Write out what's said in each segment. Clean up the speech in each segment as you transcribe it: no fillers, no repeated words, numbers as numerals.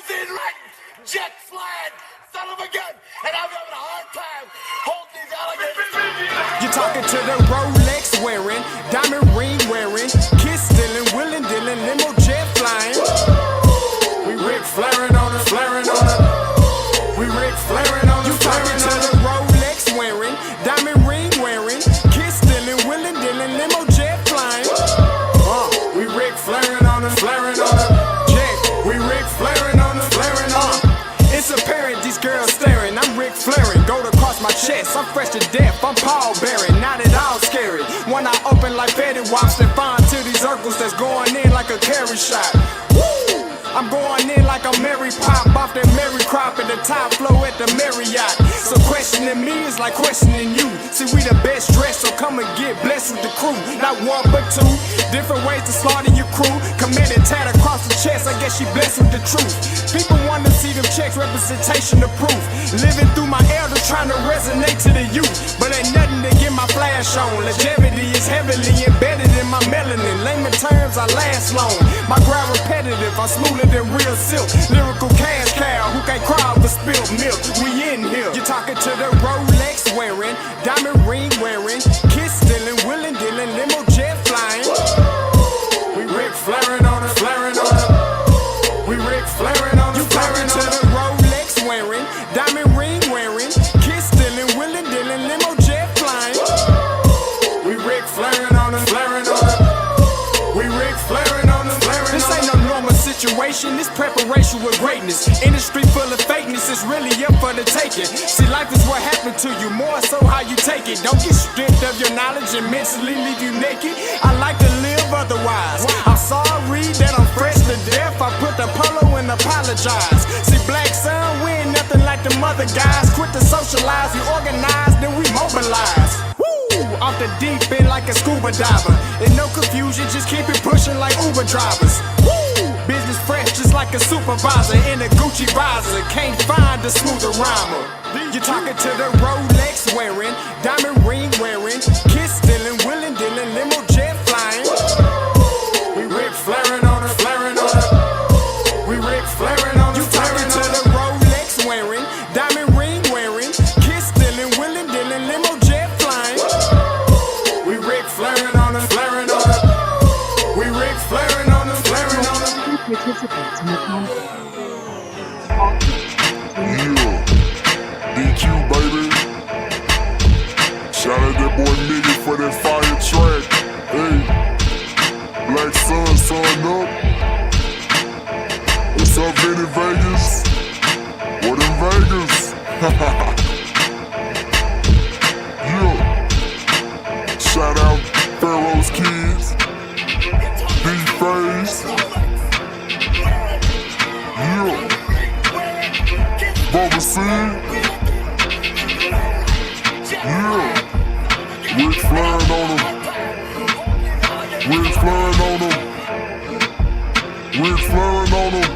limousine right, jet flying, son of a gun, and I'm having a hard time holding these alligators. You're talking to the Rolex wearing, diamond ring wearing, kiss stealing, willing dealing, limo jet flying. We Ric Flairing on it, flaring on it. We Ric Flairing on it. You talking to the Rolex wearing, diamond ring wearing, kiss stealing, willing dealing, limo jet flying. We Ric Flairing on it, flaring on it. Jet, we Ric Flairing on it, flaring on it. It's apparent these girls staring. I'm Ric Flairing, gold across my chest. I'm fresh to death. I'm Paul Bearing, not at all scary. When I open like Betty Wops and find to these circles that's going in like a carry shot. Woo! I'm going in like a Mary Pop off that Mary Crop at the top flow at the Marriott. So questioning me is like questioning you. See, we the best dressed, so come and get blessed with the crew. Not one but two, different ways to slaughter your crew. Committed tat across the chest, I guess she blessed with the truth. People want to see them checks, representation of proof. Living through my elders trying to resonate to the youth. But ain't nothing to get my flash on. Longevity is heavily embedded in my melanin. Layman terms, I last long. My grind repetitive, I'm smoother than real silk. Lyrical cash cow who can't cry over spilled milk. We in here. You're talking to the Rolex wearing, diamond ring wearing, kiss stealing, willing dealing, limo jet flying. We Ric Flairing on it, flaring on it. We Ric Flairing on it. You talking to the Rolex wearing, diamond ring wearing, kiss stealing, willing dealing, limo jet flying. We Ric Flairing on it, flaring on it. We Ric Flairing on it, flaring on it. This ain't no normal situation, this preparation with greatness. Industry full of fakeness, it's really up for the taking. See, life is what happened to you, more so how you take it. Don't get stripped of your knowledge and mentally leave you naked. I like to live otherwise. I'm sorry that I'm fresh to death. I put the polo and apologize. See, black son, we ain't nothing like the other guys. Quit to socialize, we organize, then we mobilize. Off the deep end like a scuba diver. And no confusion, just keep it pushing like Uber drivers. Woo! Business fresh just like a supervisor in a Gucci visor. Can't find a smoother rhymer. You're talking to the Rolex wearing, diamond ring wearing, kiss stealing, willing dealing, limo jet flying. We Ric Flairing on it, flaring on it. We Ric Flairing on it. You talking to the Rolex wearing, diamond ring wearing, kiss stealing, willing dealing, limo jet flying. We Ric Flairing on it, flaring on it. We Ric Flairing on it, flaring on it. Participants in the contest. Yeah, DQ baby. Shout out that boy Nigga for that fire track. Hey, Black Sun, sun up. What's up, Vinny Vegas? What in Vegas? Yeah. Shout out Pharaoh's Kids. D-Phase. Yeah. Bubba C. Yeah. Ric Flairing on him. Ric Flairing on him. Ric Flairing on him.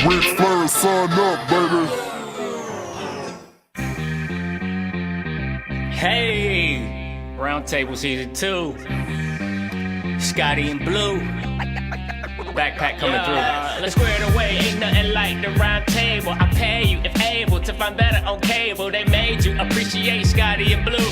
Ric Flair, son up, baby. Hey, Roundtable Season 2. Scotty and Blue. Backpack coming through. Let's square it away. Ain't nothing like the round table. I pay you if able to find better on cable. They made you appreciate Scotty and Blue.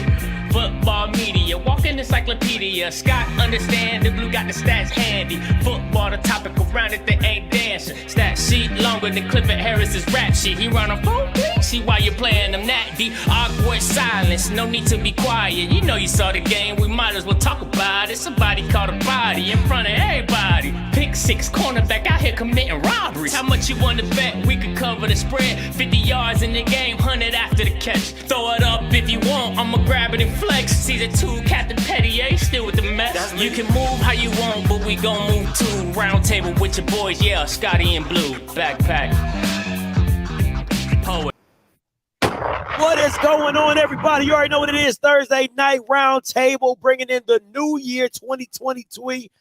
Football media, walking encyclopedia. Scott understand the Blue got the stats handy. Football, the topic around it, they ain't dancing. Stat sheet longer than Clifford Harris's rap sheet. He run a phone, see why you playing them that deep. Awkward silence, no need to be quiet. You know you saw the game, we might as well talk about it. Somebody caught a body in front of everybody. Pick six, cornerback out here committing robberies. How much you wanna bet we could cover the spread? 50 yards in the game, 100 after the catch. Throw it up if you want, I'ma grab it and flex. Season 2, Captain Pettier, still with the mess. You can move how you want, but we gon' move too. Roundtable with your boys, yeah, Scotty and Blue. Backpack. Poet. What is going on, everybody? You already know what it is. Thursday night Roundtable, bringing in the new year 2023.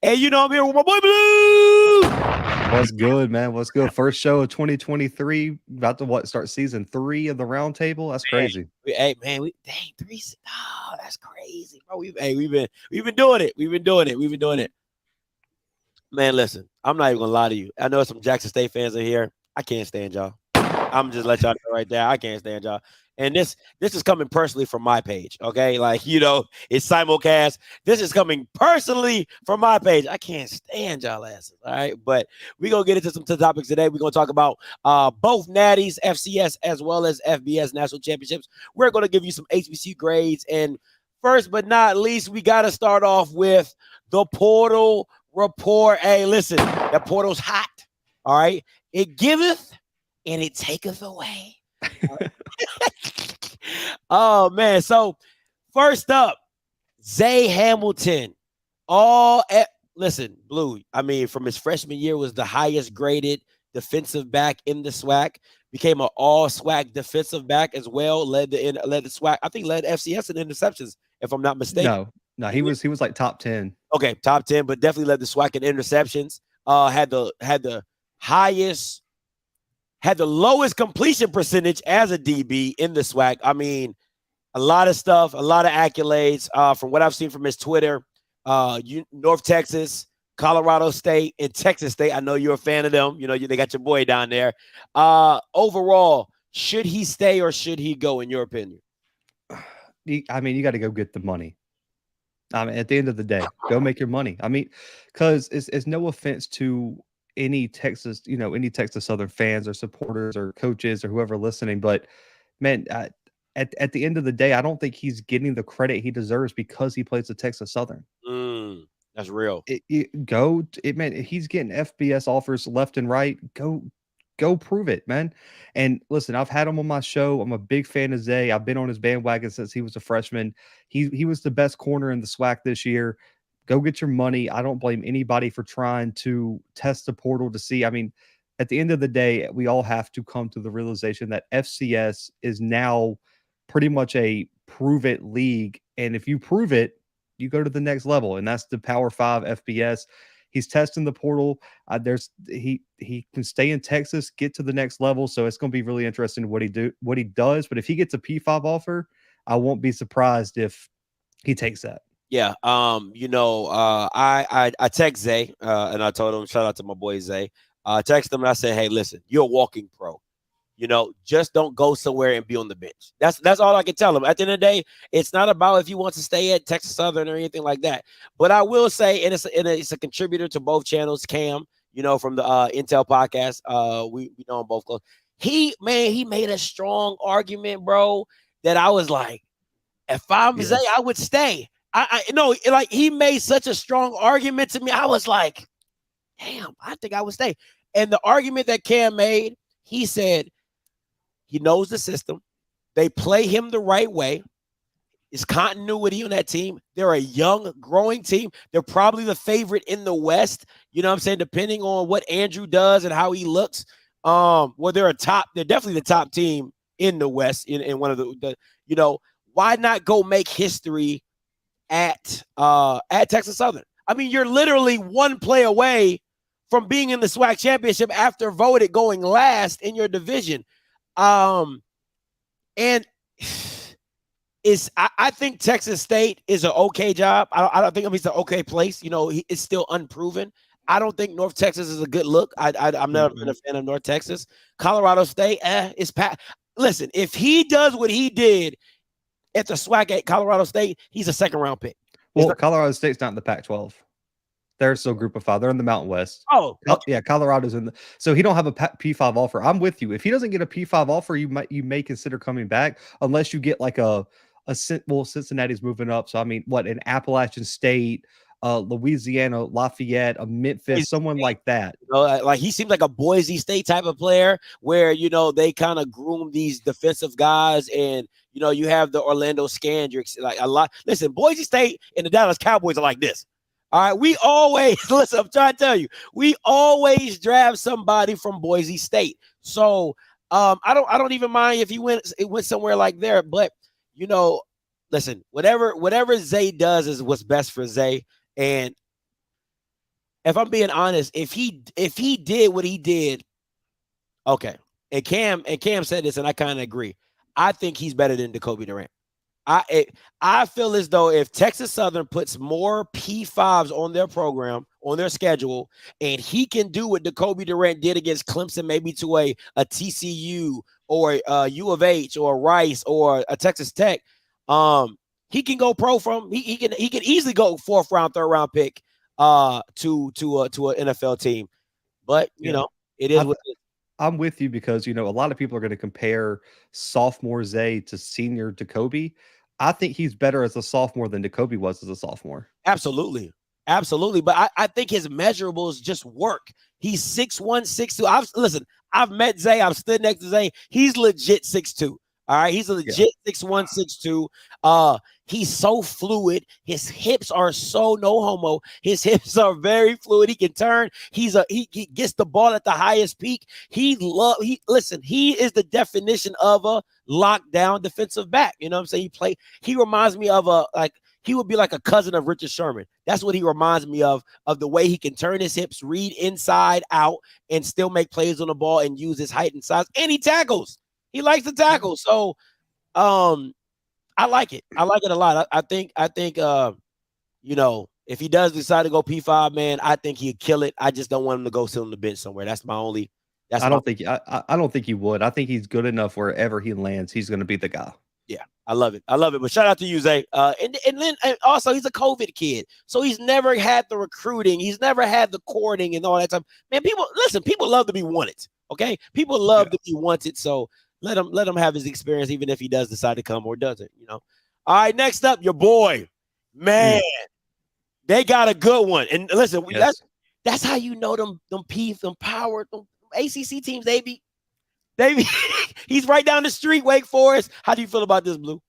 and you know I'm here with my boy Blue. What's good, man? What's good? First show of 2023. About to start season 3 of the Roundtable. That's crazy. Hey man, dang 3. Oh, that's crazy, bro. We've been doing it. We've been doing it. Man, listen, I'm not even gonna lie to you. I know some Jackson State fans are here. I can't stand y'all. I'm just let y'all know right there. I can't stand y'all. And this is coming personally from my page. Okay, like it's simulcast. This is coming personally from my page. I can't stand y'all asses. All right, but we're gonna get into some topics today. We're gonna talk about both Natties, FCS, as well as FBS national championships. We're gonna give you some HBCU grades, and first but not least, we gotta start off with the portal report. Hey, listen, that portal's hot. All right, it giveth and it taketh away. Oh man! So first up, Zay Hamilton. Listen, Blue. I mean, from his freshman year, was the highest graded defensive back in the SWAC. Became an all SWAC defensive back as well. Led the SWAC. I think led FCS in interceptions, if I'm not mistaken. No, he was like top 10. Okay, top 10, but definitely led the SWAC in interceptions. Had the highest. Had the lowest completion percentage as a DB in the SWAC. I mean, a lot of stuff, a lot of accolades from what I've seen from his Twitter. North Texas, Colorado State, and Texas State. I know you're a fan of them. They got your boy down there. Overall, should he stay or should he go, in your opinion? I mean, you got to go get the money. I mean, at the end of the day, go make your money. I mean, because it's no offense to any Texas Southern fans or supporters or coaches or whoever listening, but man, at the end of the day, I don't think he's getting the credit he deserves because he plays at Texas Southern. That's real. Man, he's getting FBS offers left and right. Go prove it, man. And listen, I've had him on my show. I'm a big fan of Zay. I've been on his bandwagon since he was a freshman. He was the best corner in the SWAC this year. Go get your money. I don't blame anybody for trying to test the portal to see. I mean, at the end of the day, we all have to come to the realization that FCS is now pretty much a prove it league. And if you prove it, you go to the next level. And that's the Power 5 FBS. He's testing the portal. He can stay in Texas, get to the next level. So it's going to be really interesting what he does. But if he gets a P5 offer, I won't be surprised if he takes that. Yeah. I text Zay and I told him, shout out to my boy Zay. I texted him and I said, hey, listen, you're a walking pro. Just don't go somewhere and be on the bench. That's all I can tell him. At the end of the day, it's not about if you want to stay at Texas Southern or anything like that. But I will say, and it's a contributor to both channels, Cam, from the Intel podcast. We know him both close. He made a strong argument, bro, that I was like, if I'm Zay, I would stay. I know, like, he made such a strong argument to me. I was like, damn, I think I would stay. And the argument that Cam made, he said, he knows the system. They play him the right way. It's continuity on that team. They're a young, growing team. They're probably the favorite in the West. You know what I'm saying? Depending on what Andrew does and how he looks. They're definitely the top team in the West in one of the why not go make history at Texas Southern? I mean, you're literally one play away from being in the SWAC championship after voted going last in your division. And I think Texas State is an okay job. I don't think it's an okay place. It's still unproven. I don't think North Texas is a good look. I'm never been a fan of North Texas. Colorado State, it's listen, if he does what he did at the SWAC at Colorado State, he's a second-round pick. Well, Colorado State's not in the Pac-12. They're still Group of 5. They're in the Mountain West. Oh, okay. Yeah, Colorado's in so he don't have a P5 offer. I'm with you. If he doesn't get a P5 offer, you may consider coming back unless you get like Cincinnati's moving up. So I mean, what, an Appalachian State, Louisiana, Lafayette, a Memphis, someone like that. Like he seems like a Boise State type of player where they kind of groom these defensive guys, and you have the Orlando Scandricks, like a lot. Listen, Boise State and the Dallas Cowboys are like this. All right, we always listen. I'm trying to tell you, we always draft somebody from Boise State. So I don't even mind if he went somewhere like there. But listen, whatever Zay does is what's best for Zay. And if I'm being honest, if he did what he did, okay. And Cam said this, and I kind of agree. I think he's better than Jacoby Durant. I feel as though if Texas Southern puts more P5s on their program, on their schedule, and he can do what Jacoby Durant did against Clemson, maybe to a TCU or U of H or Rice or a Texas Tech, he can go pro from he can easily go 4th round, 3rd round pick to an NFL team. But you know, it is what it is. I'm with you because, a lot of people are going to compare sophomore Zay to senior Jacoby. I think he's better as a sophomore than Jacoby was as a sophomore. Absolutely. Absolutely. But I think his measurables just work. He's 6'1", 6'2". I've met Zay. I've stood next to Zay. He's legit 6'2". All right. He's a legit 6'1", 6'2". He's so fluid. His hips are so no homo. His hips are very fluid. He can turn. He gets the ball at the highest peak. He is the definition of a lockdown defensive back. You know what I'm saying? He reminds me of he would be like a cousin of Richard Sherman. That's what he reminds me of the way he can turn his hips, read inside out, and still make plays on the ball and use his height and size. And he tackles. He likes to tackle. So I like it. I like it a lot. I think if he does decide to go P5, man, I think he'd kill it. I just don't want him to go sit on the bench somewhere. That's my only. I don't think he would. I think he's good enough wherever he lands. He's going to be the guy. Yeah, I love it. But shout out to you, Zay. And then also he's a COVID kid, so he's never had the recruiting. He's never had the courting and all that stuff. Man, people love to be wanted. Okay, people love to be wanted. So let him have his experience, even if he does decide to come or doesn't. All right, next up, your boy, man. They got a good one. And listen, that's how you know them power, them ACC teams. He's right down the street, Wake Forest. How do you feel about this, Blue?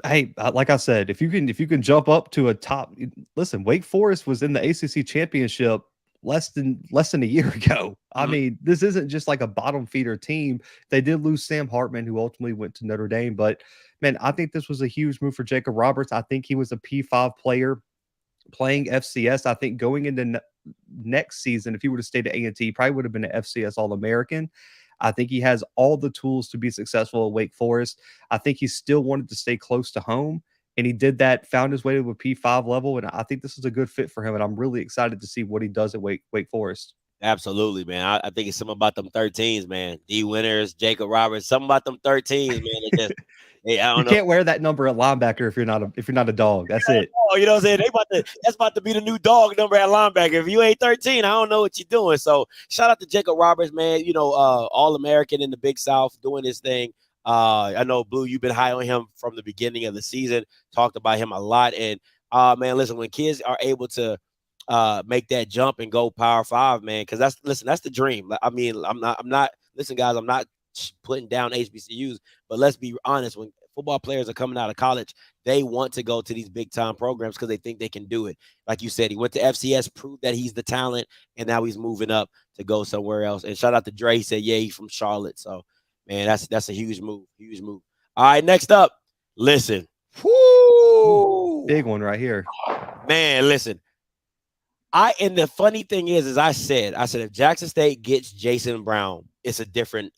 Hey, like I said, if you can jump up to a top, listen, Wake Forest was in the ACC championship less than a year ago. I mean, this isn't just like a bottom feeder team. They did lose Sam Hartman, who ultimately went to Notre Dame, but man, I think this was a huge move for Jacob Roberts. I think he was a P5 player playing FCS. I think going into next season, if he would have stayed at A&T, he probably would have been an FCS All-American. I think he has all the tools to be successful at Wake Forest. I think he still wanted to stay close to home, and he did that, found his way to a P5 level, and I think this is a good fit for him, and I'm really excited to see what he does at Wake Forest. Absolutely, man. I think it's something about them 13s, man. D. Winters, Jacob Roberts, something about them 13s, man. I don't know. Can't wear that number at linebacker if you're not a dog. That's it. Oh, you know what I'm saying? That's about to be the new dog number at linebacker. If you ain't 13, I don't know what you're doing. So shout out to Jacob Roberts, man. All-American in the Big South, doing his thing. I know, Blue, you've been high on him from the beginning of the season, talked about him a lot. And man, listen, when kids are able to make that jump and go Power 5, man, because that's the dream. I mean, I'm not listen, guys, I'm not putting down HBCUs, but let's be honest, when football players are coming out of college, they want to go to these big time programs because they think they can do it. Like you said, he went to FCS, proved that he's the talent, and now he's moving up to go somewhere else. And shout out to Dre. He said, yeah, he's from Charlotte. So, man, that's a huge move. All right, next up, listen. Woo! Big one right here. Man, listen. And the funny thing is I said if Jackson State gets Jason Brown, it's a different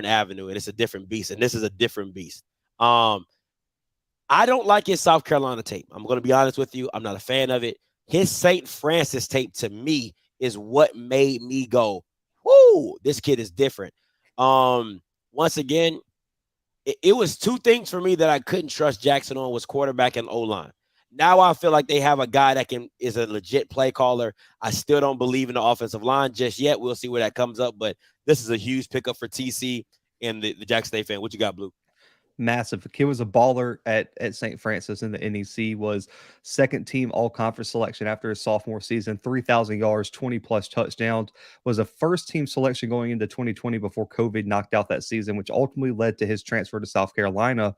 avenue and it's a different beast. And this is a different beast. I don't like his South Carolina tape. I'm going to be honest with you. I'm not a fan of it. His St. Francis tape to me is what made me go, whoo, this kid is different. Once again, it was two things for me that I couldn't trust Jackson on was quarterback and O-line. Now I feel like they have a guy that is a legit play caller. I still don't believe in the offensive line just yet. We'll see where that comes up, but this is a huge pickup for TC and the Jackson State fan. What you got, Blue? Massive. The kid was a baller at St. Francis in the NEC, was second team all-conference selection after his sophomore season, 3,000 yards, 20-plus touchdowns, was a first-team selection going into 2020 before COVID knocked out that season, which ultimately led to his transfer to South Carolina.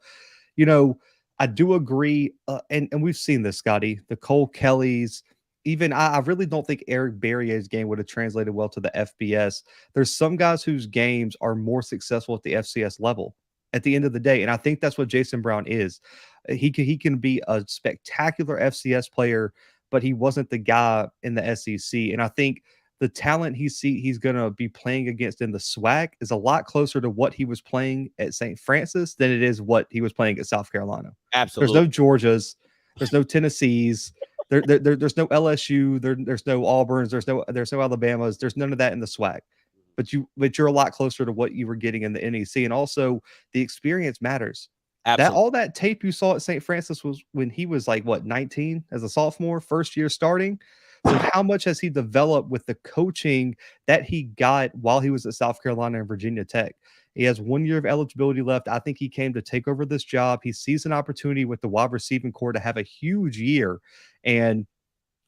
I do agree, and we've seen this, Scotty, the Cole Kellys, even I really don't think Eric Barrier's game would have translated well to the FBS. There's some guys whose games are more successful at the FCS level at the end of the day, and I think that's what Jason Brown is. He can be a spectacular FCS player, but he wasn't the guy in the SEC, and I think the talent he's going to be playing against in the SWAC is a lot closer to what he was playing at St. Francis than it is what he was playing at South Carolina. Absolutely. There's no Georgias, there's no Tennessees, there's no LSU, there's no Auburns, there's no Alabamas, there's none of that in the SWAC. But you're a lot closer to what you were getting in the NEC, and also the experience matters. Absolutely. All that tape you saw at St. Francis was when he was like 19 as a sophomore, first year starting. So how much has he developed with the coaching that he got while he was at South Carolina and Virginia Tech? He has 1 year of eligibility left. I think he came to take over this job. He sees an opportunity with the wide receiving core to have a huge year. And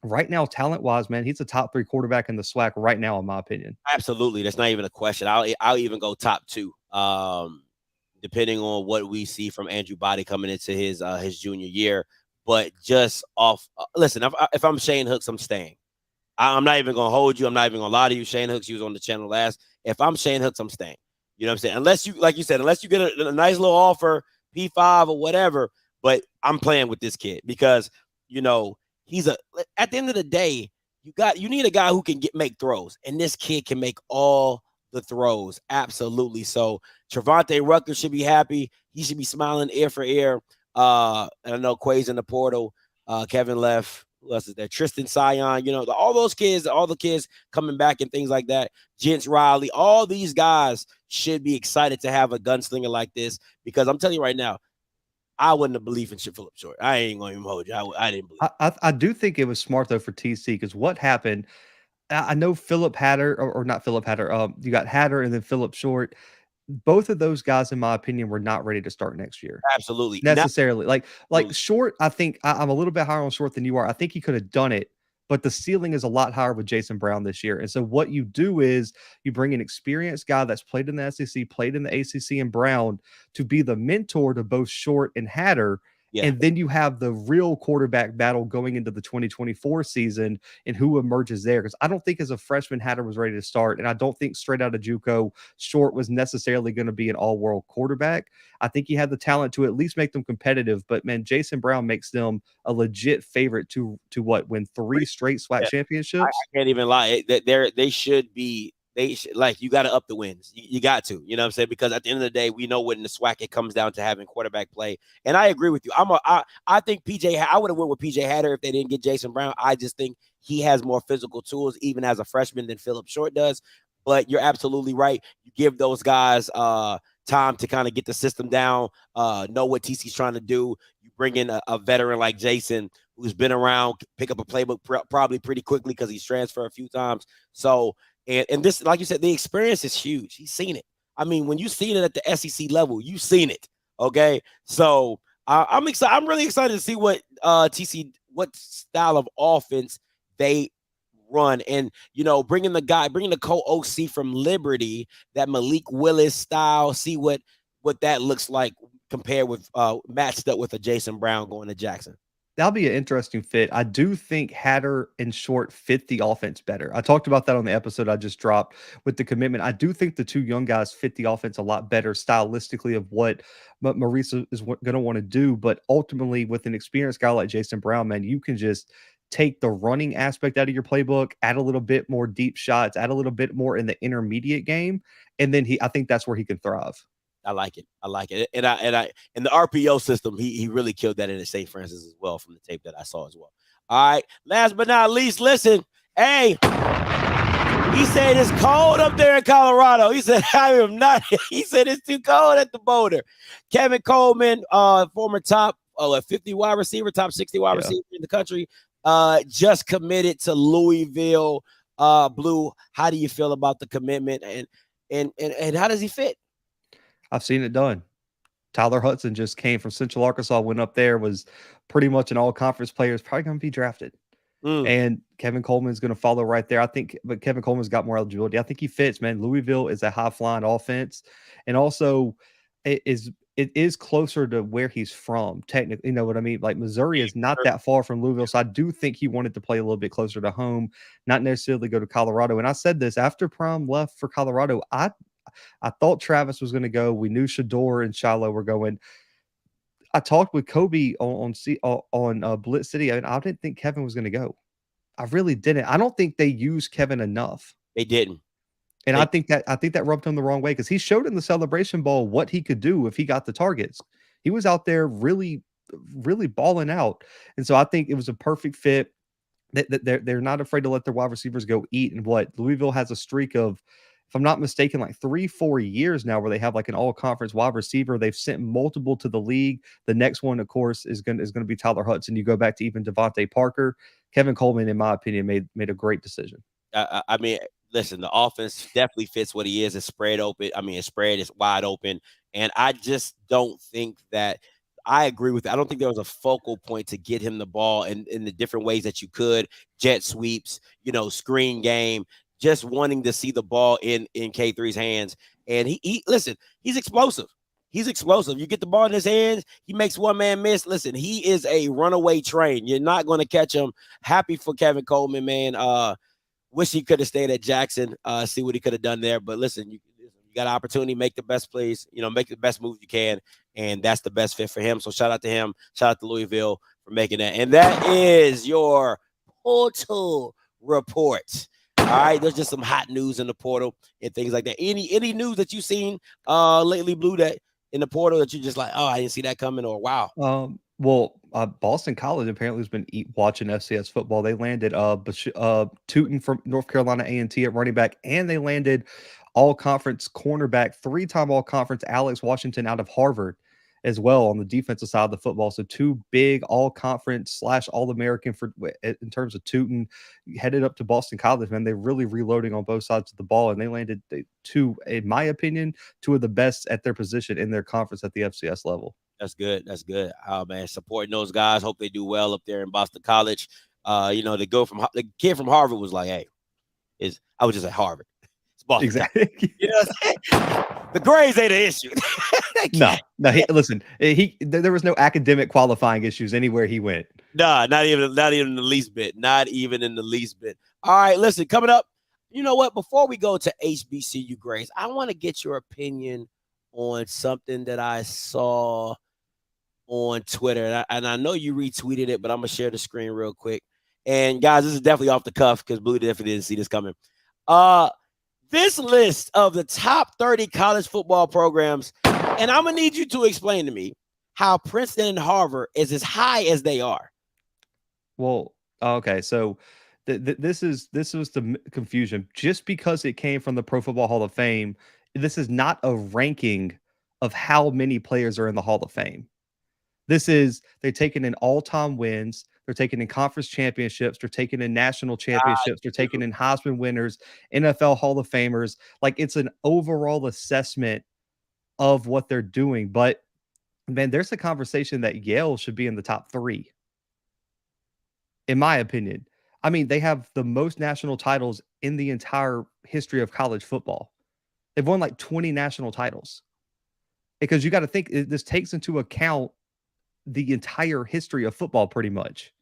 right now, talent-wise, man, he's a top 3 quarterback in the SWAC right now, in my opinion. Absolutely. That's not even a question. I'll even go top 2. Depending on what we see from Andrew Body coming into his junior year. But just off, listen, if I'm Shane Hooks, I'm staying. I'm not even going to hold you. I'm not even going to lie to you. Shane Hooks, he was on the channel last. If I'm Shane Hooks, I'm staying. You know what I'm saying? Unless you, like you said, unless you get a nice little offer, P5 or whatever, but I'm playing with this kid because, you know, at the end of the day, you need a guy who can make throws, and this kid can make all the throws. Absolutely. So Trevante Rucker should be happy. He should be smiling ear for ear. And I know Quay's in the portal. Kevin left. Who else is there? Tristan Sion, you know, all the kids coming back and things like that. Gents Riley, all these guys should be excited to have a gunslinger like this because I'm telling you right now, I wouldn't have believed in Philip Short. I ain't going to even hold you. I didn't believe I do think it was smart, though, for TC because what happened, I know Philip Hatter, or not Philip Hatter, you got Hatter and then Philip Short. Both of those guys, in my opinion, were not ready to start next year. Absolutely. Necessarily. Like Short, I think I'm a little bit higher on Short than you are. I think he could have done it, but the ceiling is a lot higher with Jason Brown this year. And so what you do is you bring an experienced guy that's played in the SEC, played in the ACC, and Brown to be the mentor to both Short and Hatter. Yeah. And then you have the real quarterback battle going into the 2024 season and who emerges there. Because I don't think as a freshman, Hatter was ready to start. And I don't think straight out of JUCO, Short was necessarily going to be an all-world quarterback. I think he had the talent to at least make them competitive. But, man, Jason Brown makes them a legit favorite to win 3 straight SWAC championships. I can't even lie. They should be. You got to up the wins. You got to, you know what I'm saying? Because at the end of the day, we know when the SWAC, it comes down to having quarterback play. And I agree with you. I think I would have went with PJ Hatter if they didn't get Jason Brown. I just think he has more physical tools, even as a freshman, than Philip Short does. But you're absolutely right. You give those guys time to kind of get the system down, know what TC's trying to do. You bring in a veteran like Jason, who's been around, pick up a playbook probably pretty quickly because he's transferred a few times. So, and this, like you said, the experience is huge. He's seen it. I mean, when you've seen it at the SEC level, you've seen it. Okay. So I'm excited. I'm really excited to see what what style of offense they run. And, you know, bringing the co-OC from Liberty, that Malik Willis style, see what that looks like compared with matched up with a Jason Brown going to Jackson. That'll be an interesting fit. I do think Hatter and Short fit the offense better. I talked about that on the episode I just dropped with the commitment. I do think the 2 young guys fit the offense a lot better stylistically of what Marisa is going to want to do. But ultimately, with an experienced guy like Jason Brown, man, you can just take the running aspect out of your playbook, add a little bit more deep shots, add a little bit more in the intermediate game. And then I think that's where he can thrive. I like it. And in the RPO system, he really killed that in St. Francis as well from the tape that I saw as well. All right. Last but not least, listen. Hey, he said it's cold up there in Colorado. He said, I am not. He said it's too cold at the Boulder. Kevin Coleman, former top 50 wide receiver, top 60 wide receiver in the country, just committed to Louisville. Blue, how do you feel about the commitment and how does he fit? I've seen it done. Tyler Hudson just came from Central Arkansas, went up there, was pretty much an all-conference player, is probably going to be drafted. And Kevin Coleman's going to follow right there. I think, but Kevin Coleman's got more eligibility. I think he fits, man. Louisville is a high-flying offense. And also, it is closer to where he's from, technically. You know what I mean? Like, Missouri is not that far from Louisville, so I do think he wanted to play a little bit closer to home, not necessarily go to Colorado. And I said this, after Prime left for Colorado, I thought Travis was going to go. We knew Shador and Shiloh were going. I talked with Kobe on Blitz City. I didn't think Kevin was going to go. I really didn't. I don't think they used Kevin enough. They didn't. And I think that rubbed him the wrong way because he showed in the Celebration Bowl what he could do if he got the targets. He was out there really, really balling out. And so I think it was a perfect fit. They're not afraid to let their wide receivers go eat. And what Louisville has a streak of, if I'm not mistaken, like 3-4 years now where they have like an all-conference wide receiver. They've sent multiple to the league. The next one, of course, is going to be Tyler Hudson. You go back to even Devontae Parker. Kevin Coleman, in my opinion, made a great decision. I mean, listen, the offense definitely fits what he is. It's spread open. I mean, it's spread is wide open. And I just don't think that I agree with it. I don't think there was a focal point to get him the ball in the different ways that you could. Jet sweeps, screen game, just wanting to see the ball in K3's hands. And he listen, he's explosive. He's explosive. You get the ball in his hands, he makes one man miss. Listen, he is a runaway train. You're not going to catch him. Happy for Kevin Coleman, man. Wish he could have stayed at Jackson, see what he could have done there. But listen, you got an opportunity, make the best plays, make the best move you can, and that's the best fit for him. So shout out to him. Shout out to Louisville for making that. And that is your portal report. All right, there's just some hot news in the portal and things like that. Any news that you've seen lately, Blue, that in the portal that you just like, oh, I didn't see that coming, or wow? Boston College apparently has been watching FCS football. They landed Tootin from North Carolina A&T at running back, and they landed all-conference cornerback, 3-time all-conference Alex Washington out of Harvard as well on the defensive side of the football. So 2 big all-conference / all-American in terms of Tootin, headed up to Boston College, man. They're really reloading on both sides of the ball, and they landed 2, in my opinion, 2 of the best at their position in their conference at the FCS level. That's good. That's good. Oh, man, supporting those guys. Hope they do well up there in Boston College. The kid from Harvard was like, hey, I was just at Harvard. It's Boston. Exactly. You know what I'm saying? The grades ain't an issue. No. Listen, there was no academic qualifying issues anywhere he went. No, not even in the least bit. Not even in the least bit. All right, listen, coming up, you know what? Before we go to HBCU grades, I want to get your opinion on something that I saw on Twitter. And I know you retweeted it, but I'm going to share the screen real quick. And guys, this is definitely off the cuff because Blue definitely didn't see this coming. This list of the top 30 college football programs, and I'm going to need you to explain to me how Princeton and Harvard is as high as they are. Well, okay. So this was the confusion. Just because it came from the Pro Football Hall of Fame, this is not a ranking of how many players are in the Hall of Fame. They're taking in all-time wins. They're taking in conference championships. They're taking in national championships. They're taking in Heisman winners, NFL Hall of Famers. Like, it's an overall assessment of what they're doing. But, man, there's a conversation that Yale should be in the top 3, in my opinion. I mean, they have the most national titles in the entire history of college football. They've won like 20 national titles. Because you got to think, this takes into account the entire history of football pretty much.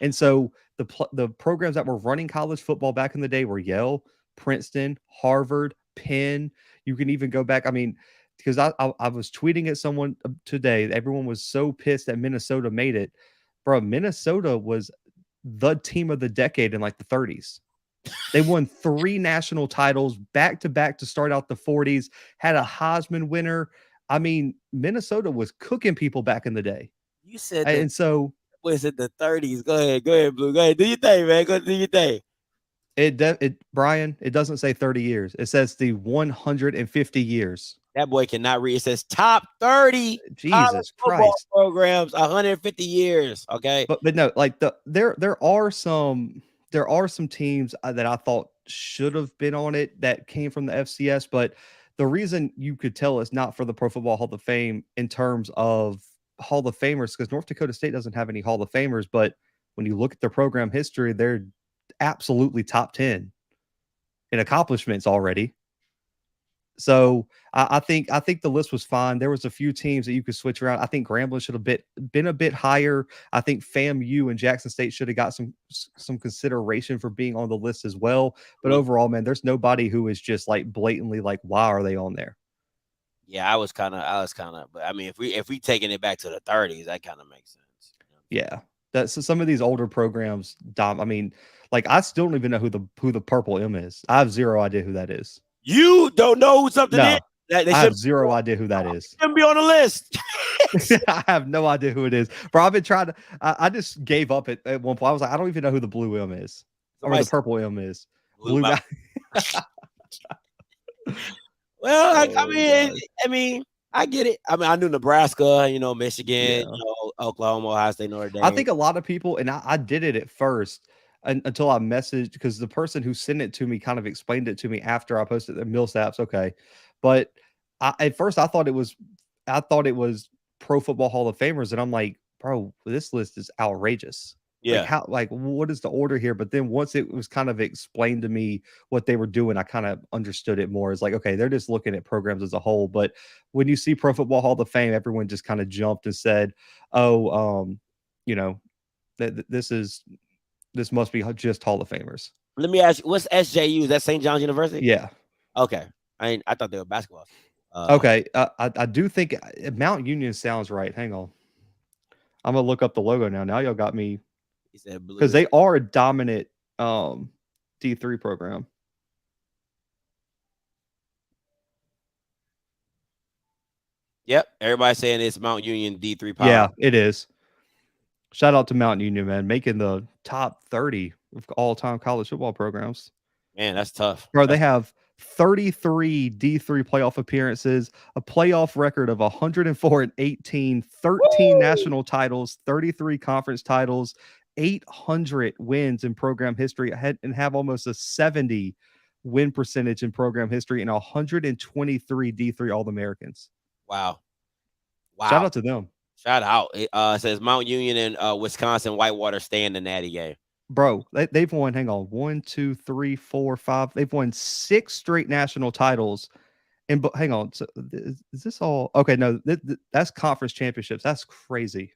And so the programs that were running college football back in the day were Yale, Princeton, Harvard, Penn. You can even go back. I mean, because I was tweeting at someone today. Everyone was so pissed that Minnesota made it. Bro, Minnesota was the team of the decade in like the 30s. They won 3 national titles back to back to start out the 40s, had a Heisman winner. I mean, Minnesota was cooking people back in the day. You said that, and so was it the 30s? Go ahead, Blue. Go ahead. Do your thing, man. Go do your thing. Brian, it doesn't say 30 years. It says the 150 years. That boy cannot read. It says top 30 Jesus Christ programs, 150 years. Okay. But no, like there are some teams that I thought should have been on it that came from the FCS, but the reason you could tell it's not for the Pro Football Hall of Fame in terms of Hall of Famers, because North Dakota State doesn't have any Hall of Famers, but when you look at their program history, they're absolutely top 10 in accomplishments already. So I think the list was fine. There was a few teams that you could switch around. I think Grambling should have been a bit higher. I think FAMU and Jackson State should have got some consideration for being on the list as well. But overall, man, there's nobody who is just like blatantly like, why are they on there? Yeah, I was kind of, but I mean, if we taking it back to the 30s, that kind of makes sense. Yeah. So some of these older programs, I mean, Like I still don't even know who the purple M is. I have zero idea who that is. You don't know who something No, is? They I should have zero idea who that is. be on the list. I have no idea who it is. Bro, I've been trying to. I just gave up at one point. I was like, I don't even know who the blue M is or Somebody the purple M is. Blue Blue. Well, Oh, I mean, I get it. I mean, I knew Nebraska, Michigan, Yeah. Oklahoma, Ohio State, Notre Dame. I think a lot of people, and I did it at first until I messaged because the person who sent it to me kind of explained it to me after I posted the Millsaps. Okay, but at first I thought it was Pro Football Hall of Famers, and I'm like, bro, this list is outrageous. Like Yeah. what is the order here? But then once it was kind of explained to me what they were doing, I kind of understood it more. It's like, okay, they're just looking at programs as a whole. But when you see Pro Football Hall of Fame, everyone just kind of jumped and said, oh, this must be just Hall of Famers. Let me ask you, what's SJU? Is that St. John's University? Yeah. Okay. I thought they were basketball. Okay. I do think Mount Union sounds right. Hang on. I'm gonna look up the logo now. Now y'all got me He said blue. because they are a dominant D3 program. Yep. Everybody's saying it's Mount Union D3 power. Yeah, it is. Shout out to Mount Union, man, making the top 30 of all-time college football programs. Man, that's tough. Bro, they have 33 D3 playoff appearances, a playoff record of 104 and 18, 13 national titles, 33 conference titles, 800 wins in program history, and have almost a 70 win percentage in program history, and 123 D3 All-Americans. Wow. Shout out to them. Shout out. It says Mount Union and Wisconsin Whitewater stay in the Natty game. Bro, they've won, hang on, 1, 2, 3, 4, 5. They've won 6 straight national titles. And hang on, so is this all? Okay, no, that's conference championships. That's crazy.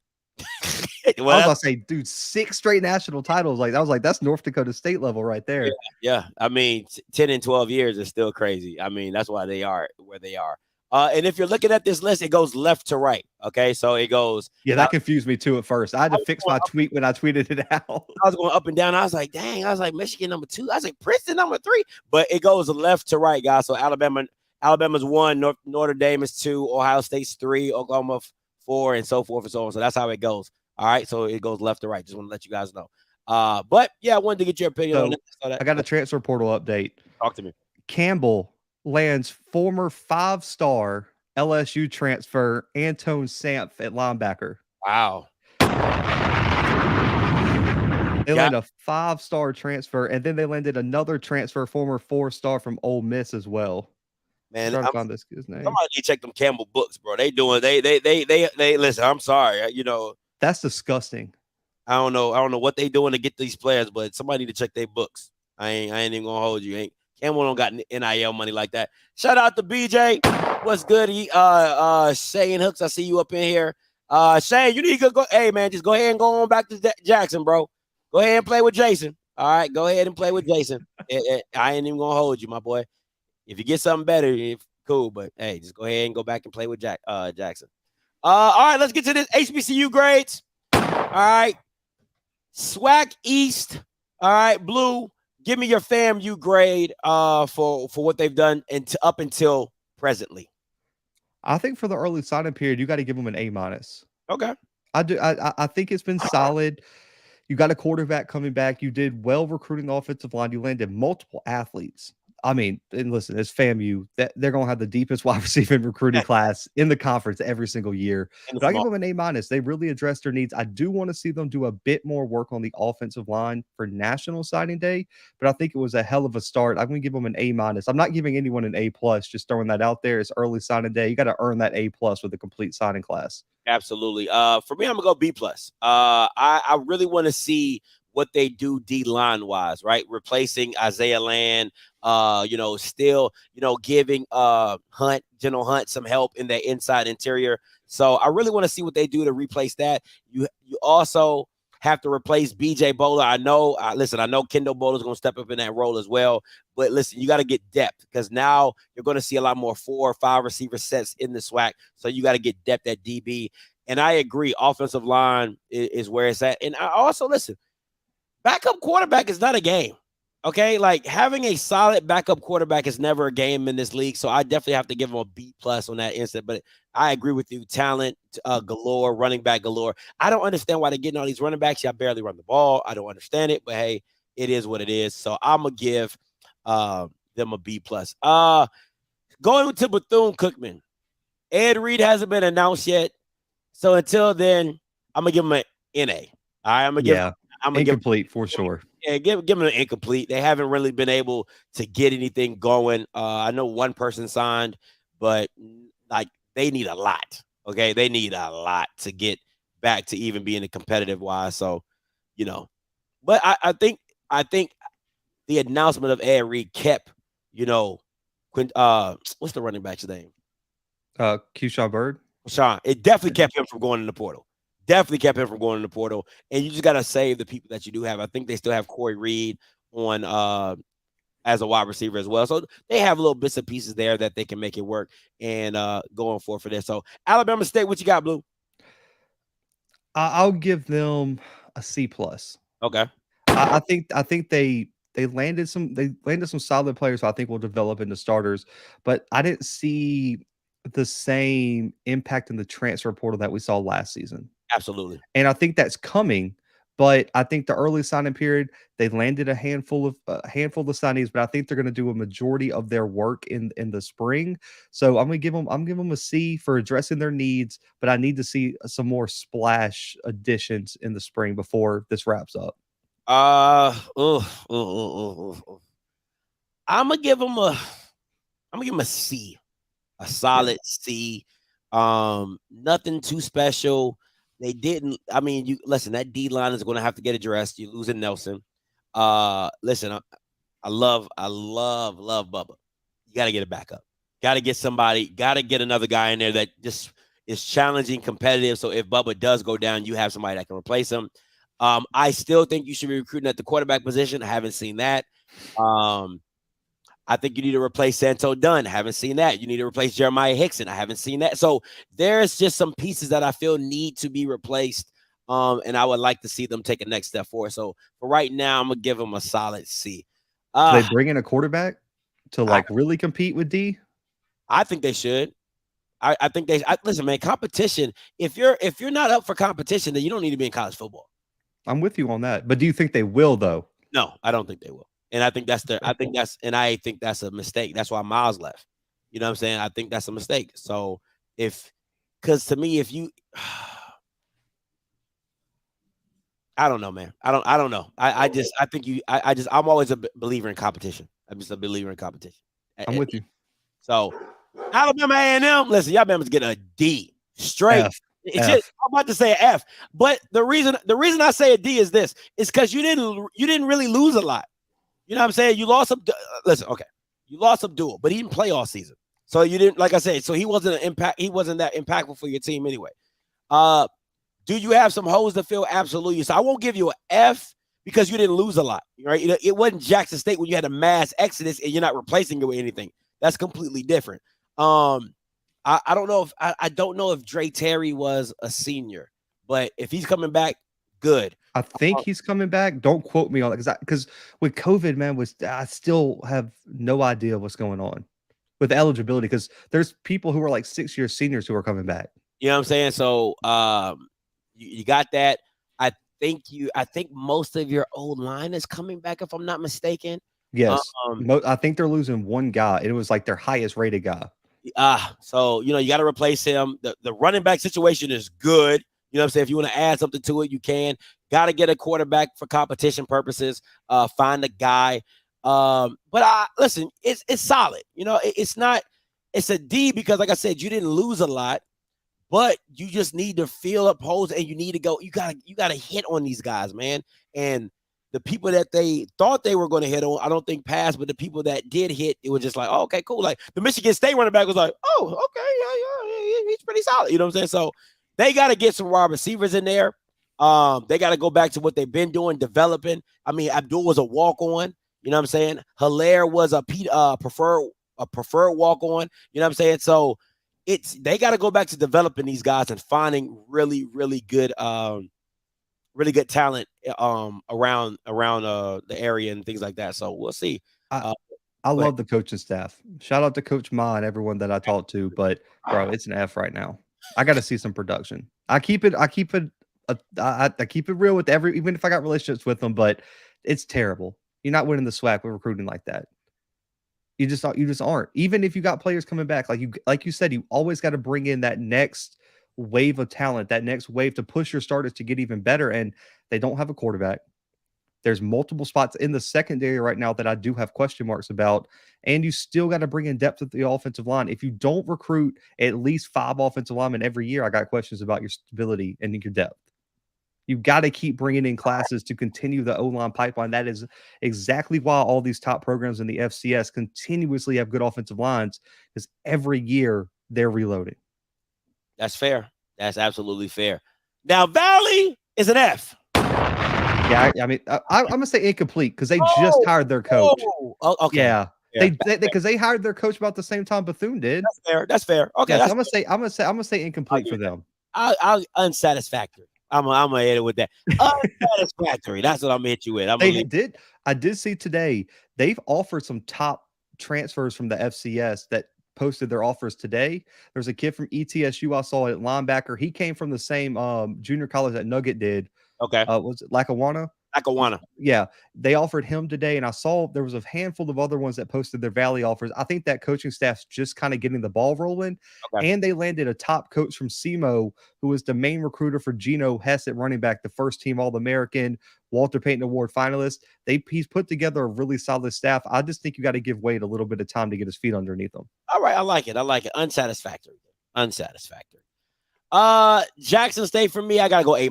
Well, I was about to say, dude, 6 straight national titles. Like, I was like, that's North Dakota State level right there. Yeah. I mean, 10 and 12 years is still crazy. I mean, that's why they are where they are. And if you're looking at this list, it goes left to right. Okay, so it goes. Yeah, that confused me too at first. I had to fix my tweet when I tweeted it out. I was going up and down. I was like, dang. I was like, Michigan number 2. I was like, Princeton number 3. But it goes left to right, guys. So Alabama's 1, Notre Dame is 2, Ohio State's 3, Oklahoma 4, and so forth and so on. So that's how it goes. All right, so it goes left to right. Just want to let you guys know. But yeah, I wanted to get your opinion on that. I got a transfer portal update. Talk to me. Campbell lands former 5-star LSU transfer Antone Samph at linebacker. Wow. They landed a 5-star transfer, and then they landed another transfer, former 4-star from Ole Miss as well. Man, I'm trying to find this kid's name. Somebody need to check them Campbell books, bro. They listen. I'm sorry, That's disgusting. I don't know what they doing to get these players, but somebody need to check their books. I ain't even gonna hold you. Campbell don't got NIL money like that. Shout out to BJ. What's good? Shane Hooks, I see you up in here. Shane, you need to go. Hey man, just go ahead and go on back to Jackson, bro. Go ahead and play with Jason. All right, go ahead and play with Jason. I ain't even gonna hold you, my boy. If you get something better, cool. But hey, just go ahead and go back and play with Jackson. All right, let's get to this HBCU grades. All right, SWAC East. All right, Blue. Give me your FAMU grade for what they've done up until presently. I think for the early signing period, you got to give them an A-. Okay. I do. I think it's been solid. You got a quarterback coming back. You did well recruiting the offensive line. You landed multiple athletes. I mean, and listen, it's FAMU. They're going to have the deepest wide receiving recruiting class in the conference every single year. But I give them an A-. They really addressed their needs. I do want to see them do a bit more work on the offensive line for National Signing Day, but I think it was a hell of a start. I'm going to give them an A-. I'm not giving anyone an A+, just throwing that out there. It's early signing day. You got to earn that A+ with a complete signing class. Absolutely. For me, I'm gonna go B+. I really want to see what they do D-line wise, right? Replacing Isaiah Land, still, giving General Hunt some help in the inside interior. So I really want to see what they do to replace that. You also have to replace BJ Bowler. I know Kendall Bowler's going to step up in that role as well. But listen, you got to get depth because now you're going to see a lot more 4 or 5 receiver sets in the SWAC. So you got to get depth at DB. And I agree, offensive line is where it's at. And I also, listen, backup quarterback is not a game. Okay, like having a solid backup quarterback is never a game in this league. So I definitely have to give him a B+ on that instant. But I agree with you. Talent galore, running back galore. I don't understand why they're getting all these running backs. Y'all barely run the ball. I don't understand it. But hey, it is what it is. So I'm gonna give them a B+. Going to Bethune-Cookman. Ed Reed hasn't been announced yet. So until then, I'm gonna give him an NA. All right, I'm gonna incomplete for sure. Yeah, give them an incomplete. They haven't really been able to get anything going. I know one person signed, but like they need a lot. Okay, they need a lot to get back to even being a competitive wise. So, but I think the announcement of Ed Reed kept, what's the running back's name? Keyshawn Bird. Sean. It definitely kept him from going in the portal. Definitely kept him from going in the portal. And you just got to save the people that you do have. I think they still have Corey Reed on as a wide receiver as well. So they have little bits and pieces there that they can make it work and going for this. So Alabama State, what you got, Blue? I'll give them a C+. Okay. I think they landed some solid players who I think will develop into starters, but I didn't see the same impact in the transfer portal that we saw last season. Absolutely. And I think that's coming, but I think the early signing period, they landed a handful of signees, but I think they're going to do a majority of their work in the spring. So I'm giving them a C for addressing their needs, but I need to see some more splash additions in the spring before this wraps up. I'm gonna give them a C, a solid C. Nothing too special. They didn't. I mean, you listen. That D line is going to have to get addressed. You're losing Nelson. Listen, I love Bubba. You got to get it back up. Got to get somebody. Got to get another guy in there that just is challenging, competitive. So if Bubba does go down, you have somebody that can replace him. I still think you should be recruiting at the quarterback position. I haven't seen that. I think you need to replace Santo Dunn. I haven't seen that. You need to replace Jeremiah Hickson. I haven't seen that. So there's just some pieces that I feel need to be replaced. And I would like to see them take a next step forward. So for right now, I'm going to give them a solid C. They bring in a quarterback to really compete with D? I think they should. I think listen, man, competition. If you're not up for competition, then you don't need to be in college football. I'm with you on that. But do you think they will, though? No, I don't think they will. And I think that's a mistake. That's why Miles left. You know what I'm saying? I think that's a mistake. So because to me, if you, I don't know, man. I don't know. I'm always a believer in competition. I'm just a believer in competition. I'm with you. So Alabama A&M, listen, y'all Bama's getting a D straight. F. It's just, I'm about to say an F, but the reason I say a D is this: is because you didn't really lose a lot. You know what I'm saying? You lost some. Listen, okay, you lost Abdul, but he didn't play all season, so you didn't. Like I said, so he wasn't He wasn't that impactful for your team anyway. Do you have some holes to fill? Absolutely. So I won't give you an F because you didn't lose a lot, right? It wasn't Jackson State when you had a mass exodus and you're not replacing it with anything. That's completely different. I don't know if I don't know if Dre Terry was a senior, but if he's coming back, good. I think he's coming back. Don't quote me on that because with COVID, man, I still have no idea what's going on with eligibility because there's people who are like 6-year seniors who are coming back. You know what I'm saying? So you got that. I think most of your old line is coming back, if I'm not mistaken. Yes, I think they're losing one guy. It was like their highest rated guy. So you got to replace him. The running back situation is good. You know what I'm saying? If you want to add something to it, you can. Got to get a quarterback for competition purposes. Find a guy. But listen, it's solid. It's a D because, like I said, you didn't lose a lot, but you just need to fill up holes and you need to go. You gotta hit on these guys, man. And the people that they thought they were going to hit on, I don't think passed, but the people that did hit, it was just like, oh, okay, cool. Like the Michigan State running back was like, oh, okay, yeah, he's pretty solid. You know what I'm saying? So they got to get some wide receivers in there. They got to go back to what they've been doing, developing. I mean, Abdul was a walk-on. You know what I'm saying? Hilaire was a preferred walk-on. You know what I'm saying? So they got to go back to developing these guys and finding really, really good really good talent around the area and things like that. So we'll see. I love the coaching staff. Shout out to Coach Ma and everyone that I talked to, but bro, it's an F right now. I got to see some production. I keep it real with even if I got relationships with them, but it's terrible. You're not winning the SWAC with recruiting like that. You just aren't. Even if you got players coming back, like you said, you always got to bring in that next wave of talent, that next wave to push your starters to get even better. And they don't have a quarterback. There's multiple spots in the secondary right now that I do have question marks about. And you still got to bring in depth at the offensive line. If you don't recruit at least 5 offensive linemen every year, I got questions about your stability and your depth. You got to keep bringing in classes to continue the O-line pipeline. That is exactly why all these top programs in the FCS continuously have good offensive lines, because every year they're reloading. That's fair. That's absolutely fair. Now, Valley is an F. Yeah, I mean, I'm gonna say incomplete because they just hired their coach. Okay. Yeah, because they hired their coach about the same time Bethune did. That's fair. That's fair. Okay, yeah, so I'm gonna say incomplete for them. I'll unsatisfactory. I'm gonna hit it with that. Unsatisfactory. That's what I'm gonna hit you with. I did see today they've offered some top transfers from the FCS that posted their offers today. There's a kid from ETSU I saw at linebacker. He came from the same junior college that Nugget did. Okay. Was it Lackawanna? Lackawanna. Yeah. They offered him today, and I saw there was a handful of other ones that posted their Valley offers. I think that coaching staff's just kind of getting the ball rolling. Okay. And they landed a top coach from SEMO, who was the main recruiter for Geno Hess at running back, the first team All-American, Walter Payton Award finalist. He's put together a really solid staff. I just think you got to give Wade a little bit of time to get his feet underneath him. All right. I like it. Unsatisfactory. Jackson State for me, I got to go A-.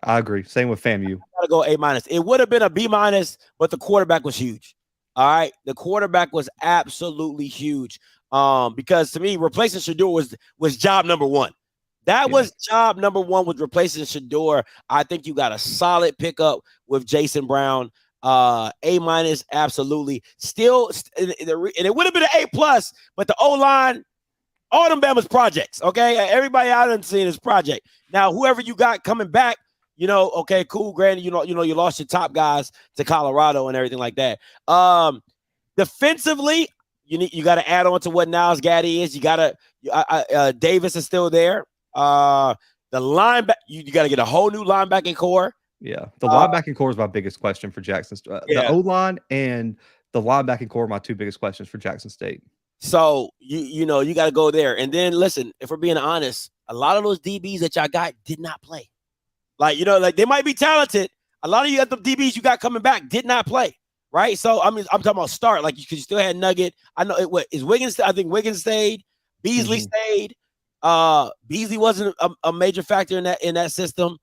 I agree. Same with FAMU. I gotta go A-. It would have been a B-, but the quarterback was huge. All right. The quarterback was absolutely huge. Because to me, replacing Shador was job number one. That was job number one, with replacing Shador. I think you got a solid pickup with Jason Brown. A-, absolutely. Still, and it would have been an A+, but the O-line, all them Bama's projects. Okay. Everybody out there seeing this project. Now, whoever you got coming back, okay, cool. Granted, you lost your top guys to Colorado and everything like that. Defensively, you got to add on to what Niles Gaddy is. You got to Davis is still there. The linebacker, you got to get a whole new linebacking core. Yeah, the linebacking core is my biggest question for Jackson. The O-line and the linebacking core are my 2 biggest questions for Jackson State. So you got to go there. And then listen, if we're being honest, a lot of those DBs that y'all got did not play. Like they might be talented. A lot of you got the DBs you got coming back did not play, right? So I mean, I'm talking about start. Like you still had Nugget. I know is Wiggins. I think Wiggins stayed. Beasley stayed. Beasley wasn't a major factor in that system.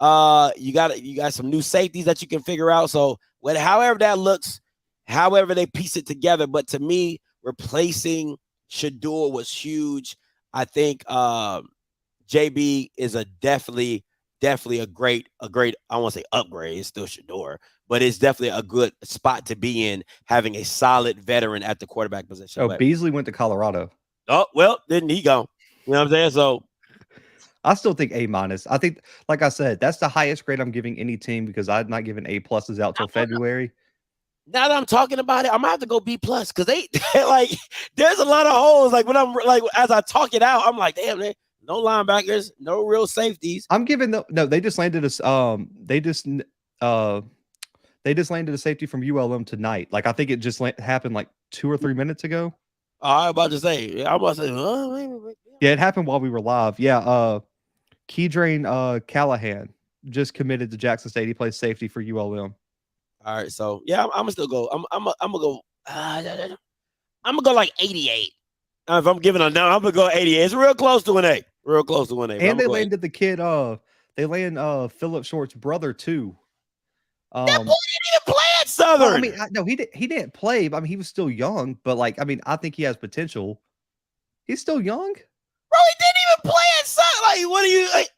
You got some new safeties that you can figure out. So however that looks, however they piece it together. But to me, replacing Shador was huge. I think JB is definitely a great, I won't say upgrade, it's still Shador, but it's definitely a good spot to be in, having a solid veteran at the quarterback position. Oh, Beasley went to Colorado. Oh, well, didn't he go? You know what I'm saying? So I still think A-. I think, like I said, that's the highest grade I'm giving any team, because I'm not giving A+ out till February. Now that I'm talking about it, I'm gonna have to go B+, because they like there's a lot of holes. Like when I'm like as I talk it out, I'm like, damn, man. No linebackers, no real safeties. I'm giving they just landed landed a safety from ULM tonight. Like I think it just happened like 2 or 3 minutes ago. I'm about to say, yeah, it happened while we were live. Yeah, Keedrain Callahan just committed to Jackson State. He plays safety for ULM. All right, so yeah, I'm gonna still go. I'm gonna go like 88. If I'm giving a no, I'm gonna go 88. It's real close to an A. Real close to an A. And they landed the kid. They landed Phillip Short's brother too. That boy didn't even play at Southern. Well, I mean, no, he didn't play. But I mean, he was still young. But like, I mean, I think he has potential. He's still young, bro. He didn't even play at Southern. Like, what are you? Like,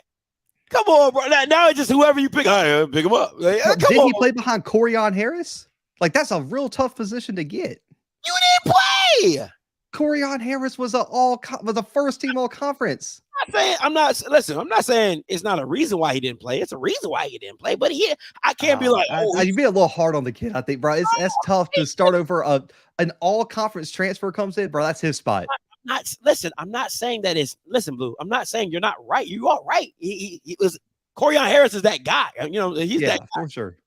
come on, bro. Now it's just whoever you pick. Pick him up. Like, didn't he play behind Corian Harris? Like, that's a real tough position to get. You didn't play. Corian Harris was a first team all conference. I'm not saying it's not a reason why he didn't play. It's a reason why he didn't play. But I can't be like, you'd be a little hard on the kid, I think, bro. That's tough to start over. An all conference transfer comes in, bro. That's his spot. I'm not saying that is. Listen, Blue. I'm not saying you're not right. You are right. He was. Corian Harris is that guy. He's that guy. For sure.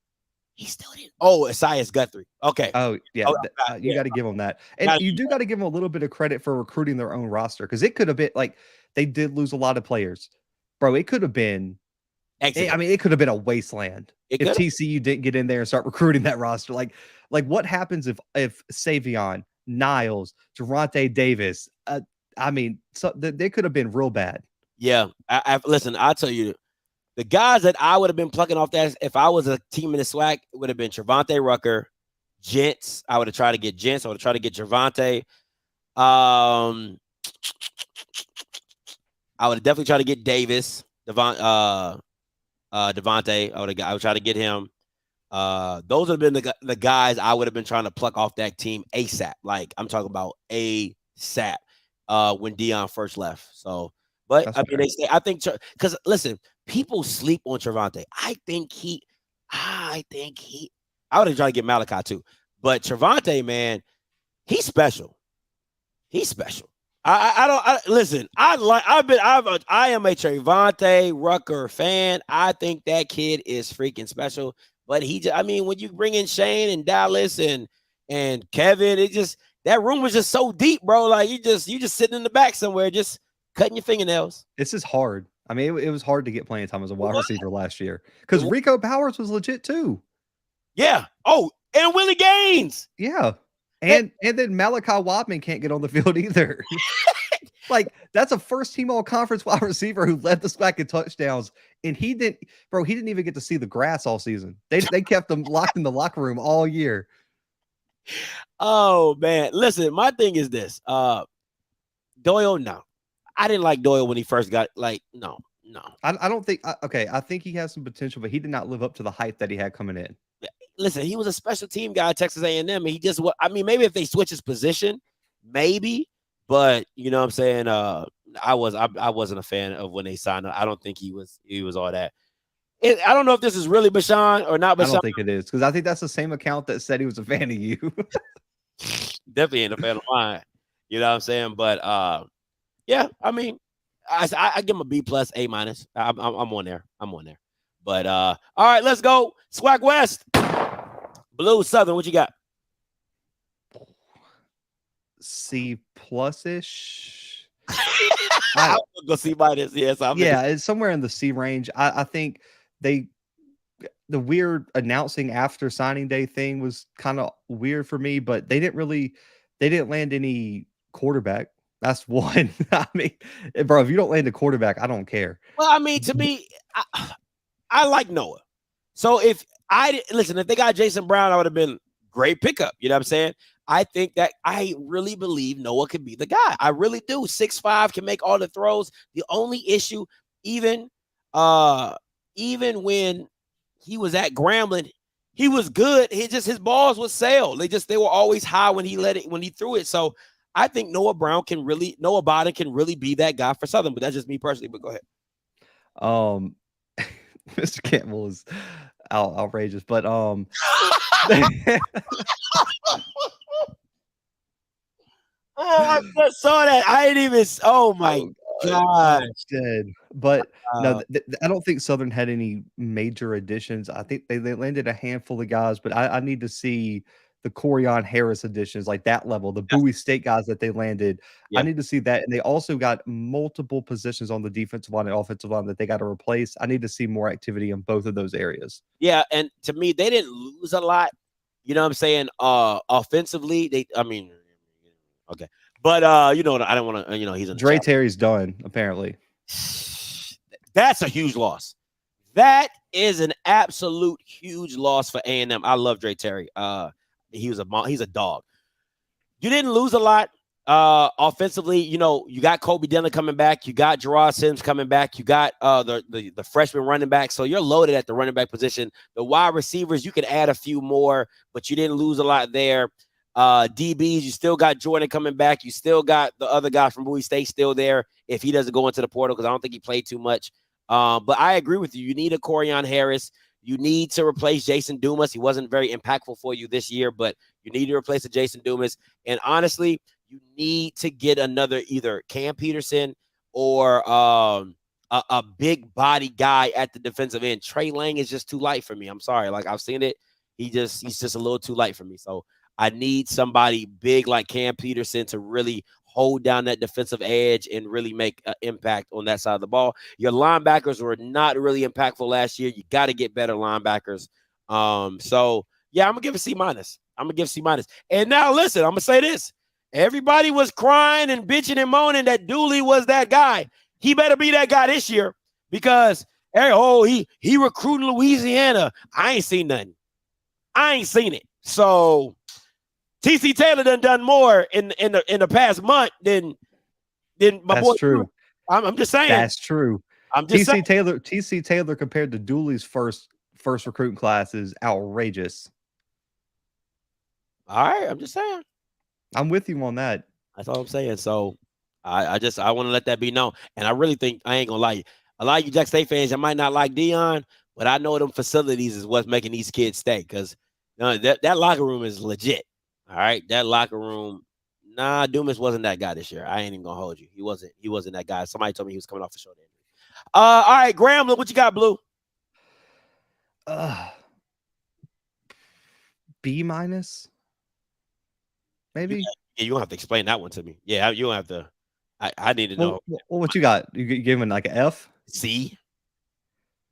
He still didn't. Oh, Esaias Guthrie. Okay. Oh, yeah. You got to give him that. And you do got to give him a little bit of credit for recruiting their own roster, because it could have been like they did lose a lot of players. Bro, it could have been it could have been a wasteland if TCU didn't get in there and start recruiting that roster. Like what happens if Savion, Niles, Durante Davis, they could have been real bad. Yeah. Listen, I'll tell you, the guys that I would have been plucking off that if I was a team in the SWAC would have been Trevante Rucker, Gents. I would have tried to get Gents. I would have tried to get Trevante. I would have definitely tried to get Davis, Devontae. I would try to get him. Those would have been the guys I would have been trying to pluck off that team ASAP. Like I'm talking about ASAP when Dion first left. So, but that's I think because listen. People sleep on Trevante. I would have tried to get Malachi too. But Trevante, man, he's special. He's special. I am a Trevante Rucker fan. I think that kid is freaking special. But when you bring in Shane and Dallas and Kevin, that room was just so deep, bro. Like you just sitting in the back somewhere, just cutting your fingernails. This is hard. It was hard to get playing time as a wide receiver last year because Rico Powers was legit too. Yeah. Oh, and Willie Gaines. Yeah. And then Malachi Wadman can't get on the field either. Like that's a first team all conference wide receiver who led the SWAC in touchdowns. And he didn't even get to see the grass all season. They kept him locked in the locker room all year. Oh man. Listen, my thing is this. Doyle, no. I didn't like Doyle when he first got no. I don't think I think he has some potential, but he did not live up to the hype that he had coming in. Listen, he was a special team guy at Texas A&M, and he just maybe if they switch his position, maybe, but you know what I'm saying? I wasn't a fan of when they signed him. I don't think he was all that. I don't know if this is really Bashan or not Bashan. I don't think it is, because I think that's the same account that said he was a fan of you. Definitely ain't a fan of mine. You know what I'm saying? But yeah, I give him a B+, A-. I'm on there. But all right, let's go. SWAC West. Blue Southern, what you got? C+-ish. I'm gonna go C-. Yes, it's somewhere in the C range. I think the weird announcing after signing day thing was kind of weird for me, but they didn't land any quarterback. That's one. Bro, if you don't land a quarterback, I don't care. Well, to me, I like Noah. So if they got Jason Brown, I would have been great pickup. You know what I'm saying? I think that I really believe Noah could be the guy. I really do. 6'5", can make all the throws. The only issue, even when he was at Grambling, he was good. His balls would sail. They were always high when he threw it. So I think Noah Bowden can really be that guy for Southern, but that's just me personally. But go ahead. Mr. Campbell is outrageous, but oh, I just saw that. I didn't even. Oh my gosh. Dead. But no, I don't think Southern had any major additions. I think they landed a handful of guys, but I need to see the Corian Harris additions, like that level, the Bowie State guys that they landed. I need to see that. And they also got multiple positions on the defensive line and offensive line that they got to replace. I need to see more activity in both of those areas. Yeah. And to me, they didn't lose a lot. You know what I'm saying? Offensively, okay. But, I don't want to, he's in Dre Terry's done, apparently. That's a huge loss. That is an absolute huge loss for A&M. I love Dre Terry. He's a dog. You didn't lose a lot offensively. You got Kobe Dillon coming back. You got Gerard Sims coming back. You got the freshman running back. So you're loaded at the running back position. The wide receivers, you can add a few more, but you didn't lose a lot there. DBs, you still got Jordan coming back. You still got the other guy from Bowie State still there if he doesn't go into the portal, because I don't think he played too much. But I agree with you. You need a Corian Harris. You need to replace Jason Dumas. He wasn't very impactful for you this year, but you need to replace a Jason Dumas. And honestly, you need to get another either Cam Peterson or a big body guy at the defensive end. Trey Lang is just too light for me. I'm sorry. Like, I've seen it. He's just a little too light for me. So I need somebody big like Cam Peterson to really hold down that defensive edge and really make an impact on that side of the ball. Your linebackers were not really impactful last year. You got to get better linebackers. So yeah, I'm gonna give a C-. I'm gonna give C-. And now listen, I'm gonna say this. Everybody was crying and bitching and moaning that Dooley was that guy. He better be that guy this year, because he recruiting Louisiana. I ain't seen nothing. I ain't seen it. So TC Taylor done more in the past month than my boy. That's true. I'm just saying. That's true. I'm just saying. TC Taylor compared to Dooley's first recruiting class is outrageous. All right, I'm just saying. I'm with you on that. That's all I'm saying. So I want to let that be known. And I really think, I ain't gonna lie, a lot of you Jack State fans, you might not like Dion, but I know them facilities is what's making these kids stay, because that locker room is legit. All right, that locker room. Nah, Dumas wasn't that guy this year. I ain't even gonna hold you. He wasn't that guy. Somebody told me he was coming off a shoulder injury. All right, Graham, look what you got, Blue. B-, maybe. Yeah, you don't have to explain that one to me. Yeah, you don't have to. I need to know. Well, what you got? You giving like an F? C.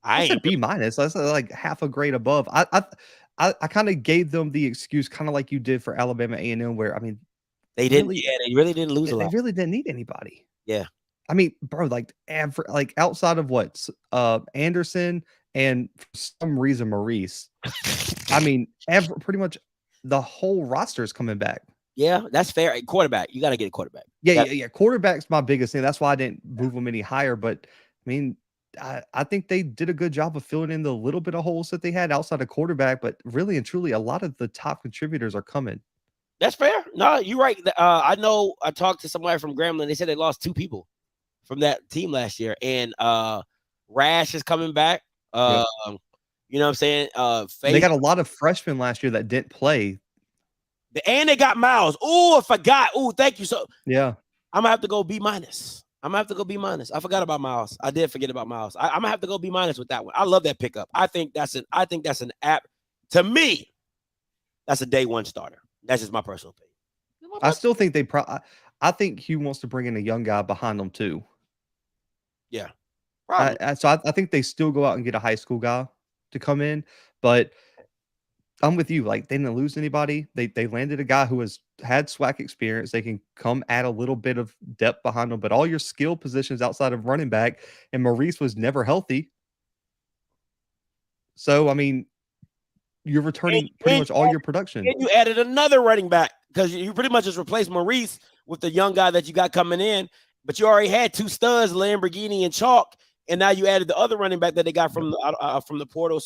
I said B-. That's like half a grade above. I kind of gave them the excuse, kind of like you did for Alabama A&M, where I mean, they really didn't lose a lot. They really didn't need anybody. Yeah. I mean, bro, like outside of what Anderson and for some reason Maurice, I mean, pretty much the whole roster is coming back. Yeah, that's fair. Quarterback, you got to get a quarterback. Yeah. Quarterback's my biggest thing. That's why I didn't move them any higher. But I mean, I think they did a good job of filling in the little bit of holes that they had outside of quarterback. But really and truly, a lot of the top contributors are coming. That's fair. No, you're right. I know I talked to somebody from Grambling. They said they lost 2 people from that team last year. And Rash is coming back. Yep. You know what I'm saying? They got a lot of freshmen last year that didn't play. And they got Miles. Oh, I forgot. Oh, thank you. So yeah, I'm gonna have to go B-. I'm gonna have to go B-. I forgot about Miles. I did forget about Miles. I'm gonna have to go B- with that one. I love that pickup. I think that's an app. To me, that's a day one starter. That's just my personal opinion. I still think I think Hugh wants to bring in a young guy behind them too. Yeah. So I think they still go out and get a high school guy to come in, but I'm with you. Like, they didn't lose anybody. They landed a guy who has had SWAC experience. They can come add a little bit of depth behind them, but all your skill positions outside of running back, and Maurice was never healthy. So, I mean, you're returning pretty much all your production. And you added another running back, because you pretty much just replaced Maurice with the young guy that you got coming in, but you already had 2 studs, Lamborghini and Chalk. And now you added the other running back that they got from the portal,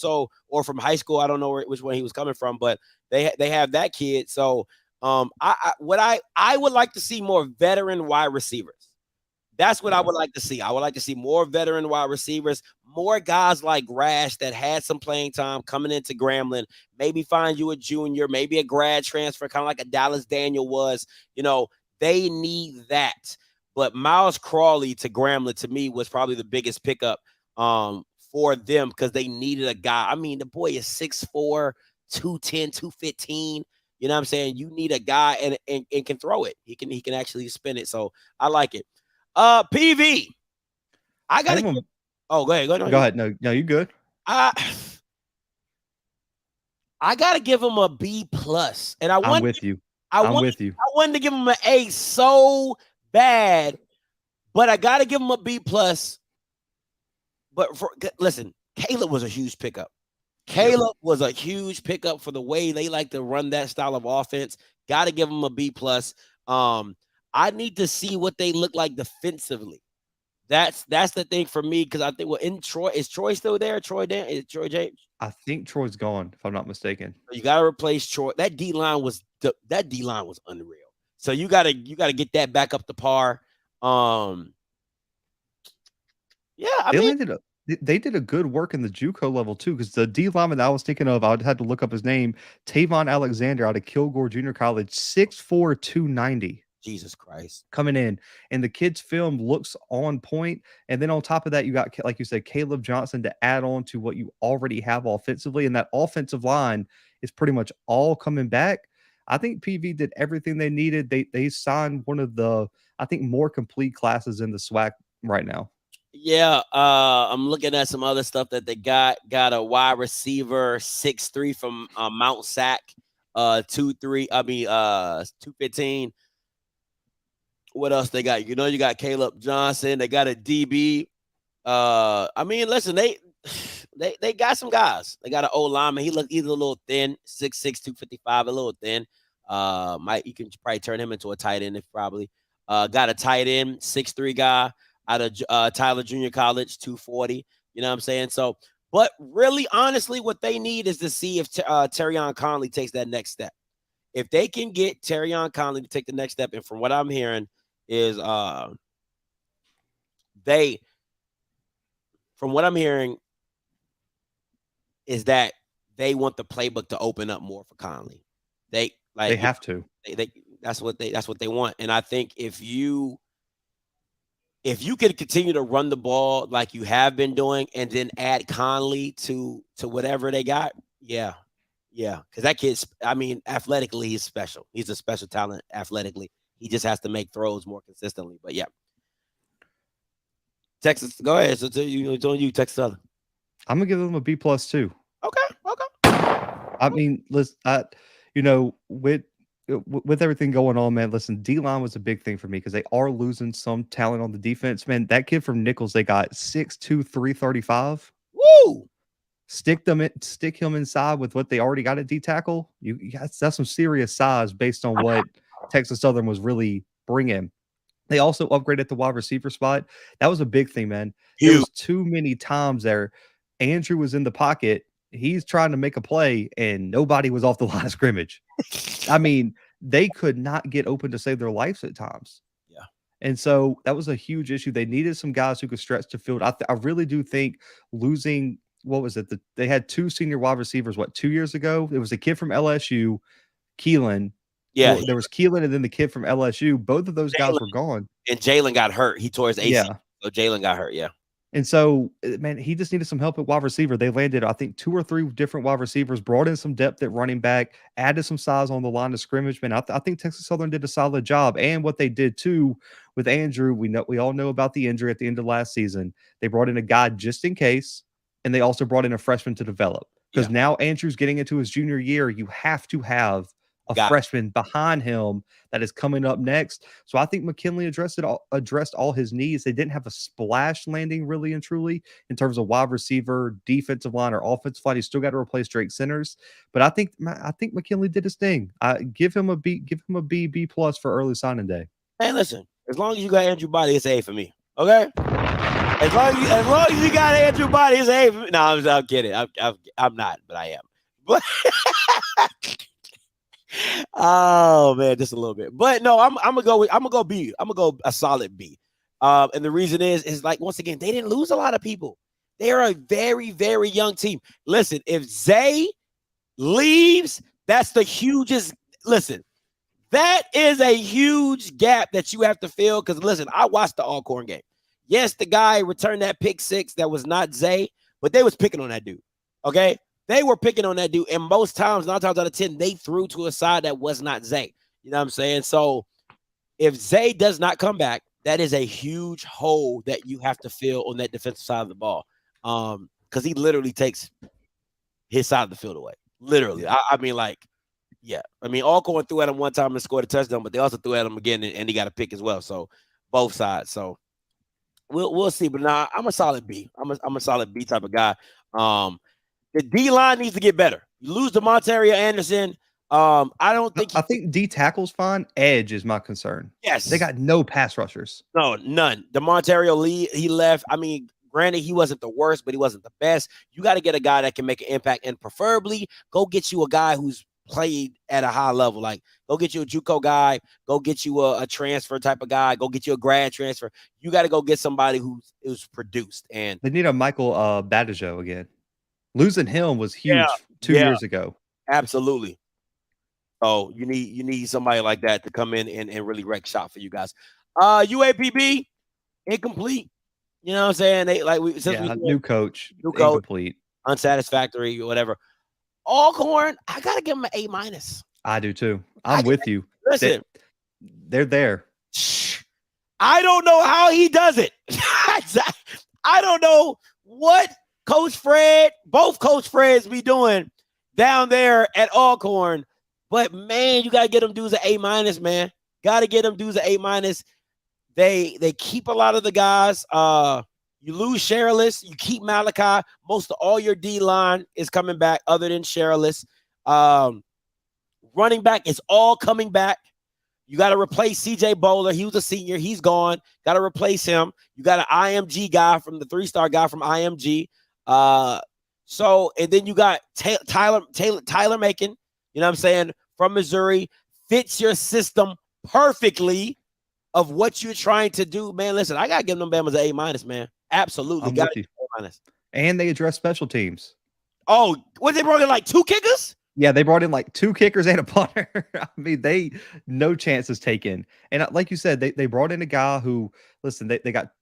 or from high school. I don't know which one he was coming from, but they have that kid. So I would like to see more veteran wide receivers. That's what I would like to see. I would like to see more veteran wide receivers, more guys like Rash that had some playing time coming into Grambling. Maybe find you a junior, maybe a grad transfer, kind of like a Dallas Daniel was. You know, they need that. But Miles Crawley to Grambling, to me, was probably the biggest pickup for them, because they needed a guy. I mean, the boy is 6'4", 210, 215. You know what I'm saying? You need a guy and can throw it. He can actually spin it. So I like it. PV. I got to. Oh, go ahead. Go ahead. No, you good. I got to give him a B+. And I'm with you. I wanted to give him an A so bad, but I got to give him a B+. But listen, Caleb was a huge pickup. Caleb was a huge pickup for the way they like to run that style of offense. Got to give him a B+. I need to see what they look like defensively. That's the thing for me because I think in Troy is Troy still there? Is Troy James? I think Troy's gone, if I'm not mistaken. You got to replace Troy. That D line was unreal. So you gotta get that back up to par. Yeah, They did a good work in the JUCO level too, because the D lineman that I was thinking of, I had to look up his name, Tavon Alexander out of Kilgore Junior College, 6'4", 290. Jesus Christ. Coming in, and the kid's film looks on point. And then on top of that, you got, like you said, Caleb Johnson to add on to what you already have offensively. And that offensive line is pretty much all coming back. I think PV did everything they needed. They signed one of the, I think, more complete classes in the SWAC right now. Yeah, I'm looking at some other stuff that they got. Got a wide receiver, 6'3" from Mount Sac, 215. What else they got? You got Caleb Johnson. They got a DB. I mean, listen, they got some guys. They got an old lineman. He's a little thin, 6'6", 255, a little thin. You can probably turn him into a tight end if probably. Got a tight end, 6'3" guy out of Tyler Junior College, 240. You know what I'm saying? So, but really, honestly, what they need is to see if Terrion Conley takes that next step. If they can get Terrion Conley to take the next step, and from what I'm hearing is from what I'm hearing is that they want the playbook to open up more for Conley. They have to. That's what they want. And I think if you could continue to run the ball like you have been doing and then add Conley to whatever they got, yeah. Because that kid's, I mean, athletically, he's special. He's a special talent athletically. He just has to make throws more consistently. But yeah. Texas, go ahead. So it's on you, Texas Southern. I'm gonna give them a B+ too. Okay. I mean, listen, with everything going on, man, listen, D-line was a big thing for me because they are losing some talent on the defense. Man, that kid from Nichols, they got 6'2", 335. Woo! Stick him inside with what they already got at D-tackle. That's some serious size based on what Texas Southern was really bringing. They also upgraded the wide receiver spot. That was a big thing, man. There was too many times there. Andrew was in the pocket. He's trying to make a play, and nobody was off the line of scrimmage. I mean, they could not get open to save their lives at times. Yeah. And so that was a huge issue. They needed some guys who could stretch the field. I really do think losing, what was it? They had two senior wide receivers, 2 years ago? It was a kid from LSU, Keelan. Yeah. There was Keelan and then the kid from LSU. Both of those guys were gone. And Jalen got hurt. He tore his AC. Yeah. So Jalen got hurt, yeah. And so, man, he just needed some help at wide receiver. They landed, I think, 2 or 3 different wide receivers, brought in some depth at running back, added some size on the line of scrimmage. Man, I think Texas Southern did a solid job. And what they did, too, with Andrew, we all know about the injury at the end of last season. They brought in a guy just in case, and they also brought in a freshman to develop. Because now Andrew's getting into his junior year. You have to have a freshman behind him that is coming up next. So I think McKinley addressed all his needs. They didn't have a splash landing really and truly in terms of wide receiver, defensive line, or offensive line. He's still got to replace Drake Centers. But I think McKinley did his thing. Give him a B+ for early signing day. Hey, listen, as long as you got Andrew Body, it's A for me. Okay? As long as you got Andrew Body, it's A for me. No, I'm kidding. I'm not, but I am. But oh man, just a little bit. But no, I'm gonna go B. I'm gonna go a solid B. And the reason is like, once again, they didn't lose a lot of people. They are a very, very young team. Listen, if Zay leaves, that's the hugest. Listen, that is a huge gap that you have to fill. Because listen, I watched the Alcorn game. Yes, the guy returned that pick 6 that was not Zay, but they was picking on that dude. Okay. They were picking on that dude, and most times, 9 times out of 10, they threw to a side that was not Zay. You know what I'm saying? So if Zay does not come back, that is a huge hole that you have to fill on that defensive side of the ball. Because he literally takes his side of the field away. Literally. I mean, like, yeah. I mean, Alcorn threw at him one time and scored a touchdown, but they also threw at him again, and he got a pick as well. So both sides. So we'll see. But nah, I'm a solid B. I'm a solid B type of guy. The D-line needs to get better. You lose to Monteria Anderson. I don't think I think D tackle's fine. Edge is my concern. yes. They got no pass rushers. No, none. DeMontario Lee, he left. I mean, granted, he wasn't the worst, but he wasn't the best. You got to get a guy that can make an impact, and preferably go get you a guy who's played at a high level. Like, go get you a JUCO guy, go get you a transfer type of guy, go get you a grad transfer. You got to go get somebody who's produced. And They need a Michael Badajo again. Losing him was huge Yeah, 2 yeah. years ago. absolutely. So you need somebody like that to come in and really wreck shop for you guys. UAPB, incomplete. You know what I'm saying? They like we since Yeah, we new coach, New coach. incomplete. unsatisfactory, whatever. Alcorn, I gotta give them an A-. I do too. I I'm with you. Listen, They're there. I don't know how he does it. I don't know what Coach Fred, both Coach Freds be doing down there at Alcorn. But man, you gotta get them dudes an A-, man. Gotta get them dudes an A-. They keep a lot of the guys. You lose Cherilus, you keep Malachi. Most of all your D line is coming back, other than Cherilus. Running back is all coming back. You got to replace CJ Bowler. He was a senior. He's gone. Got to replace him. You got an IMG guy from the 3-star guy from IMG. So, and then you got Tyler Macon, you know what I'm saying, from Missouri. Fits your system perfectly of what you're trying to do. Man, listen, I got to give them Bama's an A-, man. Absolutely. I'm Got with you. A-. And they address special teams. Oh, what, they brought in like 2 kickers? Yeah, they brought in like 2 kickers and a punter. I mean, no chances taken. And like you said, they brought in a guy who, listen, they got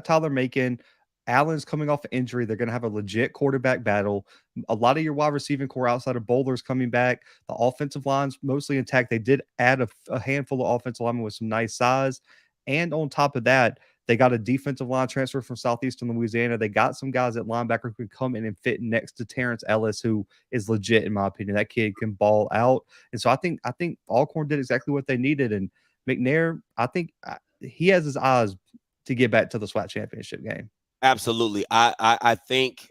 Tyler Macon. Allen's coming off an injury. They're going to have a legit quarterback battle. A lot of your wide receiving core outside of Bowler's coming back. The offensive line's mostly intact. They did add a handful of offensive linemen with some nice size. And on top of that, they got a defensive line transfer from Southeastern Louisiana. They got some guys at linebacker who can come in and fit next to Terrence Ellis, who is legit, in my opinion. That kid can ball out. And so I think Alcorn did exactly what they needed. And McNair, I think he has his eyes to get back to the SWAC championship game. Absolutely. I think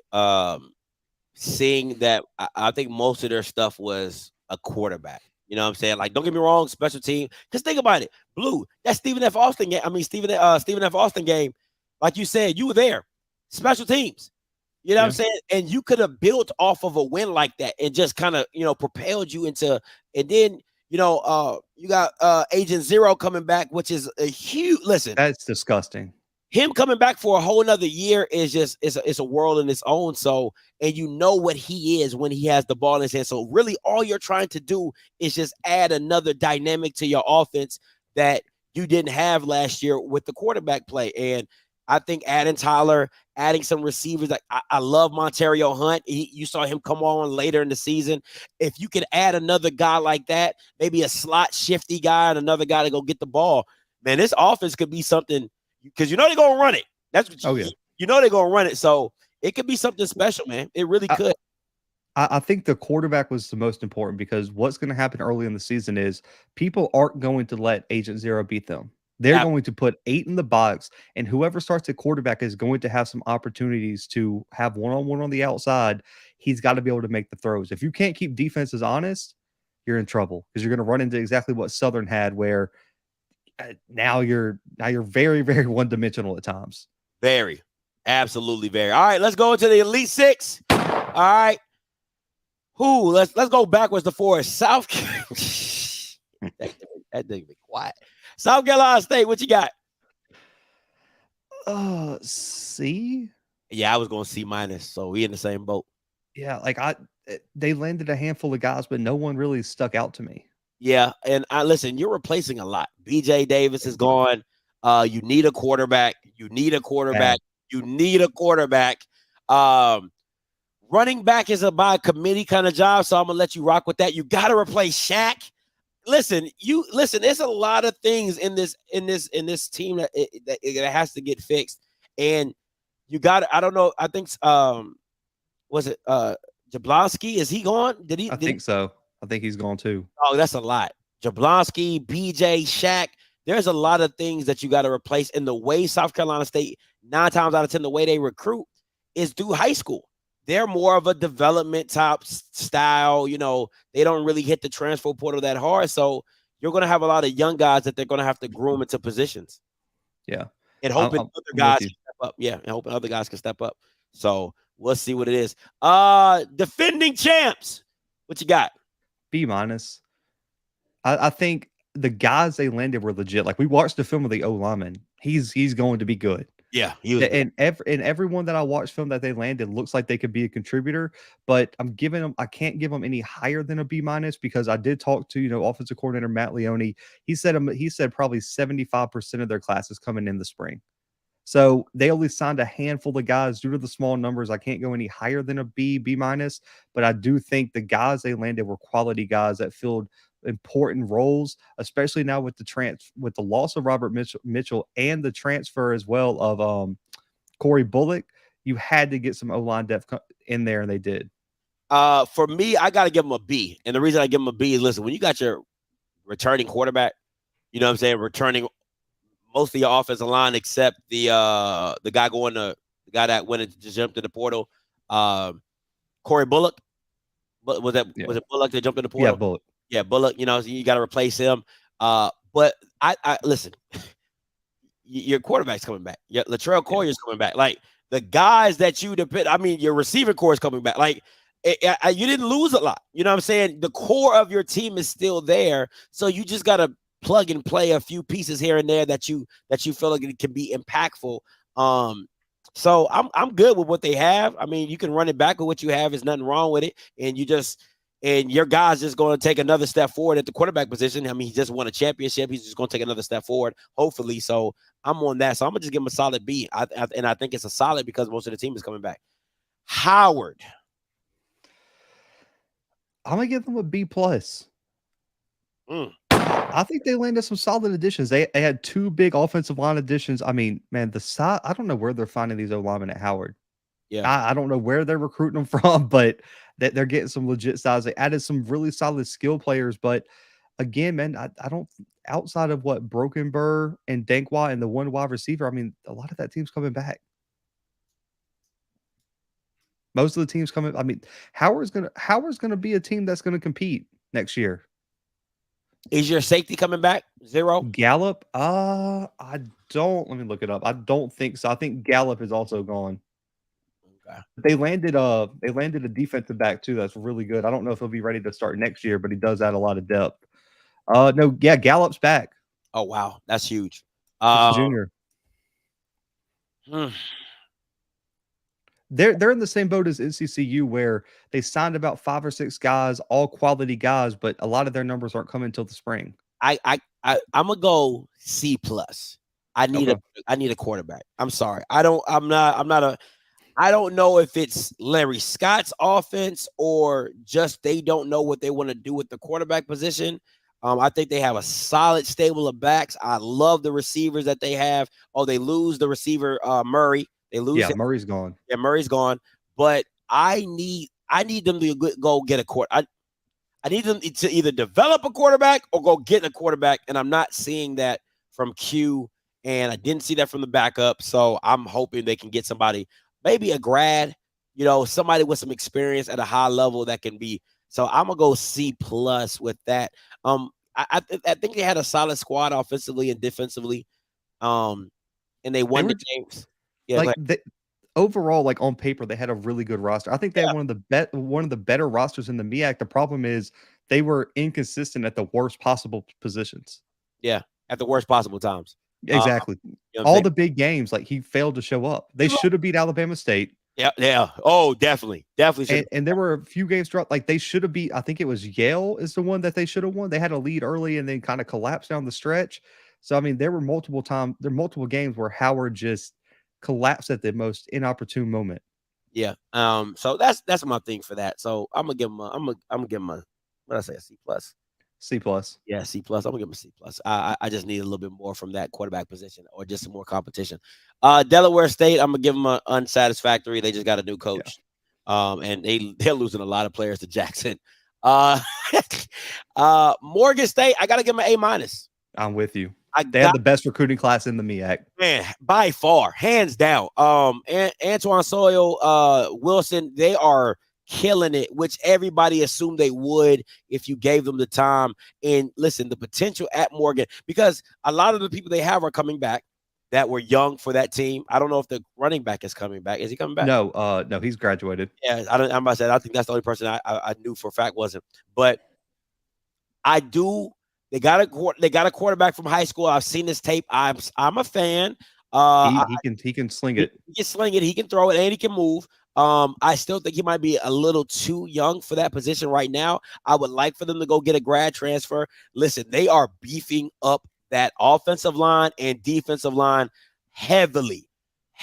seeing that, I think most of their stuff was a quarterback. You know what I'm saying? Like, don't get me wrong, special team. Because think about it, Blue, that Stephen F. Austin game. I mean, Stephen F. Austin game, like you said, you were there. Special teams. You know what I'm saying? And you could have built off of a win like that and just kind of, propelled you into, and then, you got Agent Zero coming back, which is a huge, listen. That's disgusting. Him coming back for a whole nother year is just it's a world in its own. So, and you know what he is when he has the ball in his hand. So really all you're trying to do is just add another dynamic to your offense that you didn't have last year with the quarterback play. And I think adding Tyler, adding some receivers, like I love Montario Hunt. You saw him come on later in the season. If you could add another guy like that, maybe a slot shifty guy and another guy to go get the ball, man, this offense could be something. Because they're going to run it. That's what they're going to run it. So it could be something special, man. It really could. I think the quarterback was the most important, because what's going to happen early in the season is people aren't going to let Agent Zero beat them. They're going to put 8 in the box, and whoever starts at quarterback is going to have some opportunities to have one-on-one on the outside. He's got to be able to make the throws. If you can't keep defenses honest, you're in trouble, because you're going to run into exactly what Southern had, where now you're very, very one-dimensional at times. Very. Absolutely very. All right, let's go into the Elite Six. All right. Let's go backwards to 4. South that nigga be quiet. South Carolina State, what you got? C? Yeah, I was going C-, so we in the same boat. Yeah, like they landed a handful of guys, but no one really stuck out to me. Yeah, and listen, you're replacing a lot. BJ Davis is gone. You need a quarterback. Running back is a by committee kind of job, so I'm gonna let you rock with that. You got to replace Shaq. Listen. There's a lot of things in this team that has to get fixed, and you got. I don't know. I think was it Jablonski? Is he gone? I think so. I think he's gone too. Oh, that's a lot. Jablonski, BJ, Shaq. There's a lot of things that you got to replace. And the way South Carolina State, 9 times out of 10, the way they recruit is through high school. they're more of a development top style. You know, they don't really hit the transfer portal that hard. So you're going to have a lot of young guys that they're going to have to groom into positions. Yeah. And hoping other guys can step up. Yeah, and hoping other guys can step up. So we'll see what it is. Defending champs. What you got? B-. I think the guys they landed were legit. Like, we watched the film of the O lineman. He's going to be good. Yeah, he was. And everyone that I watched film that they landed looks like they could be a contributor. But I'm giving them. I can't give them any higher than a B- because I did talk to offensive coordinator Matt Leone. He said probably 75% of their class is coming in the spring. So they only signed a handful of guys due to the small numbers. I can't go any higher than a B-, but I do think the guys they landed were quality guys that filled important roles, especially now with the loss of Robert Mitchell and the transfer as well of Corey Bullock. You had to get some O-line depth in there, and they did. For me, I got to give them a B. And the reason I give them a B is, listen, when you got your returning quarterback, you know what I'm saying, returning most of your offensive line except the guy that went and just jumped in the portal, Corey Bullock. Was it Bullock that jumped in the portal? Yeah, Bullock. Yeah, Bullock. You know, so you got to replace him. But I listen. Your quarterback's coming back. Your Latrell Colliers coming back. Like, the guys that you depend. I mean, your receiver core is coming back. Like, you didn't lose a lot. You know what I'm saying? The core of your team is still there. So you just got to plug and play a few pieces here and there that you feel like it can be impactful. So I'm good with what they have. I mean, you can run it back with what you have. There's nothing wrong with it. And your guy's just going to take another step forward at the quarterback position. I mean, he just won a championship. He's just going to take another step forward, hopefully. So I'm on that. So I'm going to just give him a solid B. And I think it's a solid because most of the team is coming back. Howard. I'm going to give them a B+. I think they landed some solid additions. They had 2 big offensive line additions. I mean, man, the side, I don't know where they're finding these O-linemen at Howard. Yeah. I don't know where they're recruiting them from, but they're getting some legit size. They added some really solid skill players. But again, man, I don't, outside of what Broken Burr and Dankwa and the one wide receiver, I mean, a lot of that team's coming back. Most of the teams coming. I mean, Howard's gonna be a team that's gonna compete next year. Is your safety coming back? 0? Gallup? I don't. Let me look it up. I don't think so. I think Gallup is also gone. Okay. They landed a defensive back too. That's really good. I don't know if he'll be ready to start next year, but he does add a lot of depth. No, yeah, Gallup's back. Oh wow, that's huge. Junior. They're in the same boat as NCCU, where they signed about 5 or 6 guys, all quality guys, but a lot of their numbers aren't coming until the spring. I'm gonna go C+. I need a quarterback. I'm sorry. I don't know if it's Larry Scott's offense or just they don't know what they want to do with the quarterback position. I think they have a solid stable of backs. I love the receivers that they have. Oh, they lose the receiver Murray. They lose. Yeah, Murray's gone. Yeah, Murray's gone. But I need them to go get a quarterback. I need them to either develop a quarterback or go get a quarterback, and I'm not seeing that from Q, and I didn't see that from the backup. So I'm hoping they can get somebody, maybe a grad, somebody with some experience at a high level that can be. So I'm gonna go C+ with that. I think they had a solid squad offensively and defensively, and they won the games. Yeah, overall, like on paper, they had a really good roster. I think they had one of the better rosters in the MEAC. The problem is they were inconsistent at the worst possible positions. Yeah, at the worst possible times. Exactly. All the big games, like he failed to show up. They should have beat Alabama State. Yeah. Oh, definitely. And there were a few games dropped. Like they should have beat. I think it was Yale is the one that they should have won. They had a lead early and then kind of collapsed down the stretch. So I mean, there were multiple games where Howard just collapsed at the most inopportune moment. Yeah. So that's my thing for that. So I'm gonna give him a what did I say, a C+. C+. Yeah, C+. I'm gonna give him a C+. I just need a little bit more from that quarterback position or just some more competition. Delaware State, I'm gonna give them an unsatisfactory. They just got a new coach. And they're losing a lot of players to Jackson. Morgan State, I gotta give them an A-. I'm with you. They have the best recruiting class in the MEAC. Man, by far, hands down. Antoine Sawyer, Wilson, they are killing it, which everybody assumed they would if you gave them the time. And listen, the potential at Morgan, because a lot of the people they have are coming back that were young for that team. I don't know if the running back is coming back. Is he coming back? No, he's graduated. Yeah, I'm about to say, I think that's the only person I knew for a fact wasn't. But I do. They got a quarterback from high school. I've seen this tape. I'm a fan. He can sling it. He can sling it. He can throw it, and he can move. I still think he might be a little too young for that position right now. I would like for them to go get a grad transfer. Listen, they are beefing up that offensive line and defensive line heavily,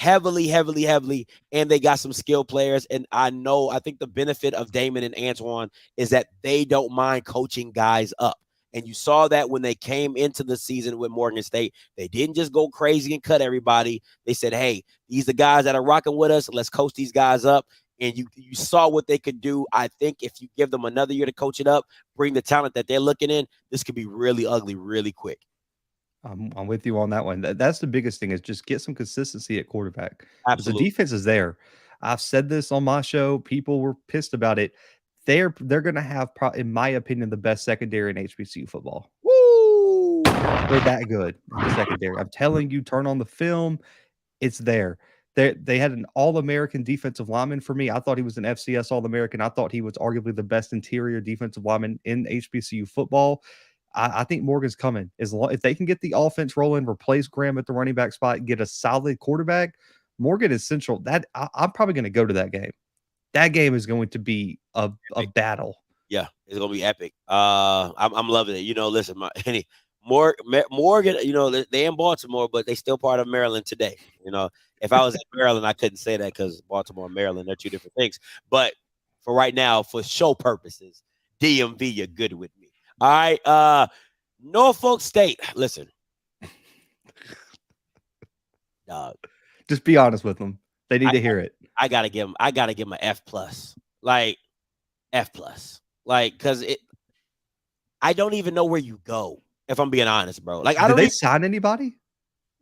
and they got some skill players. And I think the benefit of Damon and Antoine is that they don't mind coaching guys up. And you saw that when they came into the season with Morgan State. They didn't just go crazy and cut everybody. They said, hey, these are the guys that are rocking with us. Let's coach these guys up. And you saw what they could do. I think if you give them another year to coach it up, bring the talent that they're looking in, this could be really ugly really quick. I'm with you on that one. That's the biggest thing, is just get some consistency at quarterback. Absolutely. The defense is there. I've said this on my show. People were pissed about it. They're going to have, in my opinion, the best secondary in HBCU football. Woo! They're that good in the secondary. I'm telling you, turn on the film. It's there. They had an All-American defensive lineman for me. I thought he was an FCS All-American. I thought he was arguably the best interior defensive lineman in HBCU football. I think Morgan's coming. If they can get the offense rolling, replace Graham at the running back spot, get a solid quarterback, Morgan is central. I'm probably going to go to that game. That game is going to be a battle. Yeah, it's going to be epic. I'm loving it. Listen, Morgan, they in Baltimore, but they still part of Maryland today. If I was in Maryland, I couldn't say that because Baltimore and Maryland are two different things. But for right now, for show purposes, DMV, you're good with me. All right. Norfolk State. Listen. Dog. Just be honest with them. They need to hear it. I gotta give them an F+. Like F+. Like, because I don't even know where you go, if I'm being honest, bro. Like, Did they sign anybody?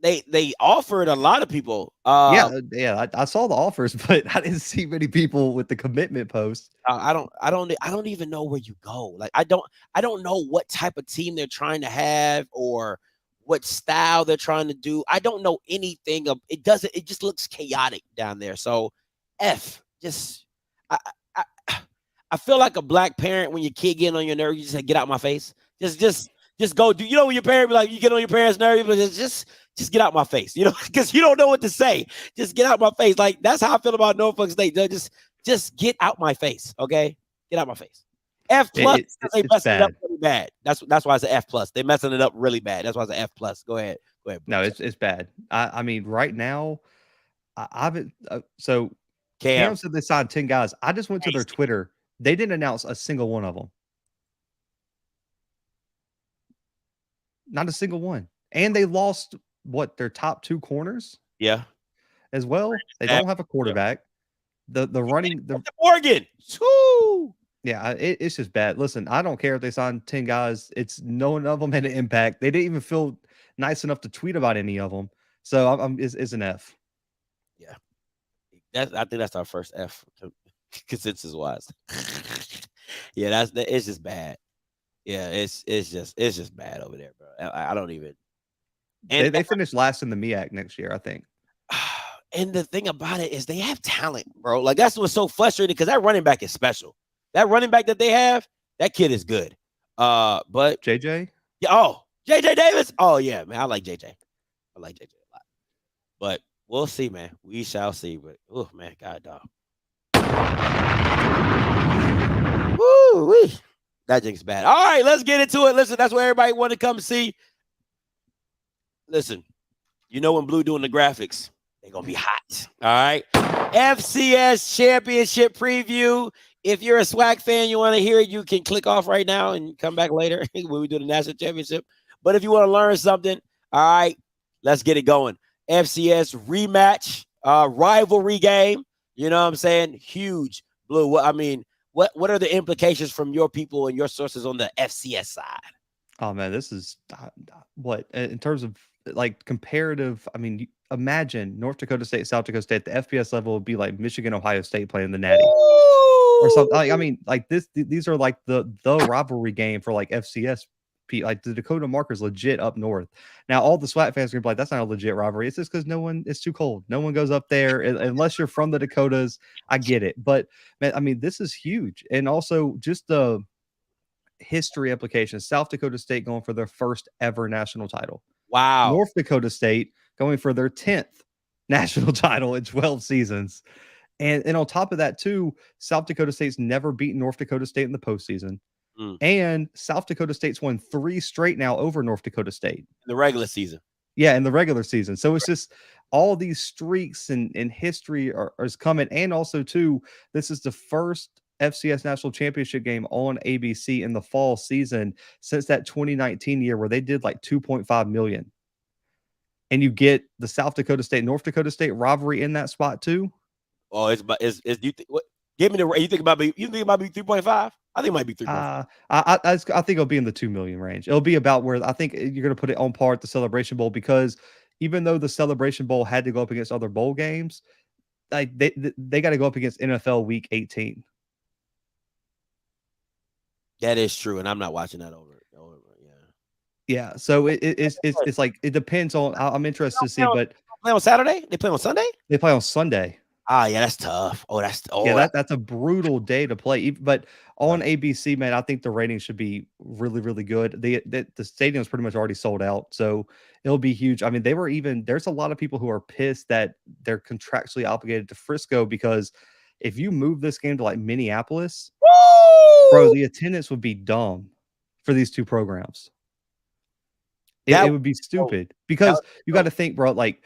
They offered a lot of people. Yeah. I saw the offers, but I didn't see many people with the commitment post. I don't even know where you go. Like, I don't know what type of team they're trying to have or what style they're trying to do. I don't know anything of it. It just looks chaotic down there. So F. Just I feel like a black parent when your kid getting on your nerve. You just say, get out my face. Just go do. When your parent be like, you get on your parents' nerve, but just get out my face, because you don't know what to say. Just get out my face. Like, that's how I feel about Norfolk State. Just get out my face, okay? Get out my face. F+. They messing it up really bad. That's why it's an F+. They messing it up really bad. That's why it's an F+. Go ahead. No, it's bad. I mean, right now, so Cam said they signed 10 guys. I just went to their Twitter. They didn't announce a single one of them. Not a single one. And they lost their top 2 corners? Yeah. As well. They don't have a quarterback. The running Morgan. Woo! Yeah, it's just bad. Listen, I don't care if they signed 10 guys. It's none of them had an impact. They didn't even feel nice enough to tweet about any of them. So it's an F. Yeah. I think that's our first F consensus wise. Yeah, it's just bad. Yeah, it's just bad over there, bro. I don't even. And they finished last in the MEAC next year, I think. And the thing about it is they have talent, bro. Like, that's what's so frustrating, because that running back is special. That running back that they have, that kid is good. But JJ? Yeah, JJ Davis. Oh yeah, man. I like JJ. I like JJ a lot. But we'll see, man. We shall see. But oh man, God dog. Woo-wee. That jinx bad. All right, let's get into it. Listen, that's where everybody want to come see. Listen, when Blue doing the graphics, they're going to be hot. All right. FCS championship preview. If you're a SWAC fan, you want to hear it, you can click off right now and come back later when we do the national championship. But if you want to learn something, all right, let's get it going. FCS rematch, rivalry game. You know what I'm saying? Huge. Blue, what are the implications from your people and your sources on the FCS side? Oh man, this is what in terms of like comparative. I mean, imagine North Dakota State, South Dakota State. The FBS level would be like Michigan, Ohio State playing the Natty or something. Like, I mean, like these are like the rivalry game for like FCS. Like the Dakota Markers legit up north. Now all the SWAT fans are gonna be like, that's not a legit rivalry. It's just because it's too cold. No one goes up there unless you're from the Dakotas. I get it, but man, I mean, this is huge, and also just the history implications. South Dakota State going for their first ever national title. Wow. North Dakota State going for their 10th national title in 12 seasons. And on top of that, too, South Dakota State's never beaten North Dakota State in the postseason. And South Dakota State's won 3 straight now over North Dakota State. In the regular season. Yeah, in the regular season. So it's just all these streaks and history is coming. And also, too, this is the first FCS National Championship game on ABC in the fall season since that 2019 year where they did like 2.5 million. And you get the South Dakota State, North Dakota State rivalry in that spot too. Oh, you think what? Give me the. You think about me? You think it might be 3.5? I think it might be 3.5. I think it'll be in the 2 million range. It'll be about where I think you're going to put it on par at the Celebration Bowl, because even though the Celebration Bowl had to go up against other bowl games, like they got to go up against NFL Week 18. That is true, and I'm not watching that over. Yeah, so it's like it depends on. I'm interested to see, but play on Saturday. They play on Sunday. They play on Sunday. Ah, yeah, that's tough. That's a brutal day to play. But on ABC, man, I think the ratings should be really, really good. The stadium's pretty much already sold out, so it'll be huge. I mean, there's a lot of people who are pissed that they're contractually obligated to Frisco, because if you move this game to like Minneapolis, bro, the attendance would be dumb for these two programs. It would be stupid, because you got to think, bro, like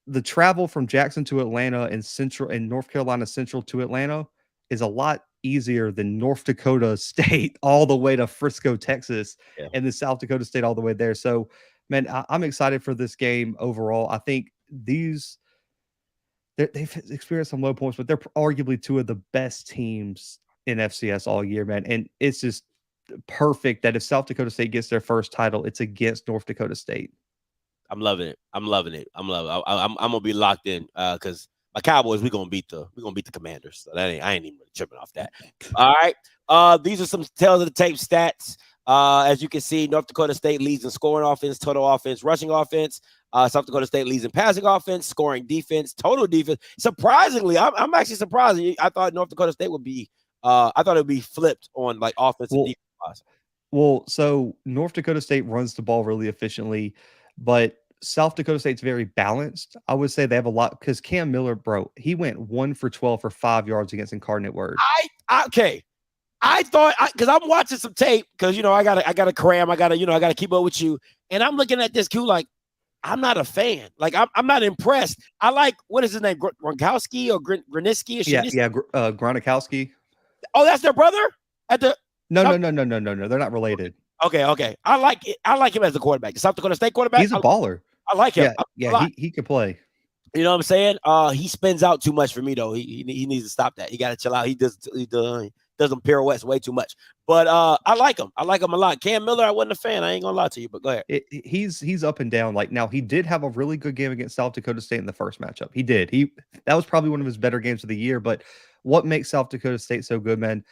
the travel from Jackson to Atlanta and North Carolina Central to Atlanta is a lot easier than North Dakota State all the way to Frisco, Texas, and then South Dakota State all the way there. So, man, I'm excited for this game overall. I think they've experienced some low points, but they're arguably two of the best teams in FCS all year, man. And it's just perfect that if South Dakota State gets their first title, it's against North Dakota State. I'm loving it. I'm gonna be locked in because my Cowboys, we're gonna beat the Commanders. So I ain't even tripping off that. All right. These are some tails of the tape stats. As you can see, North Dakota State leads in scoring offense, total offense, rushing offense. South Dakota State leads in passing offense, scoring defense, total defense. Surprisingly, I'm actually surprised. I thought North Dakota State would be. I thought it would be flipped on like offense and defense. Well, so North Dakota State runs the ball really efficiently, but South Dakota State's very balanced. I would say they have a lot, because Cam Miller, bro, he went 1 for 12 for 5 yards against Incarnate Word. I thought, because I'm watching some tape, because I gotta cram, I gotta keep up with you, and I'm looking at this Q like I'm not a fan. Like I'm not impressed. I like, what is his name, Gronkowski or Graniski? Gronkowski. Oh, that's their brother at the. No. They're not related. Okay. I like it. I like him as a quarterback. The South Dakota State quarterback. He's a baller. I like him. He could play. You know what I'm saying? He spins out too much for me though. He needs to stop that. He got to chill out. He does them pirouettes way too much. But I like him. I like him a lot. Cam Miller, I wasn't a fan. I ain't gonna lie to you. But go ahead. He's up and down. Like, now he did have a really good game against South Dakota State in the first matchup. He did. That was probably one of his better games of the year. But what makes South Dakota State so good, man?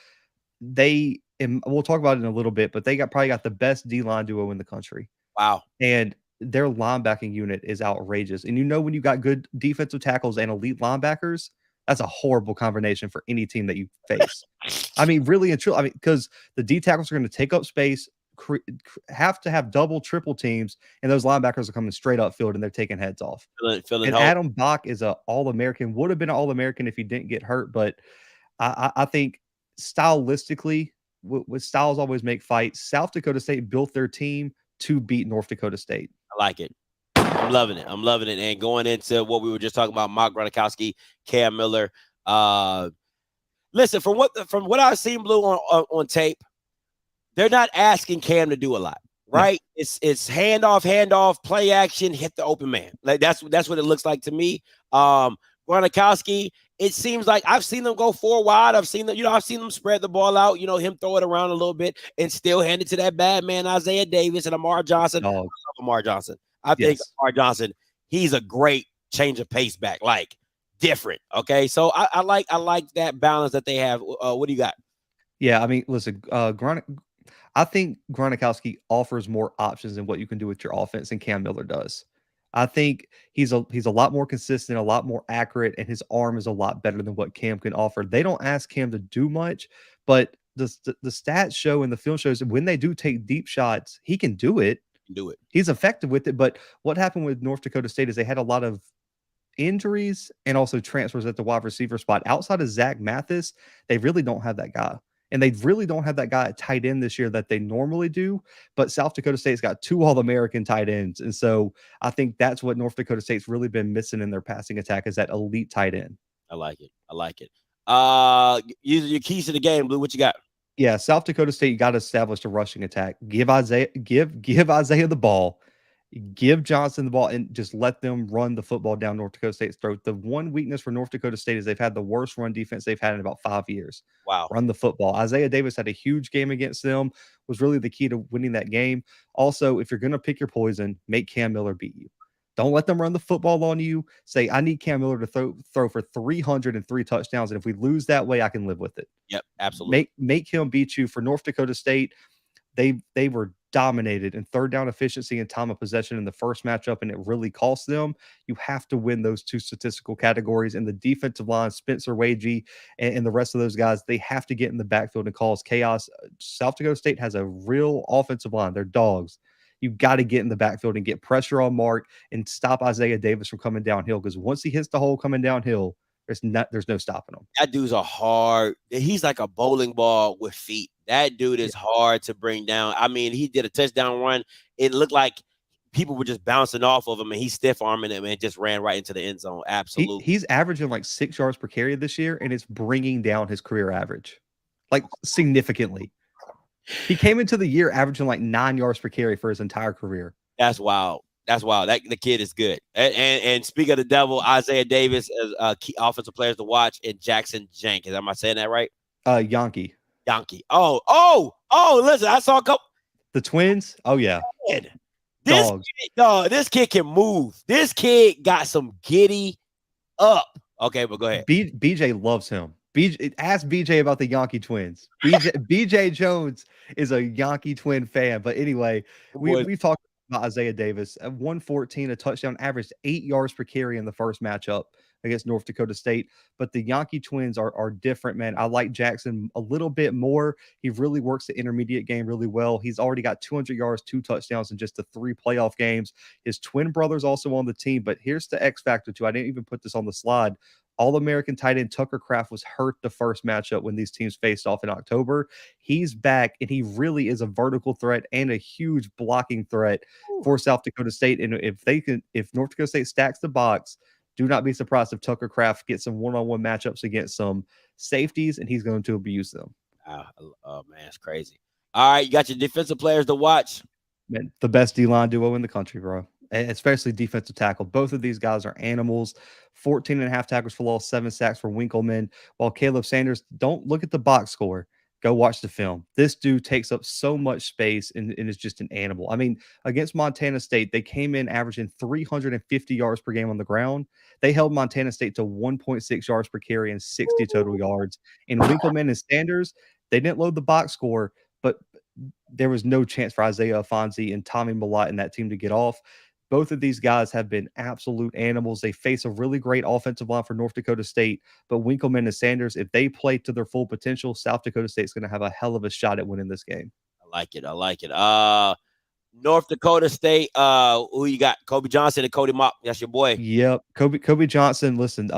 And we'll talk about it in a little bit, but they probably got the best D-line duo in the country. Wow. And their linebacking unit is outrageous. And when you got good defensive tackles and elite linebackers, that's a horrible combination for any team that you face. I mean, really and truly, because the D tackles are going to take up space, have to have double, triple teams, and those linebackers are coming straight up field and they're taking heads off. And Adam Bach is an All-American, would have been an All-American if he didn't get hurt, but I think stylistically, with styles always make fights, South Dakota State built their team to beat North Dakota State. I like it. I'm loving it. And going into what we were just talking about, Mark Gronkowski, Cam Miller. Listen, from what I've seen, Blue, on tape, they're not asking Cam to do a lot, right? No. It's handoff, play action, hit the open man. Like that's what it looks like to me. Gronkowski, it seems like I've seen them go 4 wide. I've seen them spread the ball out, him throw it around a little bit and still hand it to that bad man, Isaiah Davis and Amar Johnson. Dog. I love Amar Johnson. I think Yes. Amar Johnson, he's a great change of pace back, like different. Okay. So I like that balance that they have. What do you got? Yeah, I mean, listen, I think Gronkowski offers more options than what you can do with your offense than Cam Miller does. I think he's a lot more consistent, a lot more accurate, and his arm is a lot better than what Cam can offer. They don't ask Cam to do much, but the stats show and the film shows that when they do take deep shots, he can do it. Do it. He's effective with it. But what happened with North Dakota State is they had a lot of injuries and also transfers at the wide receiver spot. Outside of Zach Mathis, they really don't have that guy. And they really don't have that guy at tight end this year that they normally do. But South Dakota State's got 2 All-American tight ends. And so I think that's what North Dakota State's really been missing in their passing attack is that elite tight end. I like it. Use your keys to the game, Blue. What you got? Yeah, South Dakota State, you got to establish a rushing attack. Give Isaiah the ball. Give Johnson the ball and just let them run the football down North Dakota State's throat. The one weakness for North Dakota State is they've had the worst run defense they've had in about 5 years. Wow. Run the football. Isaiah Davis had a huge game against them, was really the key to winning that game. Also, if you're going to pick your poison, make Cam Miller beat you. Don't let them run the football on you. Say, I need Cam Miller to throw for 303 touchdowns. And if we lose that way, I can live with it. Yep, absolutely. Make him beat you. For North Dakota State, they were dominated in third down efficiency and time of possession in the first matchup, and it really cost them. You have to win those 2 statistical categories. And the defensive line, Spencer Wagee and the rest of those guys, they have to get in the backfield and cause chaos. South Dakota State has a real offensive line. They're dogs. You got to get in the backfield and get pressure on Mark and stop Isaiah Davis from coming downhill, because once he hits the hole coming downhill, there's no stopping him. That dude's he's like a bowling ball with feet. That dude is hard to bring down. I mean, he did a touchdown run. It looked like people were just bouncing off of him, and he's stiff arming him and just ran right into the end zone. Absolutely. He's averaging like 6 yards per carry this year, and it's bringing down his career average like significantly. He came into the year averaging like 9 yards per carry for his entire career. That's wild. The kid is good. And speak of the devil, Isaiah Davis as key offensive players to watch, and Jackson Jenkins. Am I saying that right? Yankee. Oh, listen, I saw a couple. The twins. Oh yeah. This kid can move. This kid got some giddy up. Okay, but go ahead. BJ loves him. Ask BJ about the Yankee twins. BJ Jones is a Yankee twin fan. But anyway, we've talked about Isaiah Davis. At 114, a touchdown, averaged 8 yards per carry in the first matchup against North Dakota State. But the Yankee twins are different, man. I like Jackson a little bit more. He really works the intermediate game really well. He's already got 200 yards, 2 touchdowns in just the 3 playoff games. His twin brother's also on the team. But here's the X factor too. I didn't even put this on the slide. All-American tight end Tucker Kraft was hurt the first matchup when these teams faced off in October. He's back, and he really is a vertical threat and a huge blocking threat for South Dakota State. And if North Dakota State stacks the box, do not be surprised if Tucker Kraft gets some one-on-one matchups against some safeties, and he's going to abuse them. Oh man, it's crazy. All right, you got your defensive players to watch. Man, the best D-line duo in the country, bro. Especially defensive tackle. Both of these guys are animals. 14.5 tackles for loss, 7 sacks for Winkleman. While Caleb Sanders, don't look at the box score. Go watch the film. This dude takes up so much space and is just an animal. I mean, against Montana State, they came in averaging 350 yards per game on the ground. They held Montana State to 1.6 yards per carry and 60 total yards. And Winkleman and Sanders, they didn't load the box score, but there was no chance for Isaiah Afonso and Tommy Millott and that team to get off. Both of these guys have been absolute animals. They face a really great offensive line for North Dakota State, but Winkleman and Sanders, if they play to their full potential, South Dakota State's going to have a hell of a shot at winning this game. I like it. North Dakota State, who you got? Kobe Johnson and Cody Mock. That's your boy. Yep. Kobe Johnson, listen,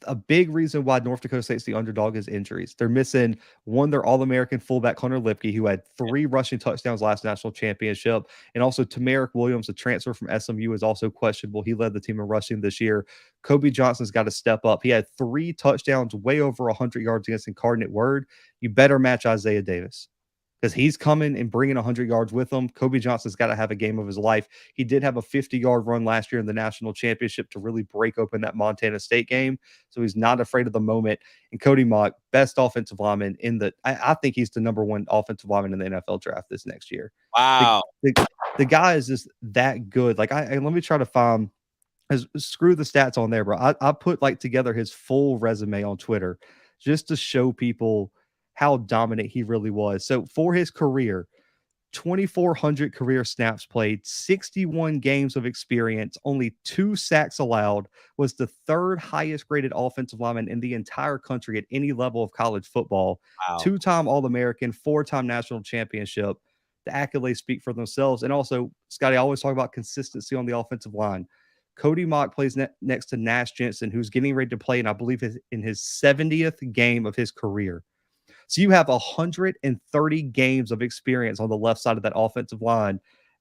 a big reason why North Dakota State's the underdog is injuries. They're missing their All-American fullback, Hunter Lipke, who had 3 rushing touchdowns last national championship. And also Tamarick Williams, a transfer from SMU, is also questionable. He led the team in rushing this year. Kobe Johnson's got to step up. He had 3 touchdowns, way over 100 yards against Incarnate Word. You better match Isaiah Davis. because he's coming and bringing 100 yards with him. Kobe Johnson's got to have a game of his life. He did have a 50-yard run last year in the national championship to really break open that Montana State game. So he's not afraid of the moment. And Cody Mock, best offensive lineman I think he's the #1 offensive lineman in the NFL draft this next year. Wow. The guy is just that good. Like let me try to find screw the stats on there, bro. I put together his full resume on Twitter just to show people how dominant he really was. So for his career, 2,400 career snaps played, 61 games of experience, only 2 sacks allowed, was the 3rd highest graded offensive lineman in the entire country at any level of college football. Wow. 2-time All-American, 4-time national championship. The accolades speak for themselves. And also, Scotty, I always talk about consistency on the offensive line. Cody Mock plays next to Nash Jensen, who's getting ready to play, and I believe in his 70th game of his career. So you have 130 games of experience on the left side of that offensive line.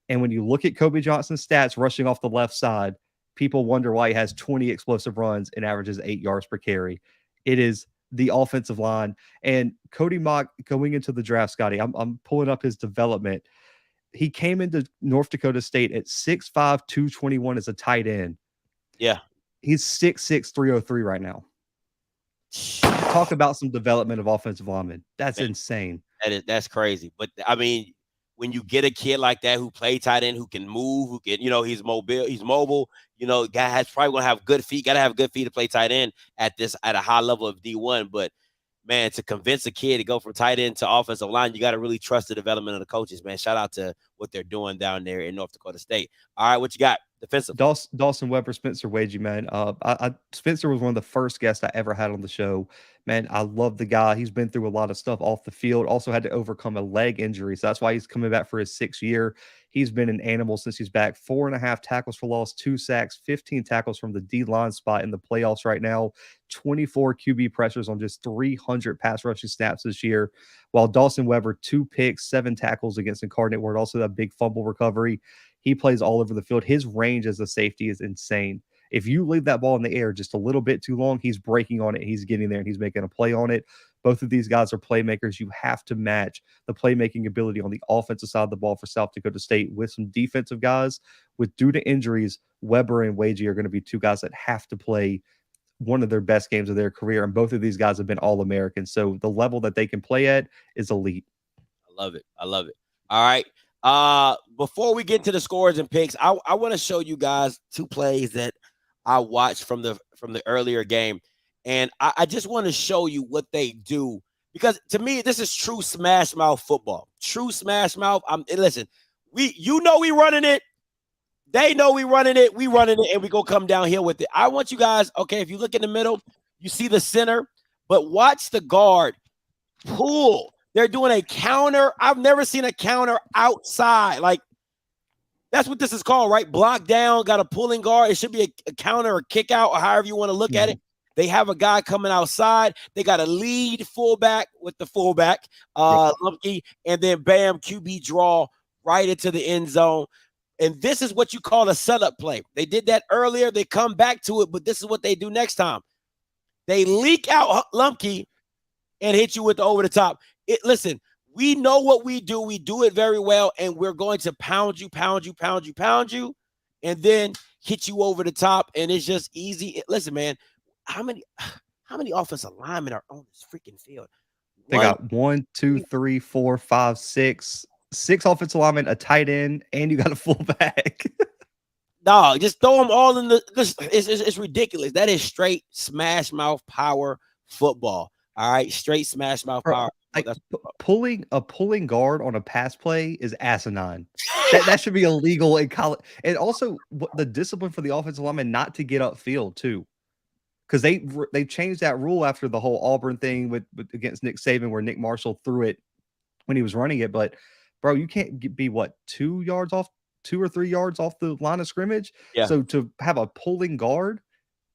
And when you look at Kobe Johnson's stats rushing off the left side, people wonder why he has 20 explosive runs and averages 8 yards per carry. It is the offensive line. And Cody Mock going into the draft, Scotty, I'm pulling up his development. He came into North Dakota State at 6'5", 221 as a tight end. Yeah. He's 6'6", 303 right now. Talk about some development of offensive linemen. That's insane. That's crazy. But I mean, when you get a kid like that who play tight end, who can move, who can, he's mobile, guy has probably gonna have good feet, gotta have good feet to play tight end at a high level of D1. But man, to convince a kid to go from tight end to offensive line, you got to really trust the development of the coaches, man. Shout out to what they're doing down there in North Dakota State. All right, what you got? Defensive. Dawson Weber, Spencer Wagey, man. Spencer was one of the first guests I ever had on the show. Man, I love the guy. He's been through a lot of stuff off the field. Also had to overcome a leg injury. So that's why he's coming back for his 6th year. He's been an animal since he's back. 4.5 tackles for loss, 2 sacks, 15 tackles from the D-line spot in the playoffs right now. 24 QB pressures on just 300 pass rushing snaps this year. While Dawson Weber, 2 picks, 7 tackles against Incarnate Word. Also that big fumble recovery. He plays all over the field. His range as a safety is insane. If you leave that ball in the air just a little bit too long, he's breaking on it. He's getting there and he's making a play on it. Both of these guys are playmakers. You have to match the playmaking ability on the offensive side of the ball for South Dakota State with some defensive guys. Due to injuries, Weber and Wagey are going to be 2 guys that have to play one of their best games of their career. And both of these guys have been All-Americans. So the level that they can play at is elite. I love it. All right. Before we get to the scores and picks, I want to show you guys 2 plays that I watched from the earlier game, and I just want to show you what they do, because to me this is true smash mouth football. True smash mouth. Listen, we running it. They know we running it. We running it, and we go come downhill with it. I want you guys. Okay, if you look in the middle, you see the center, but watch the guard pull. They're doing a counter. I've never seen a counter outside. Like, that's what this is called, right? Block down, got a pulling guard. It should be a counter or kick out, or however you want to look at it. They have a guy coming outside. They got a lead fullback with the fullback, Lumpke, and then bam, QB draw right into the end zone. And this is what you call a setup play. They did that earlier. They come back to it, but this is what they do next time. They leak out Lumpke and hit you with the over the top. Listen, we know what we do. We do it very well, and we're going to pound you, and then hit you over the top, and it's just easy. Listen, man, how many offensive linemen are on this freaking field? They got 1, 2, 3, 4, 5, 6 offensive linemen, a tight end, and you got a fullback. No, just throw them all in it's ridiculous. That is straight smash mouth power football. All right, straight smash mouth power. Like, pulling guard on a pass play is asinine. that should be illegal in college. And also the discipline for the offensive lineman not to get upfield too, because they changed that rule after the whole Auburn thing with against Nick Saban, where Nick Marshall threw it when he was running it. But bro, you can't be 2 or 3 yards off the line of scrimmage. Yeah. So to have a pulling guard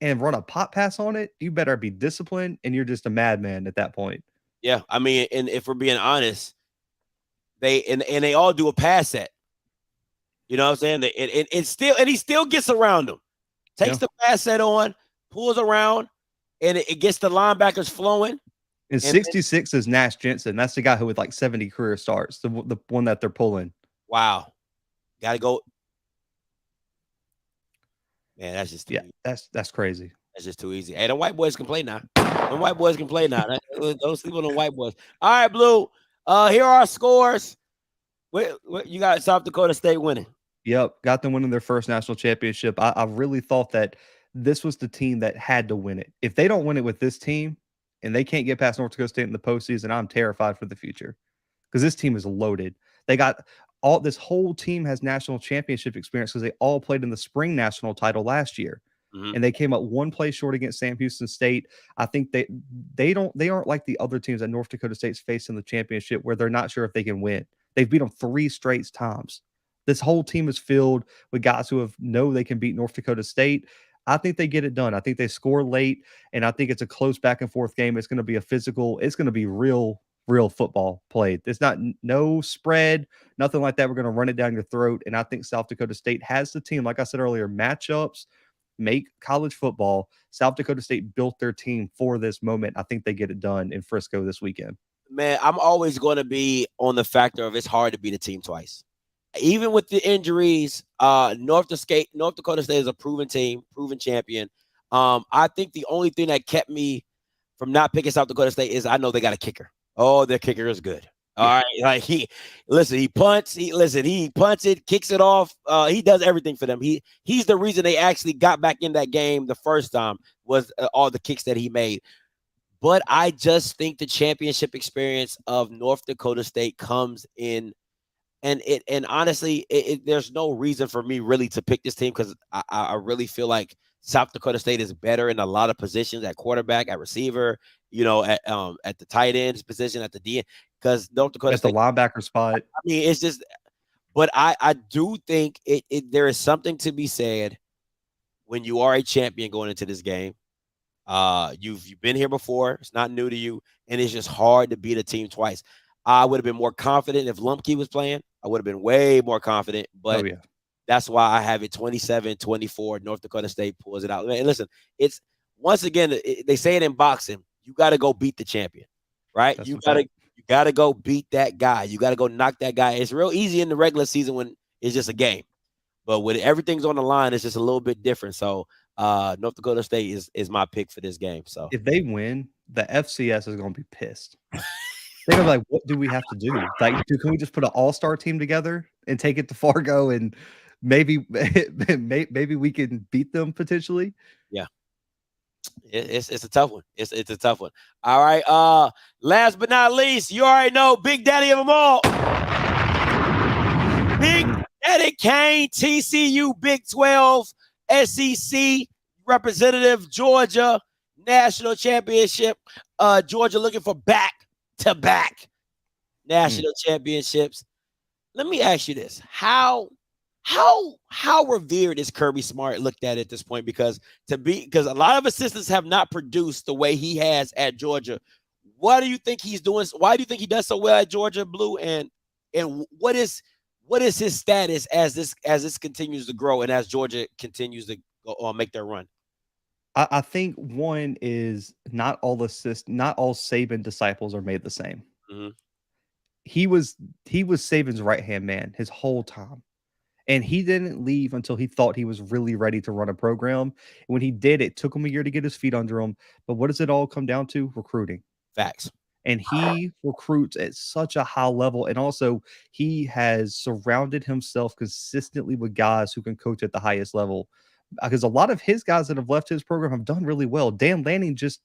and run a pop pass on it, you better be disciplined, and you're just a madman at that point. Yeah, I mean, and if we're being honest, they all do a pass set. You know what I'm saying? And he still gets around them. Takes the pass set on, pulls around, and it gets the linebackers flowing. And 66 is Nash Jensen. That's the guy who with like 70 career starts, the one that they're pulling. Wow. Got to go. Man, that's just too easy. That's crazy. That's just too easy. Hey, the white boys can play now. The white boys can play now. Don't sleep on the white boys. All right, Blue. Here are our scores. You got South Dakota State winning. Yep, got them winning their first national championship. I really thought that this was the team that had to win it. If they don't win it with this team and they can't get past North Dakota State in the postseason, I'm terrified for the future because this team is loaded. They got this whole team has national championship experience because they all played in the spring national title last year. And they came up one play short against Sam Houston State. I think they aren't like the other teams that North Dakota State's faced in the championship where they're not sure if they can win. They've beat them 3 straight times. This whole team is filled with guys who know they can beat North Dakota State. I think they get it done. I think they score late, and I think it's a close back and forth game. It's going to be it's going to be real football played. There's no spread, nothing like that. We're going to run it down your throat. And I think South Dakota State has the team. Like I said earlier, matchups make college football. South Dakota State built their team for this moment. I think they get it done in Frisco this weekend. Man, I'm always going to be on the factor of it's hard to beat a team twice. Even with the injuries, North Dakota State is a proven team, proven champion. I think the only thing that kept me from not picking South Dakota State is I know they got a kicker. Oh, their kicker is good. All right. Like he punts, he punts it, kicks it off. He does everything for them. He's the reason they actually got back in that game the first time was all the kicks that he made. But I just think the championship experience of North Dakota State comes in, and honestly, there's no reason for me really to pick this team because I really feel like South Dakota State is better in a lot of positions at quarterback, at receiver, at the tight ends position, at the DN, because North Dakota State, the linebacker spot. I mean, it's just, but I do think there is something to be said when you are a champion going into this game. You've been here before. It's not new to you, and it's just hard to beat a team twice. I would have been more confident if Lumpke was playing. I would have been way more confident, but that's why I have it 27-24. North Dakota State pulls it out. Man, listen, it's once again, they say it in boxing, you got to go beat the champion, right? You got to go beat that guy. You got to go knock that guy. It's real easy in the regular season when it's just a game, but when everything's on the line, it's just a little bit different. So North Dakota State is my pick for this game. So if they win, the FCS is going to be pissed. They're gonna be like, what do we have to do? Like, can we just put an all-star team together and take it to Fargo and maybe we can beat them potentially? Yeah. It's a tough one. It's a tough one. All right. Last but not least, you already know Big Daddy of them all. Big Daddy Kane, TCU, Big 12, SEC representative, Georgia, national championship. Georgia looking for back-to-back national championships. Let me ask you this. How revered is Kirby Smart looked at this point? Because a lot of assistants have not produced the way he has at Georgia. What do you think he's doing? Why do you think he does so well at Georgia, Blue? And what is his status as this continues to grow and as Georgia continues to go, make their run? I think one is not all Saban disciples are made the same. Mm-hmm. He was Saban's right-hand man his whole time. And he didn't leave until he thought he was really ready to run a program. And when he did, it took him a year to get his feet under him. But what does it all come down to? Recruiting. Facts. And he recruits at such a high level. And also, he has surrounded himself consistently with guys who can coach at the highest level. Because a lot of his guys that have left his program have done really well. Dan Lanning just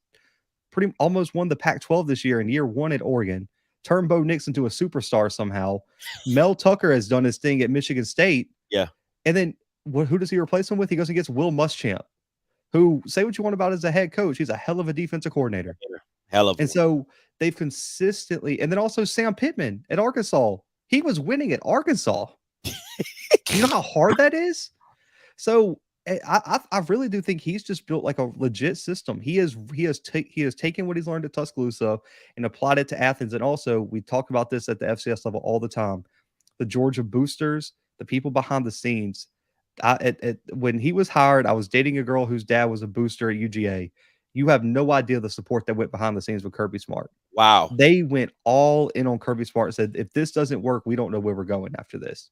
almost won the Pac-12 this year in year 1 at Oregon. Turned Bo Nix into a superstar somehow. Mel Tucker has done his thing at Michigan State. Yeah. And then who does he replace him with? He goes and gets Will Muschamp, who, say what you want about as a head coach, he's a hell of a defensive coordinator. And so they've consistently, and then also Sam Pittman at Arkansas. He was winning at Arkansas. You know how hard that is? So I really do think he's just built like a legit system. He has taken what he's learned at Tuscaloosa and applied it to Athens. And also, we talk about this at the FCS level all the time. The Georgia boosters, the people behind the scenes. When he was hired, I was dating a girl whose dad was a booster at UGA. You have no idea the support that went behind the scenes with Kirby Smart. Wow. They went all in on Kirby Smart and said, if this doesn't work, we don't know where we're going after this.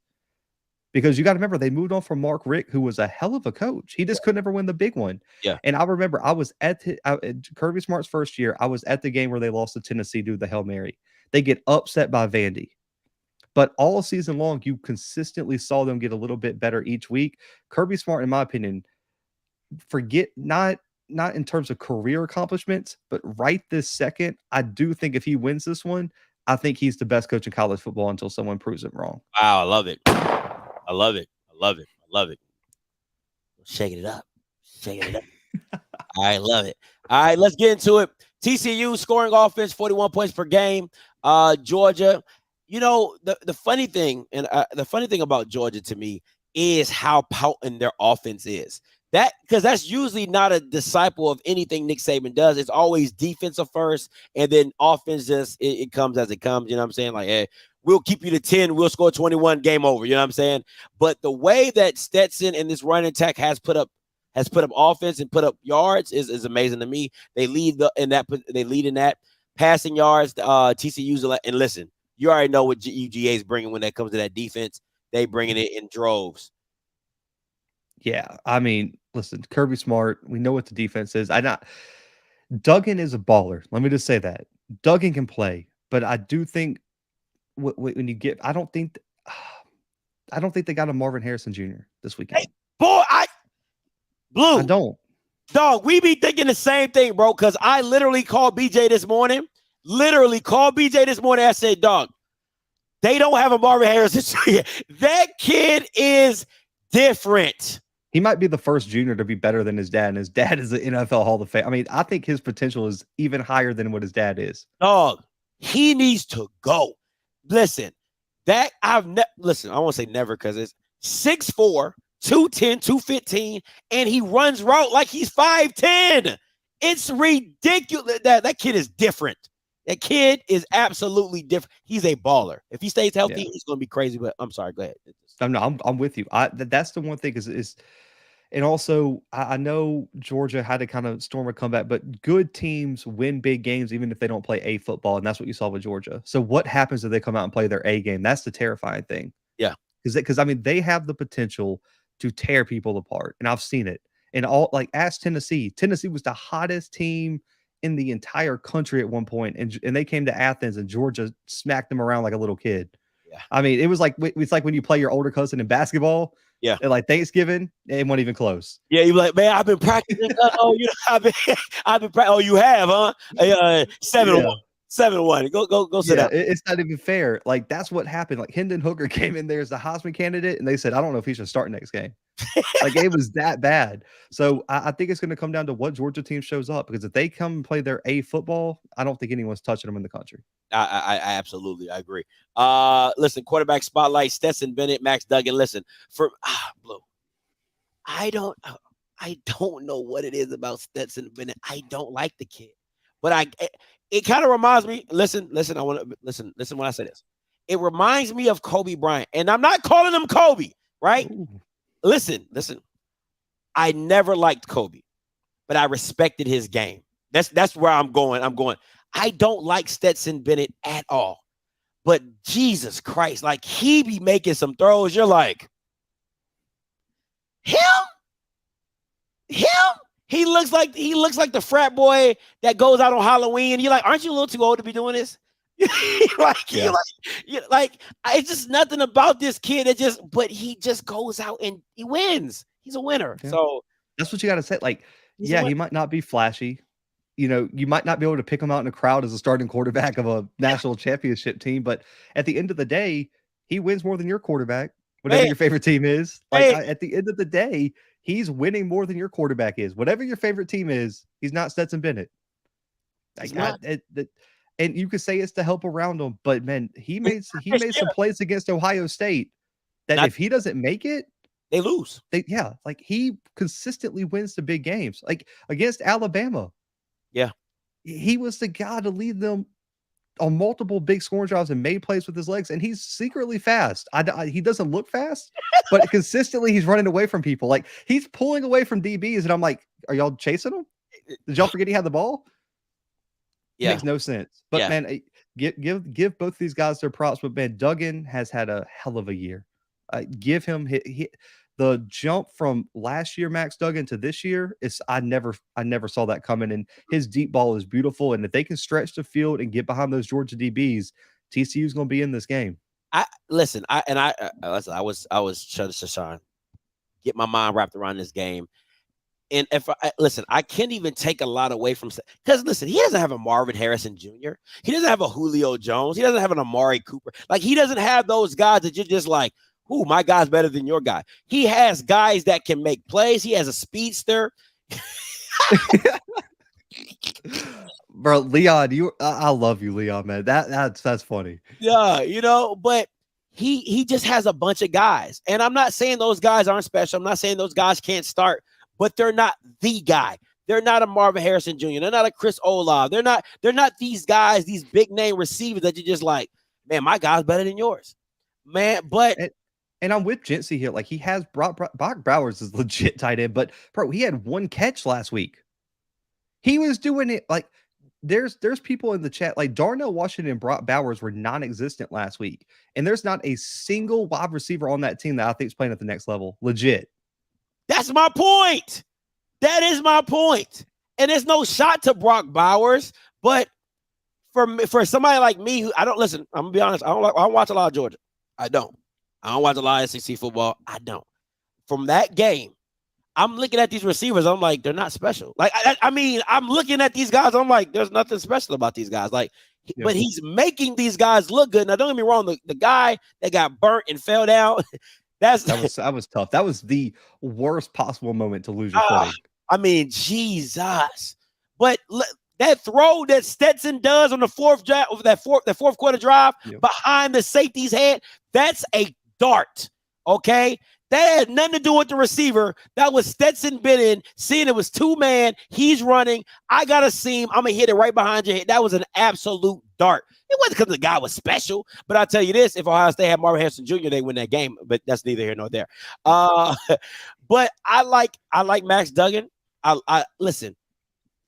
Because you got to remember, they moved on from Mark Richt, who was a hell of a coach. He just could never win the big one. Yeah. And I remember I was at Kirby Smart's first year. I was at the game where they lost to Tennessee due to the Hail Mary. They get upset by Vandy. But all season long, you consistently saw them get a little bit better each week. Kirby Smart, in my opinion, forget not in terms of career accomplishments, but right this second, I do think if he wins this one, I think he's the best coach in college football until someone proves it wrong. Wow, I love it. I love it. I love it. I love it. Shaking it up. Shaking it up. I love it. All right, let's get into it. TCU scoring offense, 41 points per game. Georgia, you know, the funny thing, and the funny thing about Georgia to me is how potent their offense is. Because that's usually not a disciple of anything Nick Saban does. It's always defensive first, and then offense just it comes as it comes. You know what I'm saying? Like, hey, we'll keep you to 10, we'll score 21, game over. You know what I'm saying? But the way that Stetson and this running attack has put up offense and put up yards is amazing to me. They lead in that passing yards. TCU's and listen, you already know what UGA is bringing when that comes to that defense. They bringing it in droves. Yeah, I mean, listen, Kirby Smart, we know what the defense is. Duggan is a baller. Let me just say that. Duggan can play, but I do think when you get, I don't think they got a Marvin Harrison Jr. this weekend. Hey, boy, Blue. I don't. Dog, we be thinking the same thing, bro, because I literally called BJ this morning. I said, dog, they don't have a Marvin Harrison Jr. That kid is different. He might be the first junior to be better than his dad, and his dad is an NFL Hall of Fame. I mean, I think his potential is even higher than what his dad is. Dog, he needs to go. Listen, I won't say never because it's 6'4", 210, 215, and he runs route like he's 5'10". It's ridiculous. That kid is different. That kid is absolutely different. He's a baller. If he stays healthy, he's going to be crazy. But I'm sorry. Go ahead. I'm with you. That's the one thing is, and also I know Georgia had to kind of storm a comeback, but good teams win big games even if they don't play A football, and that's what you saw with Georgia. So what happens if they come out and play their A game? That's the terrifying thing. Yeah, because I mean they have the potential to tear people apart, and I've seen it. And ask Tennessee. Tennessee was the hottest team in the entire country at one point, and they came to Athens, and Georgia smacked them around like a little kid. Yeah. I mean, it's like when you play your older cousin in basketball. Yeah. And like Thanksgiving, it wasn't even close. Yeah, you're like, man, I've been practicing. I've been practicing. Oh, you have, huh? 7-1. 7-1. Go sit down. It's not even fair. Like, that's what happened. Like, Hendon Hooker came in there as the Heisman candidate, and they said, I don't know if he should start next game. Like, it was that bad. So I think it's going to come down to what Georgia team shows up, because if they come and play their A football, I don't think anyone's touching them in the country. I absolutely agree. Listen, quarterback spotlight, Stetson Bennett, Max Duggan. Listen, Blue, I don't know what it is about Stetson Bennett. I don't like the kid, but it kind of reminds me. Listen. I want to listen when I say this. It reminds me of Kobe Bryant, and I'm not calling him Kobe, right? Ooh. Listen. I never liked Kobe, but I respected his game. That's where I'm going. I don't like Stetson Bennett at all, but Jesus Christ, like he be making some throws. You're like, him. He looks like the frat boy that goes out on Halloween. You're like, aren't you a little too old to be doing this? Like, it's just nothing about this kid. But he just goes out and he wins. He's a winner. Yeah. So that's what you got to say. Like, he might not be flashy. You know, you might not be able to pick him out in a crowd as a starting quarterback of a national championship team, but at the end of the day, he wins more than your quarterback, whatever your favorite team is. Like, at the end of the day, he's winning more than your quarterback is. Whatever your favorite team is, he's not Stetson Bennett. And you could say it's to help around him, but man, he made some plays against Ohio State that if he doesn't make it, they lose. Like he consistently wins the big games. Like against Alabama. Yeah. He was the guy to lead them on multiple big scoring drives and made plays with his legs, and he's secretly fast. He doesn't look fast, but consistently he's running away from people. Like he's pulling away from DBs, and I'm like, are y'all chasing him? Did y'all forget he had the ball? Yeah. Makes no sense. But Yeah. man, give both these guys their props. But man, Duggan has had a hell of a year. Give him the jump from last year, Max Duggan, to this year is I never saw that coming. And his deep ball is beautiful. And if they can stretch the field and get behind those Georgia DBs, TCU is going to be in this game. I was trying to get my mind wrapped around this game. And if I can't even take a lot away from, because listen, he doesn't have a Marvin Harrison Jr. He doesn't have a Julio Jones. He doesn't have an Amari Cooper. Like, he doesn't have those guys that you're just like, ooh, my guy's better than your guy. He has guys that can make plays. He has a speedster. Bro, Leon, I love you, Leon, man. That's funny. Yeah, but he just has a bunch of guys. And I'm not saying those guys aren't special. I'm not saying those guys can't start, but they're not the guy. They're not a Marvin Harrison Jr. They're not a Chris Olave. They're not these guys, these big name receivers that you're just like, man, my guy's better than yours, man. But and I'm with Jency here. Like, he has Brock Bowers is legit tight end, but bro, he had one catch last week. He was doing it like there's people in the chat like Darnell Washington and Brock Bowers were non-existent last week, and there's not a single wide receiver on that team that I think is playing at the next level. Legit. That's my point. That is my point. And there's no shot to Brock Bowers, but for somebody like me who I don't listen, I'm gonna be honest, I don't watch a lot of Georgia. I don't watch a lot of SEC football. I don't. From that game, I'm looking at these receivers. I'm like, they're not special. Like, I mean, I'm looking at these guys. I'm like, there's nothing special about these guys. Like, but he's making these guys look good. Now, don't get me wrong. The guy that got burnt and fell down, that was tough. That was the worst possible moment to lose your footing. I mean, Jesus. But that throw that Stetson does on the fourth quarter drive behind the safety's head, that's a dart. Okay. That had nothing to do with the receiver. That was Stetson Bennett seeing it was two-man. He's running. I got a seam. I'm going to hit it right behind your head. That was an absolute dart. It wasn't because the guy was special. But I'll tell you this, if Ohio State had Marvin Harrison Jr., they win that game. But that's neither here nor there. But I like Max Duggan. I listen,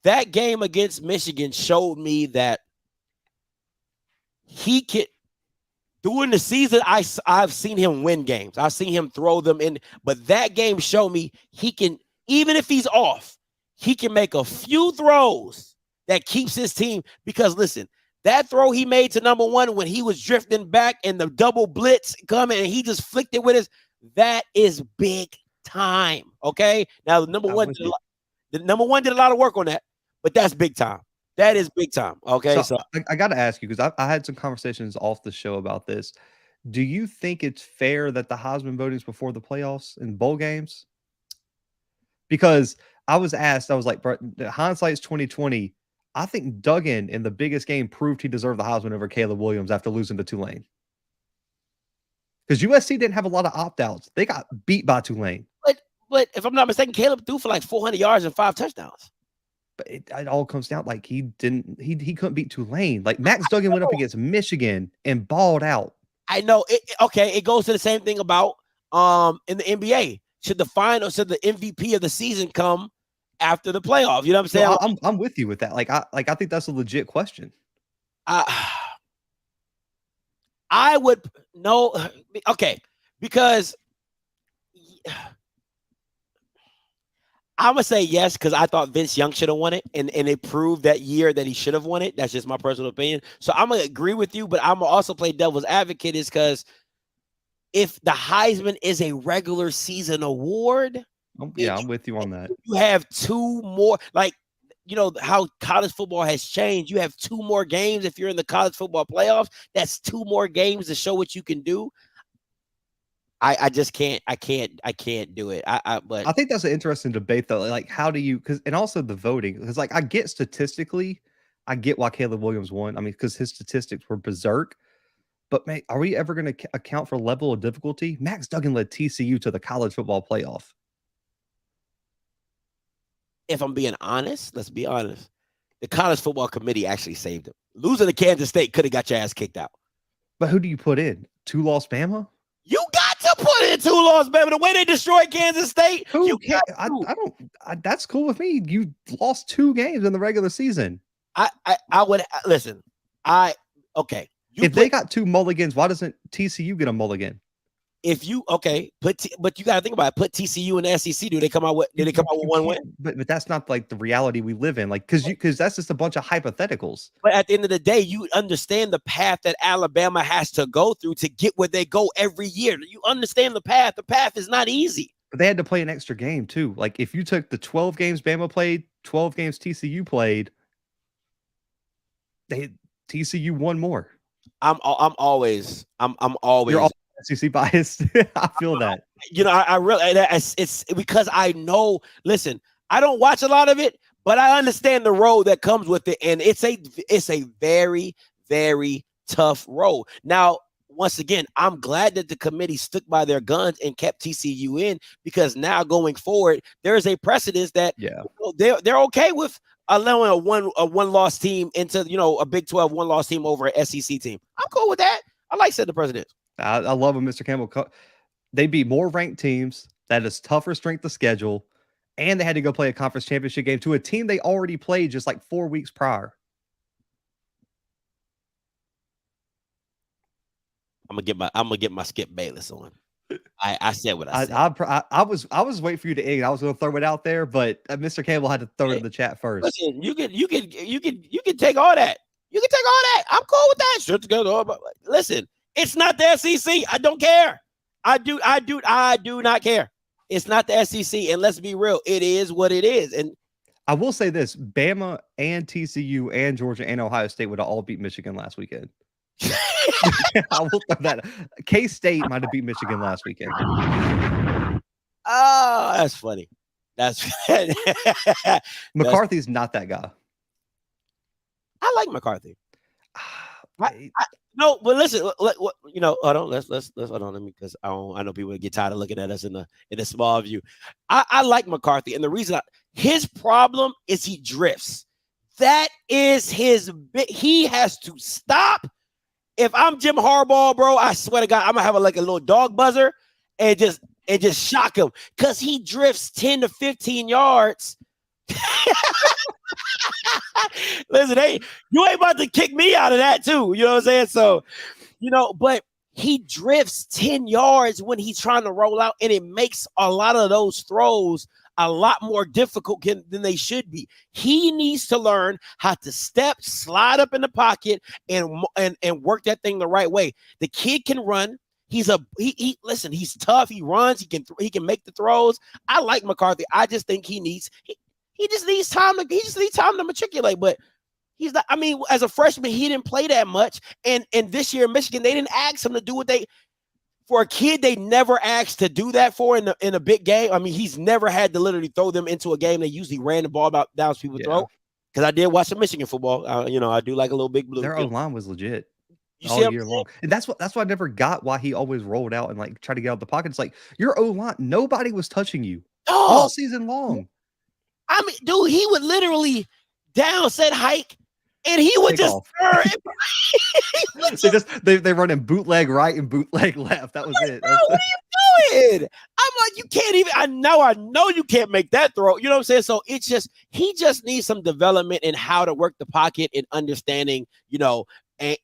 that game against Michigan showed me that he can. During the season, I've seen him win games. I've seen him throw them in. But that game showed me he can, even if he's off, he can make a few throws that keeps his team. Because, listen, that throw he made to number one when he was drifting back and the double blitz coming and he just flicked it with his, that is big time, okay? Now, the number one did a lot of work on that, but that's big time. That is big time. Okay. So I got to ask you, because I had some conversations off the show about this. Do you think it's fair that the Heisman voting is before the playoffs and bowl games? Because I was asked, I was like, hindsight's 2020. I think Duggan in the biggest game proved he deserved the Heisman over Caleb Williams after losing to Tulane. Because USC didn't have a lot of opt-outs. They got beat by Tulane. But if I'm not mistaken, Caleb threw for like 400 yards and 5 touchdowns. But it all comes down like he couldn't beat Tulane. Like Max Duggan went up against Michigan and balled out. I know. It goes to the same thing about in the NBA. Should the MVP of the season come after the playoff? You know what I'm saying? I'm with you with that. I think that's a legit question. I would no. Okay, because I'm going to say yes because I thought Vince Young should have won it, and it proved that year that he should have won it. That's just my personal opinion. So I'm going to agree with you, but I'm going to also play devil's advocate is because if the Heisman is a regular season award. I'm with you on that. You have 2 more, like, you know, how college football has changed. You have 2 more games if you're in the college football playoffs. That's 2 more games to show what you can do. I just can't. I can't do it. But I think that's an interesting debate, though. Like, how do you? And also the voting, because like I get statistically, I get why Caleb Williams won. I mean, because his statistics were berserk. But man, are we ever going to account for level of difficulty? Max Duggan led TCU to the college football playoff. If I'm being honest, let's be honest. The college football committee actually saved him. Losing to Kansas State could have got your ass kicked out. But who do you put in? 2-loss Bama? You got to put in 2 loss, baby. The way they destroyed Kansas State. Who cares? I don't. That's cool with me. You lost 2 games in the regular season. I would listen. Okay. If they got 2 mulligans, why doesn't TCU get a mulligan? If you but you got to think about it. Put TCU and the SEC. Did they come out with one win? But that's not like the reality we live in. Like because that's just a bunch of hypotheticals. But at the end of the day, you understand the path that Alabama has to go through to get where they go every year. You understand the path. The path is not easy. But they had to play an extra game too. Like if you took the 12 games Bama played, 12 games TCU played, TCU won more. I'm always. You're all SEC biased. I feel that. I really it's because I know. Listen, I don't watch a lot of it, but I understand the road that comes with it, and it's a very, very tough road. Now, once again, I'm glad that the committee stuck by their guns and kept TCU in, because now going forward, there is a precedent that they're okay with allowing a one-loss team into a Big 12 one-loss team over an SEC team. I'm cool with that. I like setting the precedent. I love them, Mr. Campbell. They beat more ranked teams. That is tougher strength of schedule. And they had to go play a conference championship game to a team they already played just like 4 weeks prior. I'm gonna get my Skip Bayless on. I said what I said. I was waiting for you to egg. I was going to throw it out there, but Mr. Campbell had to throw it in the chat first. Listen, you can take all that. You can take all that. I'm cool with that. Shut together. Listen, it's not the SEC. I don't care. I do not care. It's not the SEC, and let's be real. It is what it is. And I will say this: Bama and TCU and Georgia and Ohio State would have all beat Michigan last weekend. I will throw that. K-State might have beat Michigan last weekend. Oh, that's funny. That's McCarthy's not that guy. I like McCarthy. No, but listen, hold on. Let's hold on. Let me, because I know people get tired of looking at us in a small view. I like McCarthy, and the reason his problem is he drifts. That is his bit. He has to stop. If I'm Jim Harbaugh, bro, I swear to God, I'm gonna have a little dog buzzer and just shock him, because he drifts 10 to 15 yards. Listen, hey, you ain't about to kick me out of that too. You know what I'm saying? So, but he drifts 10 yards when he's trying to roll out, and it makes a lot of those throws a lot more difficult than they should be. He needs to learn how to step, slide up in the pocket, and work that thing the right way. The kid can run. Listen, he's tough. He runs. He can make the throws. I like McCarthy. I just think he just needs time to matriculate. But he's not. I mean, as a freshman, he didn't play that much. And this year in Michigan, they didn't ask him to do for a kid they never asked to do that for in a big game. I mean, he's never had to literally throw them into a game. They usually ran the ball down people's throat. Because I did watch some Michigan football. I do like a little Big Blue. Their O-line was legit. You all year long. And that's why I never got why he always rolled out and tried to get out of the pocket. It's like, your O-line, nobody was touching you all season long. I mean, dude, he would literally set hike, and he would just they run in bootleg right and bootleg left. That was it. Bro, what are you doing? I'm like, you can't even. I know you can't make that throw. You know what I'm saying? So it's just he just needs some development in how to work the pocket and understanding,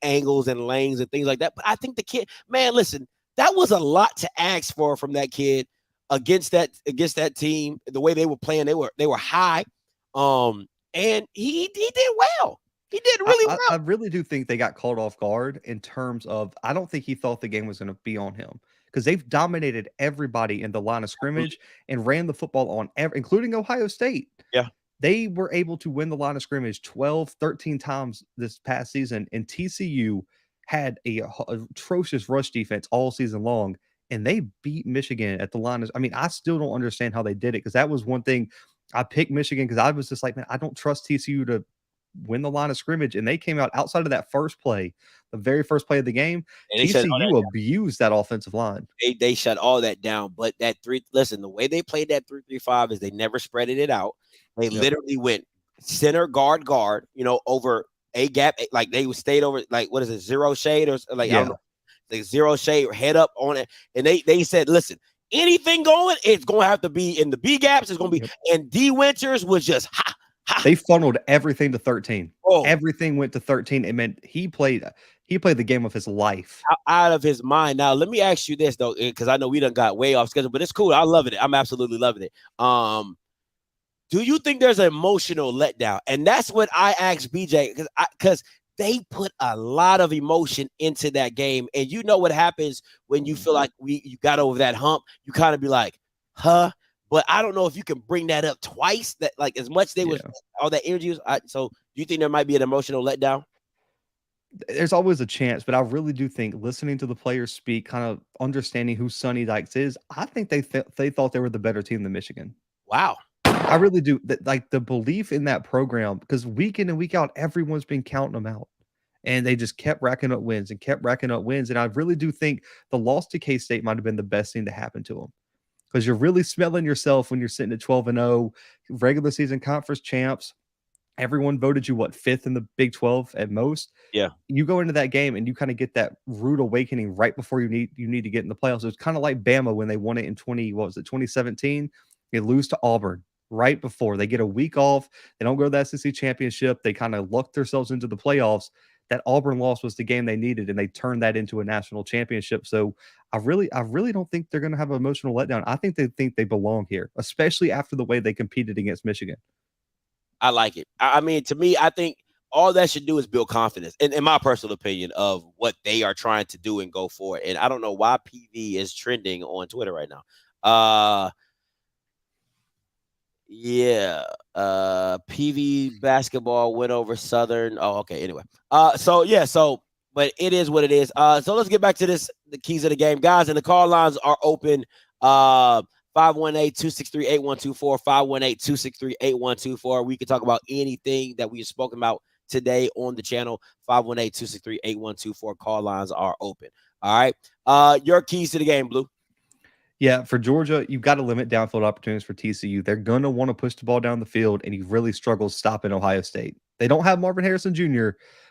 angles and lanes and things like that. But I think the kid, man, listen, that was a lot to ask for from that kid against that team. The way they were playing, they were high, and he did well. He did really well. I really do think they got caught off guard in terms of, I don't think he thought the game was going to be on him, because they've dominated everybody in the line of scrimmage and ran the football on including Ohio State. Yeah. They were able to win the line of scrimmage 12, 13 times this past season, and TCU had a atrocious rush defense all season long, and they beat Michigan at the line. I mean, I still don't understand how they did it, because that was one thing. I picked Michigan because I was just like, man, I don't trust TCU to win the line of scrimmage, and they came out outside of that first play, the very first play of the game. TCU abused that offensive line. They shut all that down. But the way they played that 3-3-5 is they never spreaded it out. They literally went center guard, over a gap. Like they stayed over, what is it, zero shade or I don't know, zero shade, head up on it. And they said, listen, anything going, it's going to have to be in the B gaps. It's going to be, and D Winters was just They funneled everything to 13. Oh. Everything went to 13. It meant he played the game of his life. Out of his mind. Now, let me ask you this though, because I know we done got way off schedule, but it's cool. I love it. I'm absolutely loving it. Do you think there's an emotional letdown? And that's what I asked BJ, because they put a lot of emotion into that game. And you know what happens when you feel like you got over that hump, you kind of be like, huh? But I don't know if you can bring that up twice, that like as much they was all that energy was. So do you think there might be an emotional letdown? There's always a chance, but I really do think listening to the players speak, kind of understanding who Sonny Dykes is, I think they thought they were the better team than Michigan. Wow. I really do. Like the belief in that program, because week in and week out, everyone's been counting them out. And they just kept racking up wins. And I really do think the loss to K-State might have been the best thing to happen to them. Because you're really smelling yourself when you're sitting at 12-0, regular season conference champs. Everyone voted you, what, 5th in the Big 12 at most? Yeah. You go into that game and you kind of get that rude awakening right before you need to get in the playoffs. It's kind of like Bama when they won it in 2017. They lose to Auburn right before. They get a week off. They don't go to the SEC championship. They kind of lucked themselves into the playoffs. That Auburn loss was the game they needed, and they turned that into a national championship. So I really don't think they're going to have an emotional letdown. I think they belong here, especially after the way they competed against Michigan. I like it. I mean, to me, I think all that should do is build confidence, in my personal opinion, of what they are trying to do and go for it. And I don't know why PV is trending on Twitter right now. PV basketball went over Southern. Oh, okay. Anyway, but it is what it is. So let's get back to this. The keys of the game, guys, and the call lines are open. 518-263-8124, 518-263-8124. We can talk about anything that we have spoken about today on the channel. 518-263-8124. Call lines are open. All right. Your keys to the game, Blue. Yeah, for Georgia, you've got to limit downfield opportunities for TCU. They're going to want to push the ball down the field, and you really struggle stopping Ohio State. They don't have Marvin Harrison Jr.,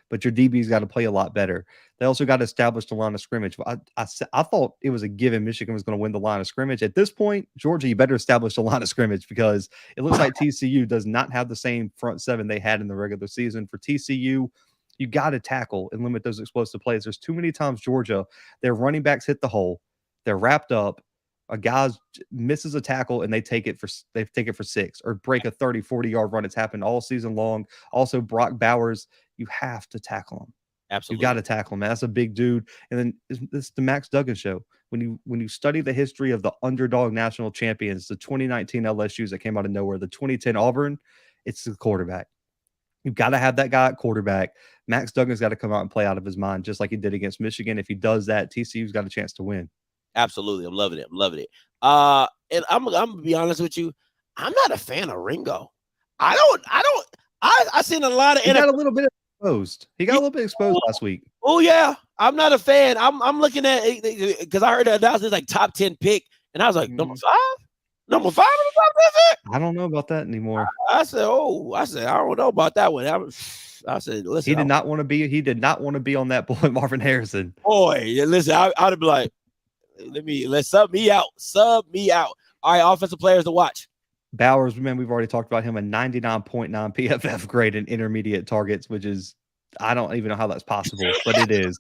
but your DB's got to play a lot better. They also got to establish the line of scrimmage. I thought it was a given Michigan was going to win the line of scrimmage. At this point, Georgia, you better establish the line of scrimmage, because it looks like TCU does not have the same front seven they had in the regular season. For TCU, you got to tackle and limit those explosive plays. There's too many times Georgia, their running backs hit the hole, they're wrapped up, a guy misses a tackle and they take it for 6 or break a 30-40 yard run. It's happened all season long. Also, Brock Bowers, you have to tackle him. Absolutely. You got to tackle him. That's a big dude. And then it's the Max Duggan show. When you study the history of the underdog national champions, the 2019 LSUs that came out of nowhere, the 2010 Auburn, it's the quarterback. You've got to have that guy at quarterback. Max Duggan's got to come out and play out of his mind, just like he did against Michigan. If he does that, TCU's got a chance to win. Absolutely. I'm loving it. And I'm gonna be honest with you. I'm not a fan of Ringo. I seen a lot of. He got a little bit exposed. He got a little bit exposed last week. Oh yeah, I'm not a fan. I'm looking at, because I heard the announcement like top 10 pick, and I was like number 5 in the top 10 pick. I don't know about that anymore. I said I don't know about that one. I said, listen, he did not want to be on that boy Marvin Harrison. Boy, listen, I'd have been like, let's sub me out. All right, offensive players to watch. Bowers, man, we've already talked about him, a 99.9 PFF grade in intermediate targets, which is, I don't even know how that's possible, but it is.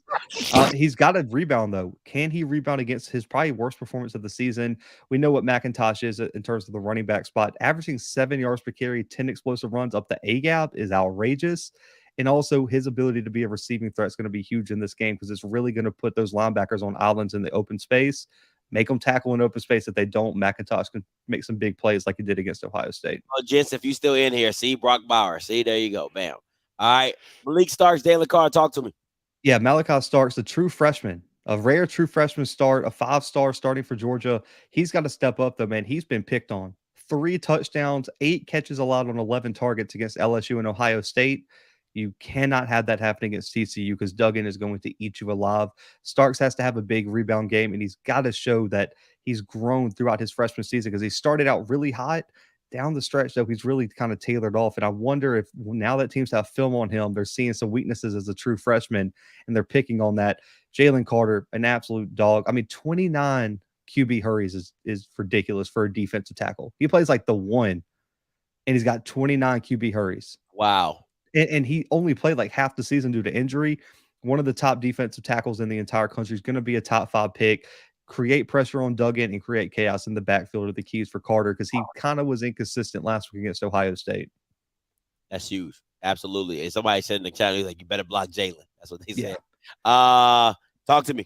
He's got to rebound, though. Can he rebound against his probably worst performance of the season? We know what McIntosh is in terms of the running back spot. Averaging 7 yards per carry, 10 explosive runs up the A-gap is outrageous. And also his ability to be a receiving threat is going to be huge in this game, because it's really going to put those linebackers on islands in the open space, make them tackle in open space. If they don't, McIntosh can make some big plays like he did against Ohio State. Oh, gents, if you still in here, see Brock Bowers. See, there you go. Bam. All right. Malik Starks, Dalen Carr, talk to me. Yeah, Malachi Starks, a true freshman, a rare true freshman start, a 5-star starting for Georgia. He's got to step up, though, man. He's been picked on. 3 touchdowns, 8 catches allowed on 11 targets against LSU and Ohio State. You cannot have that happen against TCU, because Duggan is going to eat you alive. Starks has to have a big rebound game, and he's got to show that he's grown throughout his freshman season, because he started out really hot. Down the stretch, though, he's really kind of tailored off. And I wonder if now that teams have film on him, they're seeing some weaknesses as a true freshman, and they're picking on that. Jalen Carter, an absolute dog. I mean, 29 QB hurries is ridiculous for a defensive tackle. He plays like the 1, and he's got 29 QB hurries. Wow. And he only played like half the season due to injury. One of the top defensive tackles in the entire country is going to be a top 5 pick. Create pressure on Duggan and create chaos in the backfield are the keys for Carter, because he kind of was inconsistent last week against Ohio State. That's huge. Absolutely. And somebody said in the chat, he's like, you better block Jalen. That's what they said. Talk to me.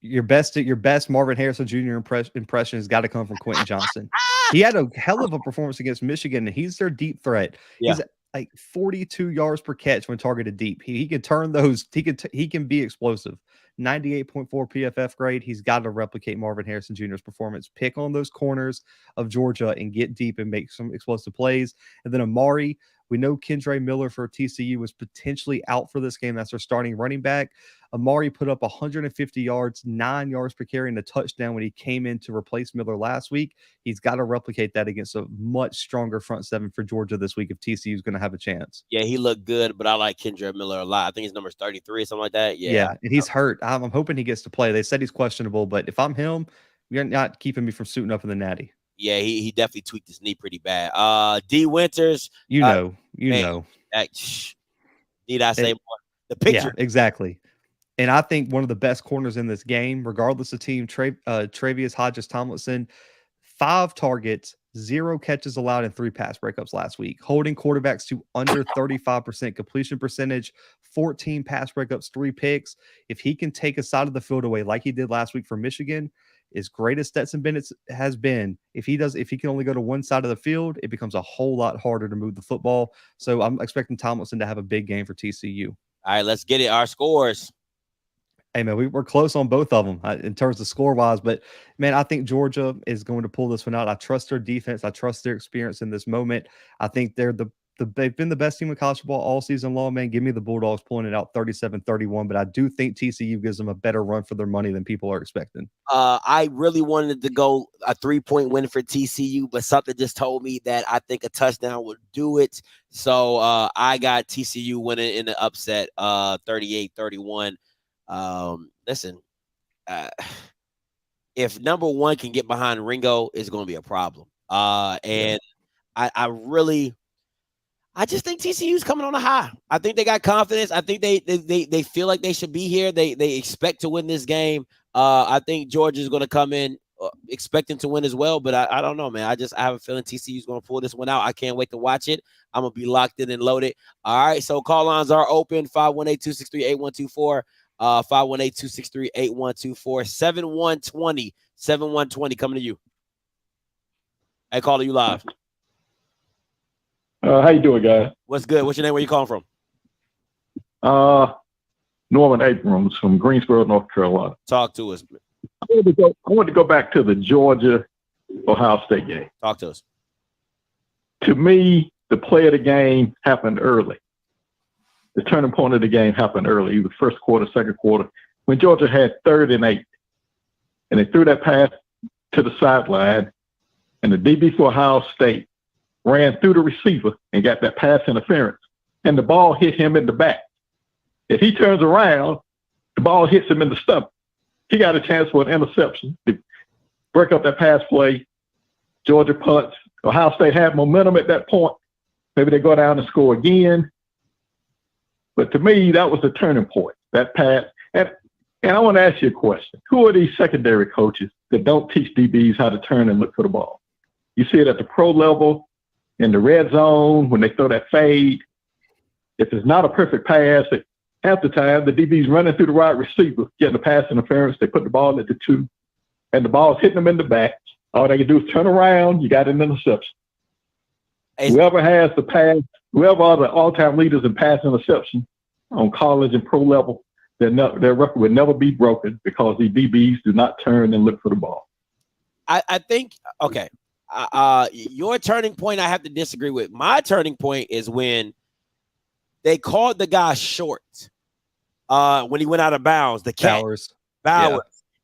Your best Marvin Harrison Jr. impression has got to come from Quentin Johnson. He had a hell of a performance against Michigan, and he's their deep threat. Yeah. He's like 42 yards per catch when targeted deep. He can turn those. He can be explosive. 98.4 PFF grade. He's got to replicate Marvin Harrison Jr.'s performance. Pick on those corners of Georgia and get deep and make some explosive plays. And then Amari, we know Kendre Miller for TCU was potentially out for this game. That's their starting running back. Amari put up 150 yards, 9 yards per carry, and a touchdown when he came in to replace Miller last week. He's got to replicate that against a much stronger front seven for Georgia this week if TCU is going to have a chance. Yeah, he looked good, but I like Kendre Miller a lot. I think his number's 33 or something like that. Yeah, and he's hurt. I'm hoping he gets to play. They said he's questionable, but if I'm him, you're not keeping me from suiting up in the Natty. Yeah, he definitely tweaked his knee pretty bad. D. Winters. You know. Need I say more? The picture. Yeah, exactly. And I think one of the best corners in this game, regardless of team, Travius Hodges-Tomlinson, 5 targets, 0 catches allowed, and 3 pass breakups last week, holding quarterbacks to under 35% completion percentage, 14 pass breakups, 3 picks. If he can take a side of the field away like he did last week for Michigan, as great as Stetson Bennett has been, if he can only go to one side of the field, it becomes a whole lot harder to move the football. So I'm expecting Tomlinson to have a big game for TCU. All right, let's get it. Our scores. Hey, man, we're close on both of them in terms of score-wise. But, man, I think Georgia is going to pull this one out. I trust their defense. I trust their experience in this moment. I think they've been the best team in college football all season long, man. Give me the Bulldogs pulling it out 37-31. But I do think TCU gives them a better run for their money than people are expecting. I really wanted to go a 3-point win for TCU, but something just told me that I think a touchdown would do it. So I got TCU winning in the upset 38-31. Listen, if number 1 can get behind Ringo, it's going to be a problem. And I just think TCU's coming on a high. I think they got confidence. I think they feel like they should be here. They expect to win this game. I think Georgia's going to come in expecting to win as well, but I don't know, man. I have a feeling TCU's going to pull this one out. I can't wait to watch it. I'm going to be locked in and loaded. All right, so call lines are open, 518-263-8124. 518-263-8124. 7120 coming to you. Hey, caller, you live. How you doing, guys? What's good? What's your name? Where you calling from? Norman Abrams from Greensboro, North Carolina. Talk to us. I want to go back to the Georgia-Ohio State game. Talk to us. To me, the play of the game happened early. The turning point of the game happened early. It was first quarter, second quarter, when Georgia had 3rd and 8. And they threw that pass to the sideline, and the DB for Ohio State ran through the receiver and got that pass interference. And the ball hit him in the back. If he turns around, the ball hits him in the stomach. He got a chance for an interception to break up that pass play. Georgia punts. Ohio State had momentum at that point. Maybe they go down and score again. But to me, that was the turning point, that pass. And I want to ask you a question. Who are these secondary coaches that don't teach DBs how to turn and look for the ball? You see it at the pro level, in the red zone, when they throw that fade. If it's not a perfect pass, half the time, the DB's running through the wide receiver, getting the pass interference. They put the ball at the 2, and the ball's hitting them in the back. All they can do is turn around. You got an interception. Whoever has the pass, whoever are the all-time leaders in pass interception on college and pro level, their record would never be broken because the DBs do not turn and look for the ball. I think, okay, your turning point I have to disagree with. My turning point is when they called the guy short when he went out of bounds. The cat, Bowers. Yeah.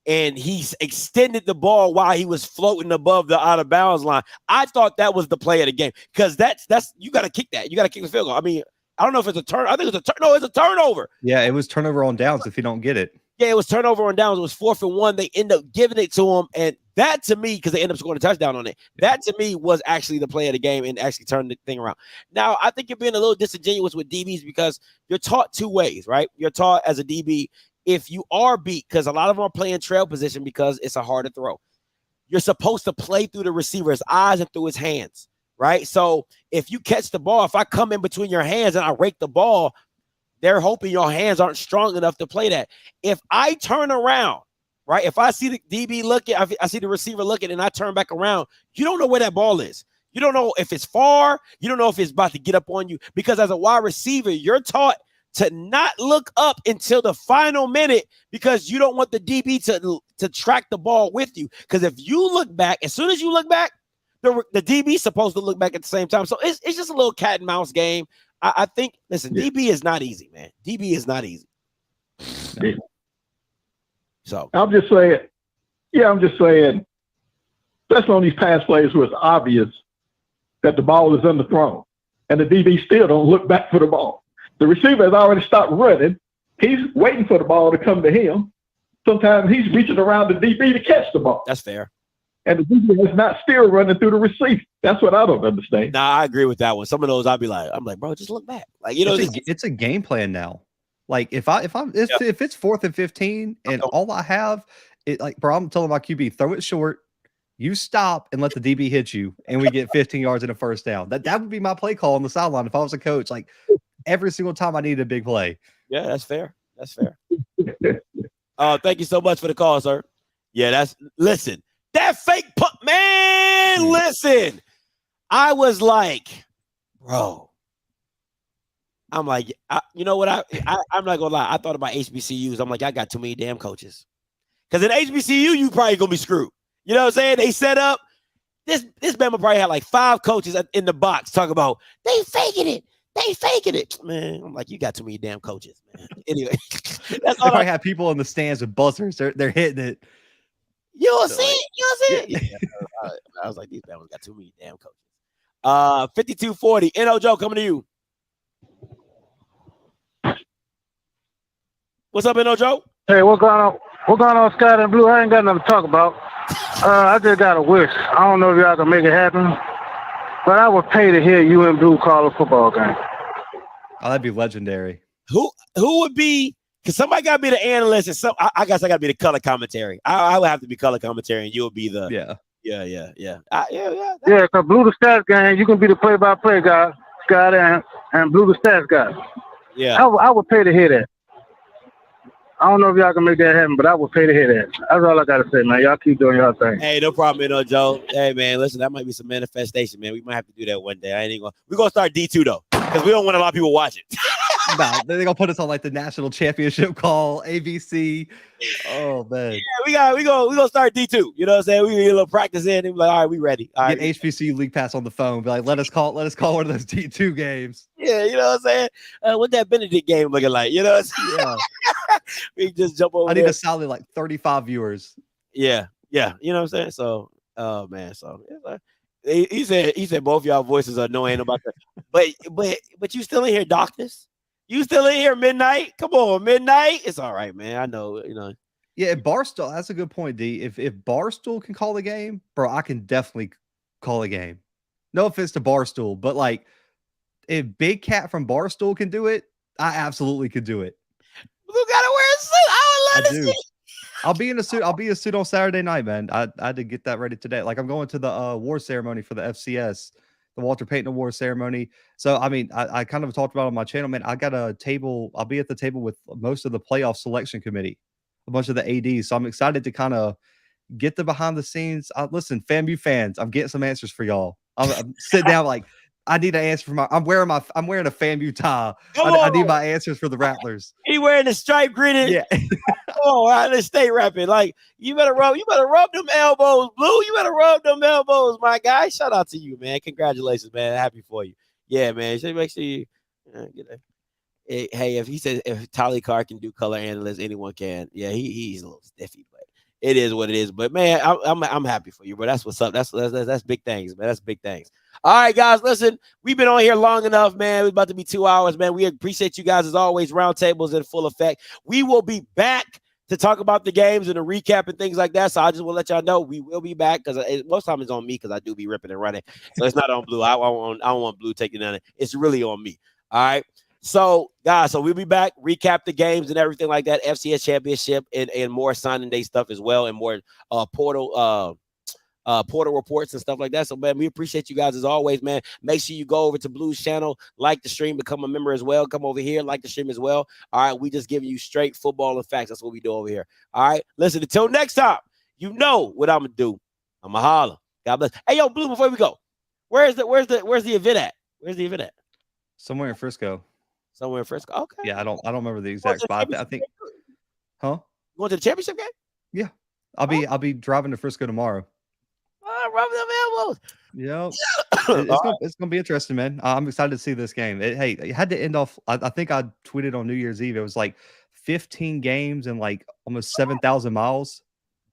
And he extended the ball while he was floating above the out of bounds line. I thought that was the play of the game because that's you got to kick that. You got to kick the field goal. I mean, I don't know if it's a turn. I think it's a turn. No, it's a turnover. Yeah, it was turnover on downs if you don't get it. Yeah, it was turnover on downs. It was 4th and 1. They end up giving it to him. And that to me, because they end up scoring a touchdown on it, that to me was actually the play of the game and actually turned the thing around. Now, I think you're being a little disingenuous with DBs because you're taught 2 ways, right? You're taught as a DB, if you are beat, because a lot of them are playing trail position because it's a harder throw. You're supposed to play through the receiver's eyes and through his hands, right? So if you catch the ball, if I come in between your hands and I rake the ball, they're hoping your hands aren't strong enough to play that. If I turn around, right, if I see the DB looking, I see the receiver looking, and I turn back around, you don't know where that ball is. You don't know if it's far. You don't know if it's about to get up on you. Because as a wide receiver, you're taught to not look up until the final minute because you don't want the DB to track the ball with you. Because if you look back, as soon as you look back, the DB is supposed to look back at the same time. So it's just a little cat and mouse game. I think, listen, DB is not easy, man. DB is not easy. Yeah. So I'm just saying, especially on these pass plays where it's obvious that the ball is underthrown and the DB still don't look back for the ball. The receiver has already stopped running. He's waiting for the ball to come to him. Sometimes he's reaching around the DB to catch the ball. That's fair. And the DB is not still running through the receiver. That's what I don't understand. Nah, I agree with that one. Some of those I'm like, bro, just look back. Like, you know, it's a game plan now. Like if it's 4th and 15 and all I have it, like, bro, I'm telling my QB, throw it short, you stop and let the DB hit you, and we get 15 yards and a first down. That would be my play call on the sideline if I was a coach. Like every single time I needed a big play. Yeah, that's fair. That's fair. Thank you so much for the call, sir. Yeah, listen. That fake punt, man, listen. I was like, bro. I'm like, you know what? I'm not going to lie. I thought about HBCUs. I'm like, I got too many damn coaches. Because in HBCU, you probably going to be screwed. You know what I'm saying? They set up. This Bama probably had like 5 coaches in the box talking about, they faking it. They faking it. Man, I'm like, you got too many damn coaches, man. Anyway, that's all. I have people in the stands with buzzers. They're hitting it. You don't see it? You don't see it? Yeah, I was like, these Bama's got too many damn coaches. 5240. NO Joe coming to you. What's up, NO Joe? Hey, what's going on? What's going on, Scott and Blue? I ain't got nothing to talk about. I just got a wish. I don't know if y'all can make it happen, but I would pay to hear you and Blue call a football game. Oh, that'd be legendary. Who would be? Because somebody got to be the analyst, and I guess I got to be the color commentary. I would have to be color commentary, and you'll be the yeah. Because Blue the stats guy, you can be the play-by-play guy, Scott, and Blue the stats guy. Yeah, I would pay to hear that. I don't know if y'all can make that happen, but I would pay to hear that. That's all I got to say, man. Y'all keep doing y'all thing. Hey, no problem, NO Joe. Hey, man, listen, that might be some manifestation, man. We might have to do that one day. We're going to start D2, though, because we don't want a lot of people watching. No, they're gonna put us on like the national championship call, ABC. Oh man, yeah, we gonna start D2. You know what I'm saying? We get a little practice in, and be like, all right, we ready. All right, get HBCU League Pass on the phone. Be like, let us call one of those D2 games. Yeah, you know what I'm saying? What that Benedict game looking like? You know what I'm saying? Yeah. We just jump over. I need a solid like 35 viewers. Yeah. You know what I'm saying? So, oh man, so he said both y'all voices are annoying about that, but you still in here, doctors. You still in here, midnight? Come on, midnight. It's all right, man. I know, you know. Yeah, if Barstool, that's a good point, D. If Barstool can call the game, bro, I can definitely call a game. No offense to Barstool, but like if Big Cat from Barstool can do it, I absolutely could do it. You gotta wear a suit. I would love to see. I'll be in a suit. I'll be in a suit on Saturday night, man. I had to get that ready today. Like I'm going to the award ceremony for the FCS. The Walter Payton Award ceremony. So, I mean, I kind of talked about it on my channel, man. I got a table. I'll be at the table with most of the playoff selection committee, a bunch of the ADs. So I'm excited to kind of get the behind the scenes. Listen, FAMU fans, I'm getting some answers for y'all. I'm sitting down like, I need an answer for I'm wearing a FAMU tie. I need my answers for the Rattlers. He wearing the stripe gritted. Yeah. Oh, right, let's stay rapping. Like you better rub them elbows, Blue. You better rub them elbows, my guy. Shout out to you, man. Congratulations, man. Happy for you. Yeah, man. So make sure you get that. Hey, if Tolly Carr can do color analyst, anyone can. Yeah, he's a little stiffy, but it is what it is. But man, I'm happy for you, bro. That's what's up. That's big things, man. That's big things. All right, guys, listen, we've been on here long enough, man. We're about to be 2 hours, man. We appreciate you guys as always. Roundtables in full effect. We will be back to talk about the games and a recap and things like that. So I just want to let y'all know we will be back because most time it's on me because I do be ripping and running. So it's not on Blue. I don't want Blue taking none. It's really on me. All right. So guys, we'll be back, recap the games and everything like that, FCS championship and more signing day stuff as well, and more portal reports and stuff like that. So, man, we appreciate you guys as always, man. Make sure you go over to Blue's channel, like the stream, become a member as well. Come over here, like the stream as well. All right, we just giving you straight football and facts. That's what we do over here. All right, listen, until next time, you know what I'm gonna do. I'm gonna holler. God bless. Hey, yo, Blue, before we go, where's the event at? Where's the event at? Somewhere in Frisco. Somewhere in Frisco. Okay. Yeah, I don't remember the exact spot. I think. Huh? Going to the championship game? Yeah, I'll be driving to Frisco tomorrow. Rub them elbows. Yeah, it's gonna be interesting, man. I'm excited to see this game. It had to end off. I think I tweeted on New Year's Eve. It was like 15 games and like almost 7,000 miles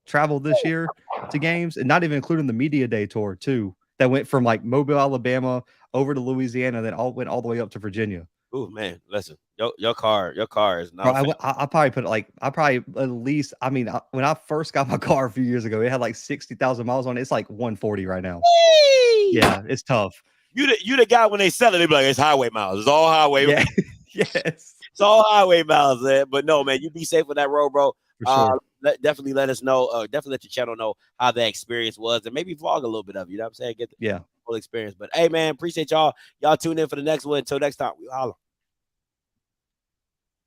traveled this year to games, and not even including the media day tour too. That went from like Mobile, Alabama, over to Louisiana, and then went all the way up to Virginia. Oh man, listen, your car is not. Bro, I probably put at least. I mean, when I first got my car a few years ago, it had like 60,000 miles on it. It's like 140 right now. Whee! Yeah, it's tough. You the guy when they sell it, they be like, it's highway miles. It's all highway. Yeah. Yes, it's all highway miles, man. But no, man, you be safe on that road, bro. For sure. Definitely let us know. Definitely let your channel know how that experience was, and maybe vlog a little bit of it. You know what I'm saying? Get the full experience. But hey, man, appreciate y'all. Y'all tune in for the next one. Until next time, we holla.